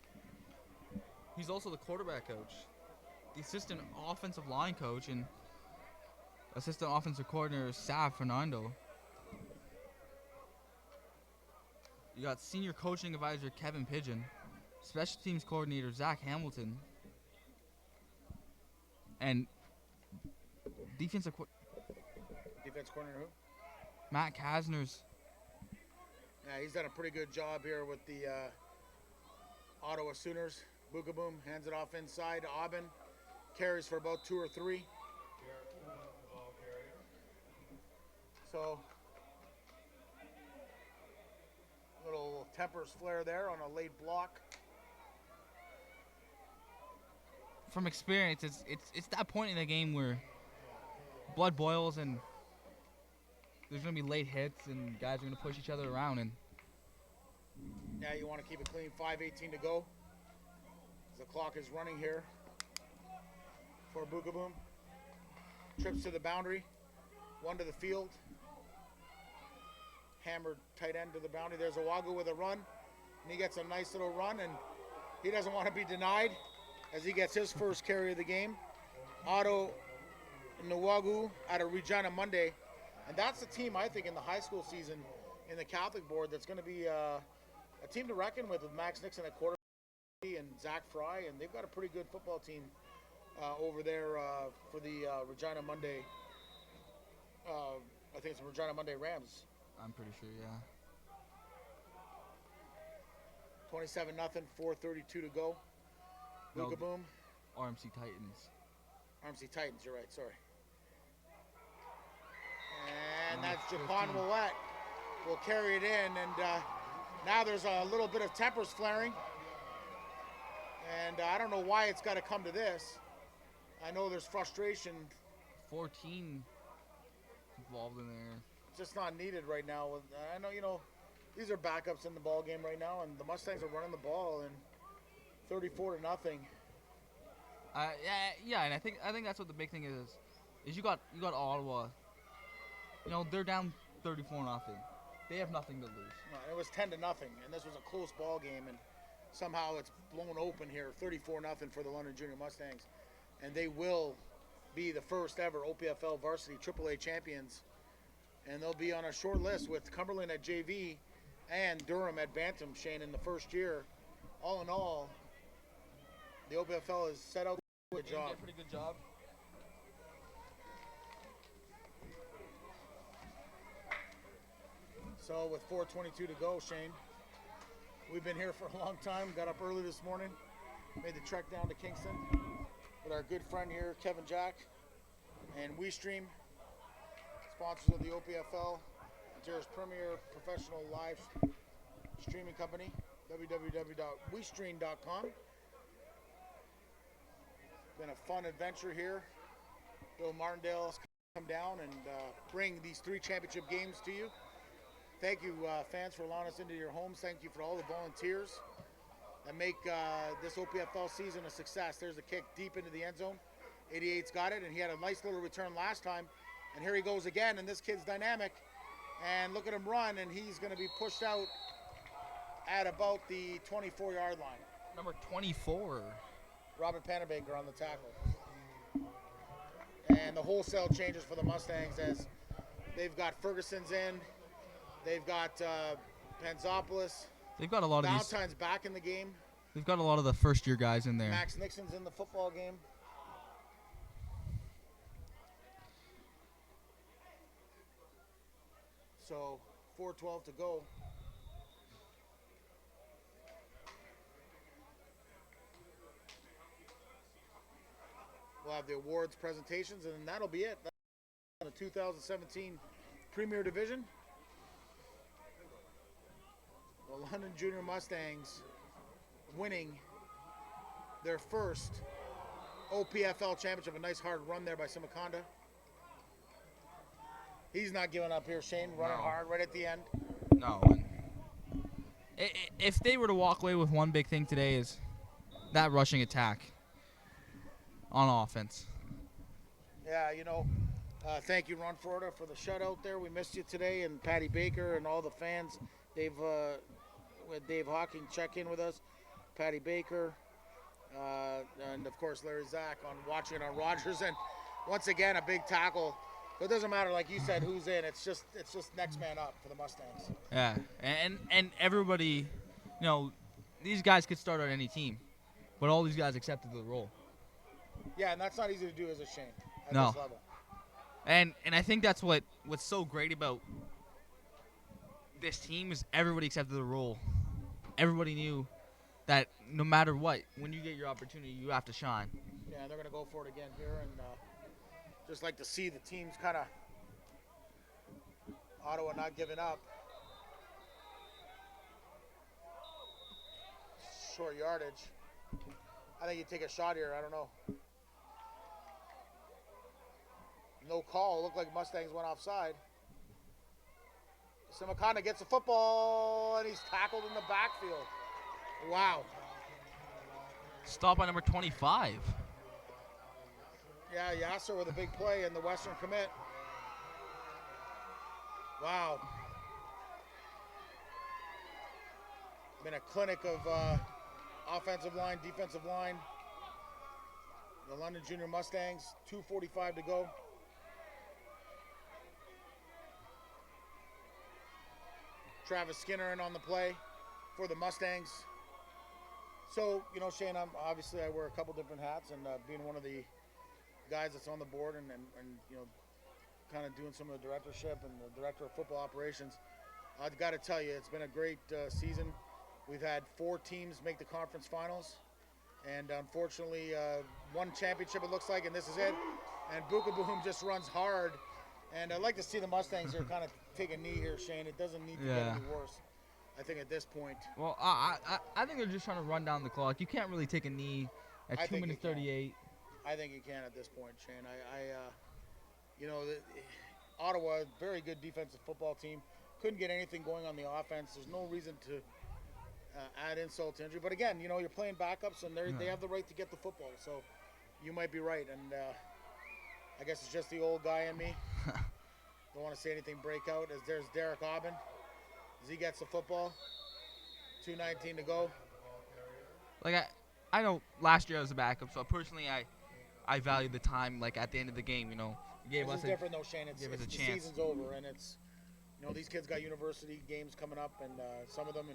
He's also the quarterback coach. The assistant offensive line coach and assistant offensive coordinator is Sav Fernando. You got senior coaching advisor Kevin Pigeon, special teams coordinator Zach Hamilton, and defense coordinator who? Matt Kasner's. Yeah, he's done a pretty good job here with the Ottawa Sooners. Boogaboom hands it off inside. Aubin carries for about 2 or 3. So, little tempers flare there on a late block. From experience, it's that point in the game where blood boils and there's gonna be late hits and guys are gonna push each other around, and Yeah, you want to keep it clean. 5:18 to go. The clock is running here for Boogaboom. Trips to the boundary. One to the field. Hammered tight end to the boundary. There's Owagu with a run. And he gets a nice little run, and he doesn't want to be denied as he gets his first carry of the game. Otto Nwagu out of Regina Monday. And that's the team, I think, in the high school season in the Catholic board that's going to be a team to reckon with Max Nixon at quarterback and Zach Fry. And they've got a pretty good football team over there for the Regina Monday. I think it's the Regina Monday Rams. I'm pretty sure, yeah. 27-0, 4:32 to go. No, Boogaboom. RMC Titans. RMC Titans, you're right, sorry. And that's Japon Willette will carry it in, and now there's a little bit of tempers flaring. And I don't know why it's got to come to this. I know there's frustration. 14 involved in there. Just not needed right now. I know, these are backups in the ball game right now, and the Mustangs are running the ball, and 34-0. Yeah, and I think that's what the big thing is you got Ottawa. They're down 34-0. They have nothing to lose. No, it was 10-0, and this was a close ball game, and somehow it's blown open here, 34-0 for the London Junior Mustangs, and they will be the first ever OPFL varsity AAA champions, and they'll be on a short list with Cumberland at JV and Durham at Bantam, Shane, in the first year. All in all, the OPFL has set out a good job. Did a pretty good job. So with 4:22 to go, Shane, we've been here for a long time. Got up early this morning, made the trek down to Kingston with our good friend here, Kevin Jack, and WeeStreem, sponsors of the OPFL, Ontario's premier professional live streaming company, www.weestream.com. Been a fun adventure here. Bill Martindale's come down and bring these 3 championship games to you. Thank you, fans, for allowing us into your homes. Thank you for all the volunteers that make this OPFL season a success. There's a kick deep into the end zone. 88's got it, and he had a nice little return last time. And here he goes again, and this kid's dynamic. And look at him run, and he's going to be pushed out at about the 24-yard line. Number 24. Robert Panabaker on the tackle. And the wholesale changes for the Mustangs as they've got Ferguson's in. They've got Panzopoulos. They've got a lot of these. Valentine's back in the game. They've got a lot of the first-year guys in there. Max Nixon's in the football game. So 4:12 to go. We'll have the awards presentations, and that'll be it. That's the 2017 Premier Division. The London Junior Mustangs winning their first OPFL championship. A nice hard run there by Simakonda. He's not giving up here, Shane. Running hard right at the end. No. If they were to walk away with one big thing today is that rushing attack on offense. Yeah, thank you, Ron Florida, for the shutout there. We missed you today, and Patty Baker and all the fans. Dave Hawking check in with us. Patty Baker, and of course Larry Zach on watching on Rogers. And once again, a big tackle. It doesn't matter, like you said, who's in. It's just next man up for the Mustangs. Yeah, and everybody, these guys could start on any team, but all these guys accepted the role. Yeah, and that's not easy to do as a Shane at No. this level. And I think that's what's so great about this team is everybody accepted the role. Everybody knew that no matter what, when you get your opportunity, you have to shine. Yeah, they're going to go for it again here, and just like to see the teams kind of Ottawa not giving up. Short yardage. I think you take a shot here. I don't know. No call. Looked like Mustangs went offside. Simakana gets the football, and he's tackled in the backfield. Wow. Stop by number 25. Yeah, Yasser with a big play in the Western commit. Wow. Been a clinic of offensive line, defensive line. The London Junior Mustangs, 2:45 to go. Travis Skinner in on the play for the Mustangs. So, you know, Shane, I wear a couple different hats, and being one of the guys that's on the board and you know, kind of doing some of the directorship and the director of football operations, I've got to tell you, it's been a great season. We've had 4 teams make the conference finals, and unfortunately, one championship it looks like, and this is it. And Bukaboom just runs hard, and I'd like to see the Mustangs here kind of take a knee here, Shane. It doesn't need to get any worse, I think, at this point. Well, I think they're just trying to run down the clock. You can't really take a knee at 2 minutes 38. I think you can at this point, Shane. You know, Ottawa, very good defensive football team. Couldn't get anything going on the offense. There's no reason to add insult to injury. But again, you know, you're playing backups, and they have the right to get the football. So you might be right. And I guess it's just the old guy in me. Don't want to say anything break out. As there's Derek Aubin. As he gets the football. 2:19 to go. Like, I know last year I was a backup, so personally I value the time, like, at the end of the game, you know. This is different, though, Shane. It's the season's over, and it's, you know, these kids got university games coming up, and some of them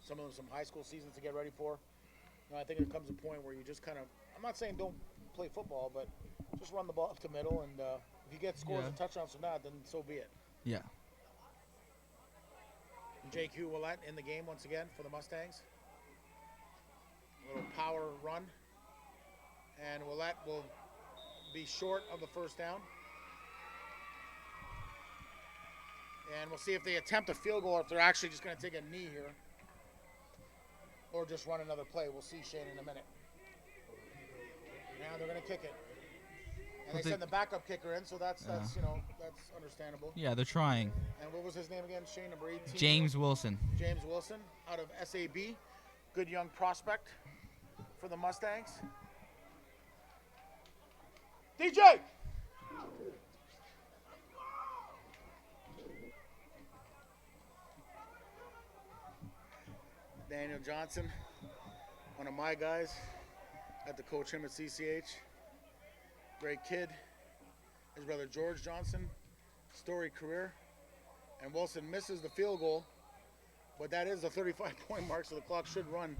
some high school seasons to get ready for. You know, I think there comes a point where you just kind of, I'm not saying don't play football, but just run the ball up to middle, and if you get scores and touchdowns from that, then so be it. Yeah. JQ Willett in the game once again for the Mustangs. A little power run, and Willett will be short of the first down. And we'll see if they attempt a field goal or if they're actually just going to take a knee here. Or just run another play. We'll see, Shane, in a minute. Now they're going to kick it. And they send the backup kicker in, so that's you know, that's understandable. Yeah, they're trying. And what was his name again, Shane? Number 18? James Wilson. James Wilson out of SAB. Good young prospect for the Mustangs. DJ! Daniel Johnson, one of my guys. Got to coach him at CCH. Great kid. His brother George Johnson, storied career. And Wilson misses the field goal, but that is the 35-point mark, so the clock should run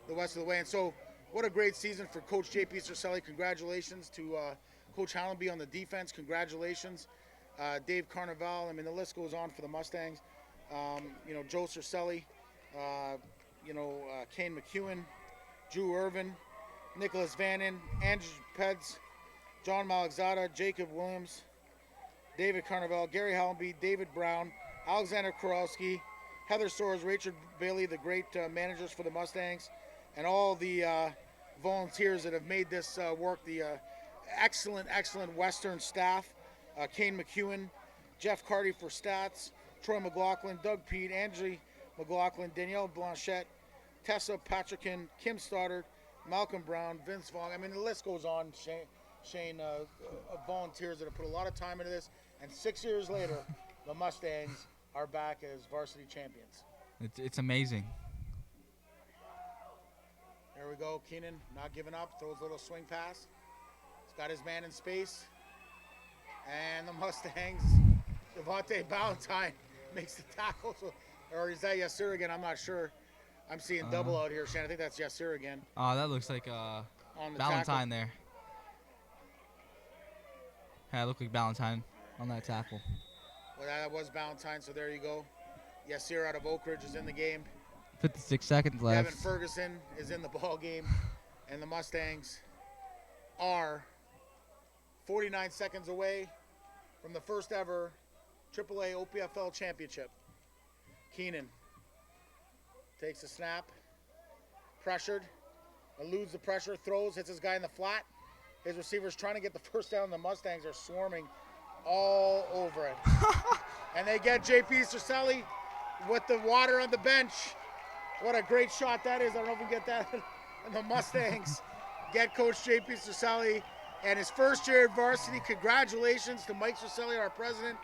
the rest of the way. And so, what a great season for Coach J.P. Cercelli. Congratulations to Coach Hallenby on the defense. Congratulations. Dave Carnival. I mean, the list goes on for the Mustangs. You know, Joe Cercelli. Kane McEwen, Drew Irvin, Nicholas Vannon, Andrew Peds, John Malexada, Jacob Williams, David Carnival, Gary Hallenby, David Brown, Alexander Korowski, Heather Soares, Richard Bailey, the great managers for the Mustangs, and all the volunteers that have made this work, the excellent Western staff, Kane McEwen, Jeff Carty for stats, Troy McLaughlin, Doug Pete, Angie McLaughlin, Danielle Blanchette, Tessa Patrickin, Kim Stoddard, Malcolm Brown, Vince Vaughn. I mean, the list goes on, Shane, of volunteers that have put a lot of time into this. And 6 years later, the Mustangs are back as varsity champions. It's amazing. There we go. Keenan not giving up. Throws a little swing pass. He's got his man in space. And the Mustangs, Devontae Ballantyne makes the tackle. Or is that Yassir again? I'm not sure. I'm seeing double out here, Shane. I think that's Yassir again. Oh, that looks like Ballantyne there. Yeah, it looked like Ballantyne on that tackle. Well, that was Ballantyne, so there you go. Yassir out of Oak Ridge is in the game. 56 seconds left. Kevin Ferguson is in the ball game, and the Mustangs are 49 seconds away from the first ever AAA OPFL championship. Keenan takes the snap, pressured, eludes the pressure, throws, hits his guy in the flat. His receiver's trying to get the first down. The Mustangs are swarming all over it. And they get J.P. Cercelli with the water on the bench. What a great shot that is. I don't know if we get that. And the Mustangs get Coach J.P. Cercelli and his first year at varsity. Congratulations to Mike Cercelli, our president,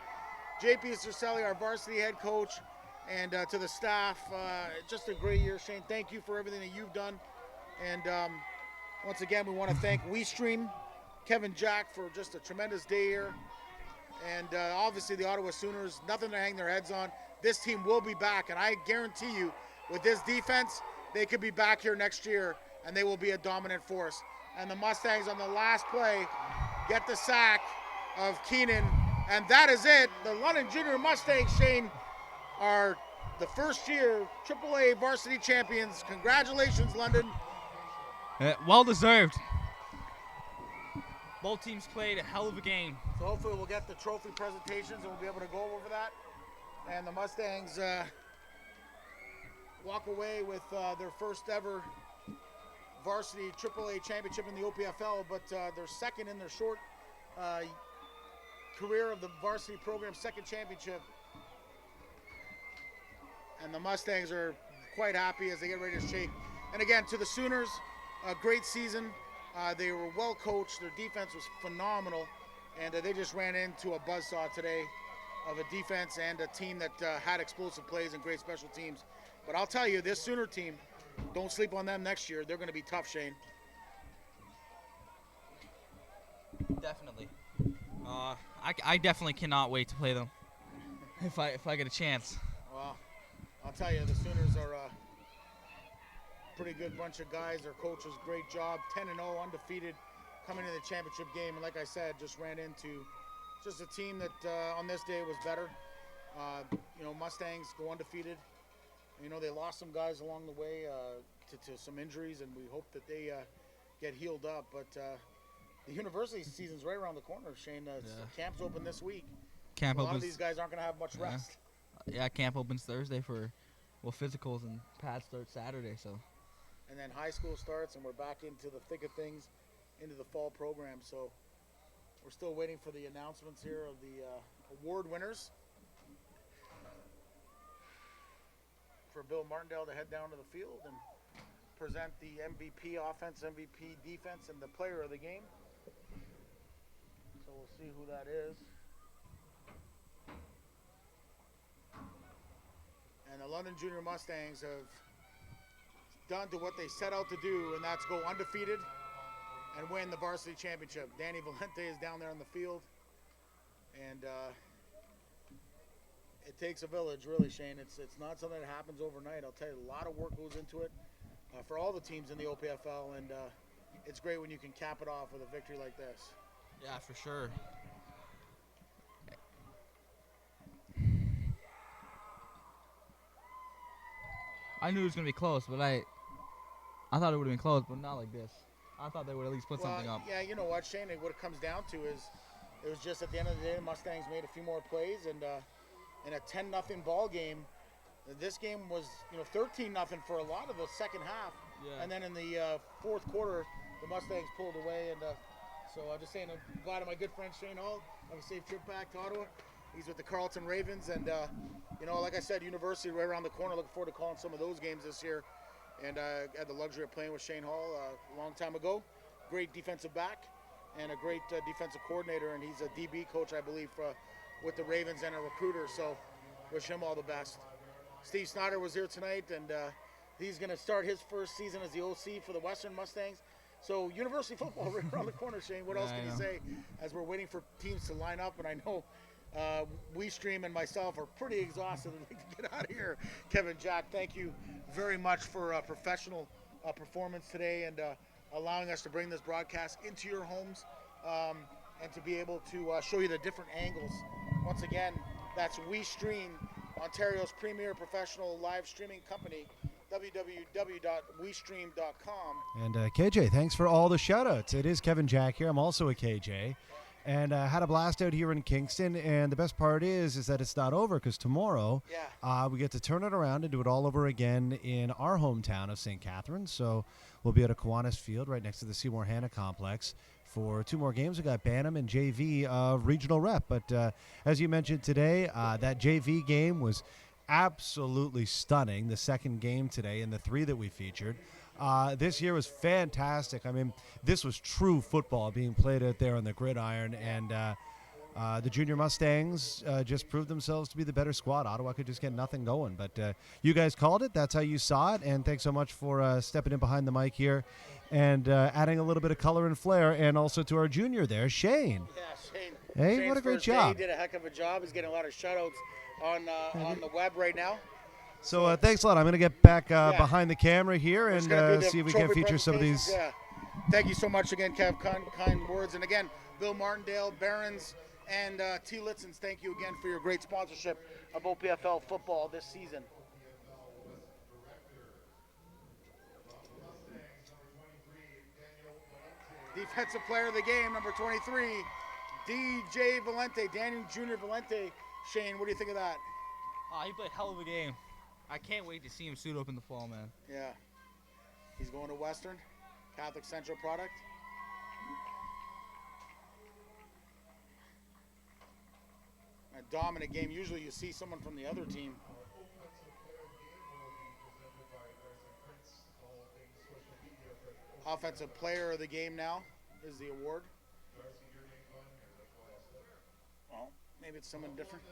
J.P. Cercelli, our varsity head coach, and to the staff. Just a great year, Shane. Thank you for everything that you've done. And once again, we want to thank WeeStreem, Kevin Jack, for just a tremendous day here. And obviously the Ottawa Sooners, nothing to hang their heads on. This team will be back, and I guarantee you, with this defense, they could be back here next year, and they will be a dominant force. And the Mustangs on the last play get the sack of Keenan, and that is it. The London Junior Mustangs, Shane, are the first-year AAA varsity champions. Congratulations, London. Well deserved. Both teams played a hell of a game. So hopefully we'll get the trophy presentations and we'll be able to go over that. And the Mustangs walk away with their first ever varsity AAA championship in the OPFL, but their second in their short career of the varsity program, second championship. And the Mustangs are quite happy as they get ready to shake. And again, to the Sooners, a great season. They were well coached. Their defense was phenomenal. And they just ran into a buzzsaw today of a defense and a team that had explosive plays and great special teams. But I'll tell you, this Sooner team, don't sleep on them next year. They're going to be tough, Shane. Definitely. I definitely cannot wait to play them if I get a chance. Well, I'll tell you, the Sooners are a pretty good bunch of guys. Their coaches, great job. 10-0, undefeated, coming into the championship game. And like I said, just ran into just a team that on this day was better. Mustangs go undefeated. They lost some guys along the way to some injuries, and we hope that they get healed up. But the university season's right around the corner, Shane. Camp's open this week. Camp A lot opens. of these guys aren't going to have much rest. Yeah, camp opens Thursday for physicals, and pads start Saturday. So. And then high school starts, and we're back into the thick of things, into the fall program. So we're still waiting for the announcements here of the award winners. For Bill Martindale to head down to the field and present the MVP offense, MVP defense, and the player of the game. So we'll see who that is. And the London Junior Mustangs have done to what they set out to do, and that's go undefeated and win the varsity championship. Danny Valente is down there on the field, and it takes a village, really, Shane. It's not something that happens overnight. I'll tell you, a lot of work goes into it for all the teams in the OPFL, and it's great when you can cap it off with a victory like this. Yeah, for sure. I knew it was going to be close, but I thought it would have been close, but not like this. I thought they would at least put something up. Yeah, you know what, Shane? What it comes down to is it was just at the end of the day, the Mustangs made a few more plays, and in a 10-0 ball game, this game was 13-0 for a lot of the second half. Yeah. And then in the fourth quarter, the Mustangs pulled away. And so I'm just saying, I'm glad of my good friend Shane Hall. Have a safe trip back to Ottawa. He's with the Carleton Ravens. And, like I said, University right around the corner. Looking forward to calling some of those games this year. And I had the luxury of playing with Shane Hall a long time ago. Great defensive back and a great defensive coordinator. And he's a DB coach, I believe, with the Ravens and a recruiter. So wish him all the best. Steve Snyder was here tonight, and he's going to start his first season as the OC for the Western Mustangs. So university football right around the corner, Shane. What else can you say as we're waiting for teams to line up? And I know WeeStream and myself are pretty exhausted and we can get out of here. Kevin Jack, thank you very much for a professional performance today and allowing us to bring this broadcast into your homes and to be able to show you the different angles. Once again, that's WeeStream, Ontario's premier professional live streaming company, www.weestream.com. And KJ, thanks for all the shout-outs. It is Kevin Jack here. I'm also a KJ. And had a blast out here in Kingston. And the best part is that it's not over because tomorrow we get to turn it around and do it all over again in our hometown of St. Catharines. So we'll be at a Kiwanis Field right next to the Seymour Hanna Complex for 2 more games. We got Bantam and JV regional rep. But as you mentioned today, that JV game was absolutely stunning, the second game today and the 3 that we featured. This year was fantastic. I mean, this was true football being played out there on the gridiron, and the Junior Mustangs just proved themselves to be the better squad. Ottawa could just get nothing going, but you guys called it. That's how you saw it, and thanks so much for stepping in behind the mic here and adding a little bit of color and flair, and also to our junior there, Shane. Yeah, Shane. Hey, Shane's what a great first day, job. He did a heck of a job. He's getting a lot of shout-outs on the web right now. So thanks a lot. I'm going to get back behind the camera here We're just gonna do and the see if we can trophy feature some of these. presentations. Yeah. Thank you so much again, Kev. Kind words. And again, Bill Martindale, Barons, and T. Litzens, thank you again for your great sponsorship of OPFL football this season. Defensive player of the game, number 23, DJ Valente, Daniel Jr. Valente. Shane, what do you think of that? He played hell of a game. I can't wait to see him suit up in the fall, man. Yeah. He's going to Western, Catholic Central product. A dominant game. Usually you see someone from the other team. Offensive player of the game now is the award. Well, maybe it's someone different.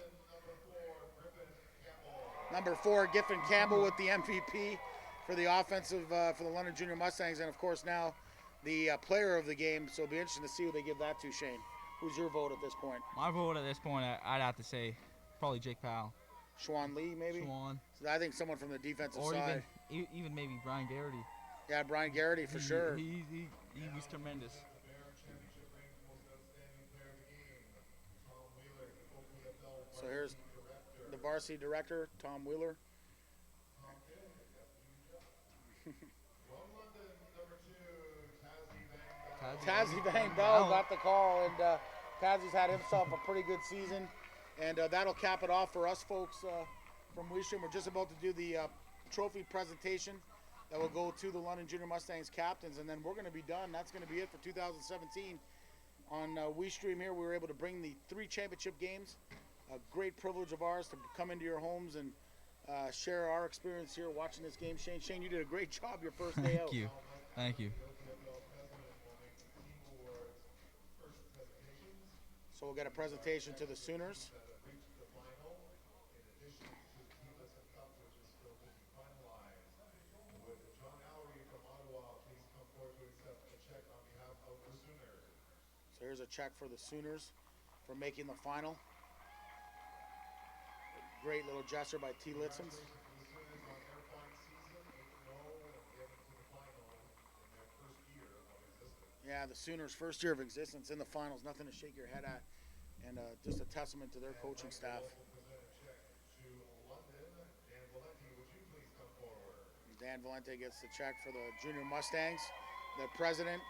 Number 4, Giffen Campbell with the MVP for the offensive for the London Junior Mustangs, and of course now the player of the game. So it'll be interesting to see who they give that to. Shane, who's your vote at this point? My vote at this point, I'd have to say probably Jake Powell. Schwan Lee, maybe. Schwan. So I think someone from the defensive Or side. even maybe Brian Garrity. Yeah, Brian Garrity for sure. He was tremendous. So here's the varsity director, Tom Wheeler. Tazzy Van Bell got the call, and Tazzy's had himself a pretty good season, and that'll cap it off for us folks from WeeStreem. We're just about to do the trophy presentation that will go to the London Junior Mustangs captains, and then we're going to be done. That's going to be it for 2017. On WeeStream here, we were able to bring the 3 championship games. A great privilege of ours to come into your homes and share our experience here watching this game. Shane, you did a great job your first day out. Thank you. So we'll get a presentation to the Sooners. So here's a check for the Sooners for making the final. A great little gesture by T. Litzens. Yeah, the Sooners' first year of existence in the finals. Nothing to shake your head at. And just a testament to their coaching staff. Dan Valente gets the check for the Junior Mustangs. The president,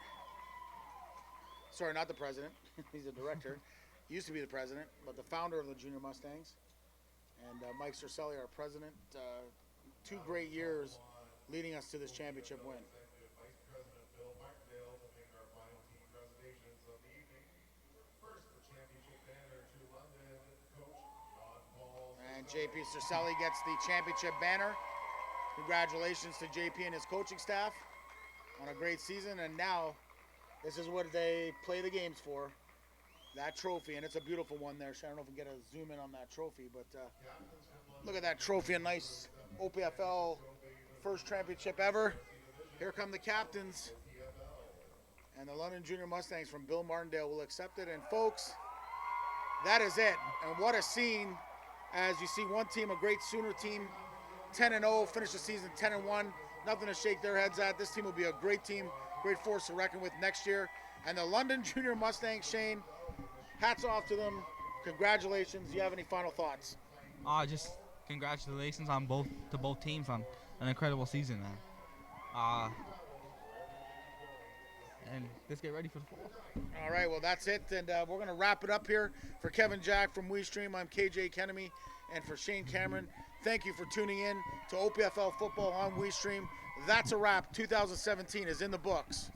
sorry, not the president, he's the director. He used to be the president, but the founder of the Junior Mustangs. And Mike Cercelli, our president. 2 great years leading us to this championship win. And JP Cercelli gets the championship banner. Congratulations to JP and his coaching staff on a great season. And now, this is what they play the games for. That trophy, and it's a beautiful one there. I don't know if we can get a zoom in on that trophy, but look at that trophy, a nice OPFL first championship ever. Here come the captains. And the London Junior Mustangs from Bill Martindale will accept it. And folks, that is it. And what a scene. As you see one team, a great Sooner team, 10-0, finish the season 10-1. Nothing to shake their heads at. This team will be a great team, great force to reckon with next year. And the London Junior Mustangs, Shane, hats off to them. Congratulations. Do you have any final thoughts? Just congratulations to both teams on an incredible season, man. And let's get ready for the fall. All right, well, that's it. And we're going to wrap it up here. For Kevin Jack from WeeStream, I'm KJ Kenemy. And for Shane Cameron, thank you for tuning in to OPFL Football on WeeStream. That's a wrap. 2017 is in the books.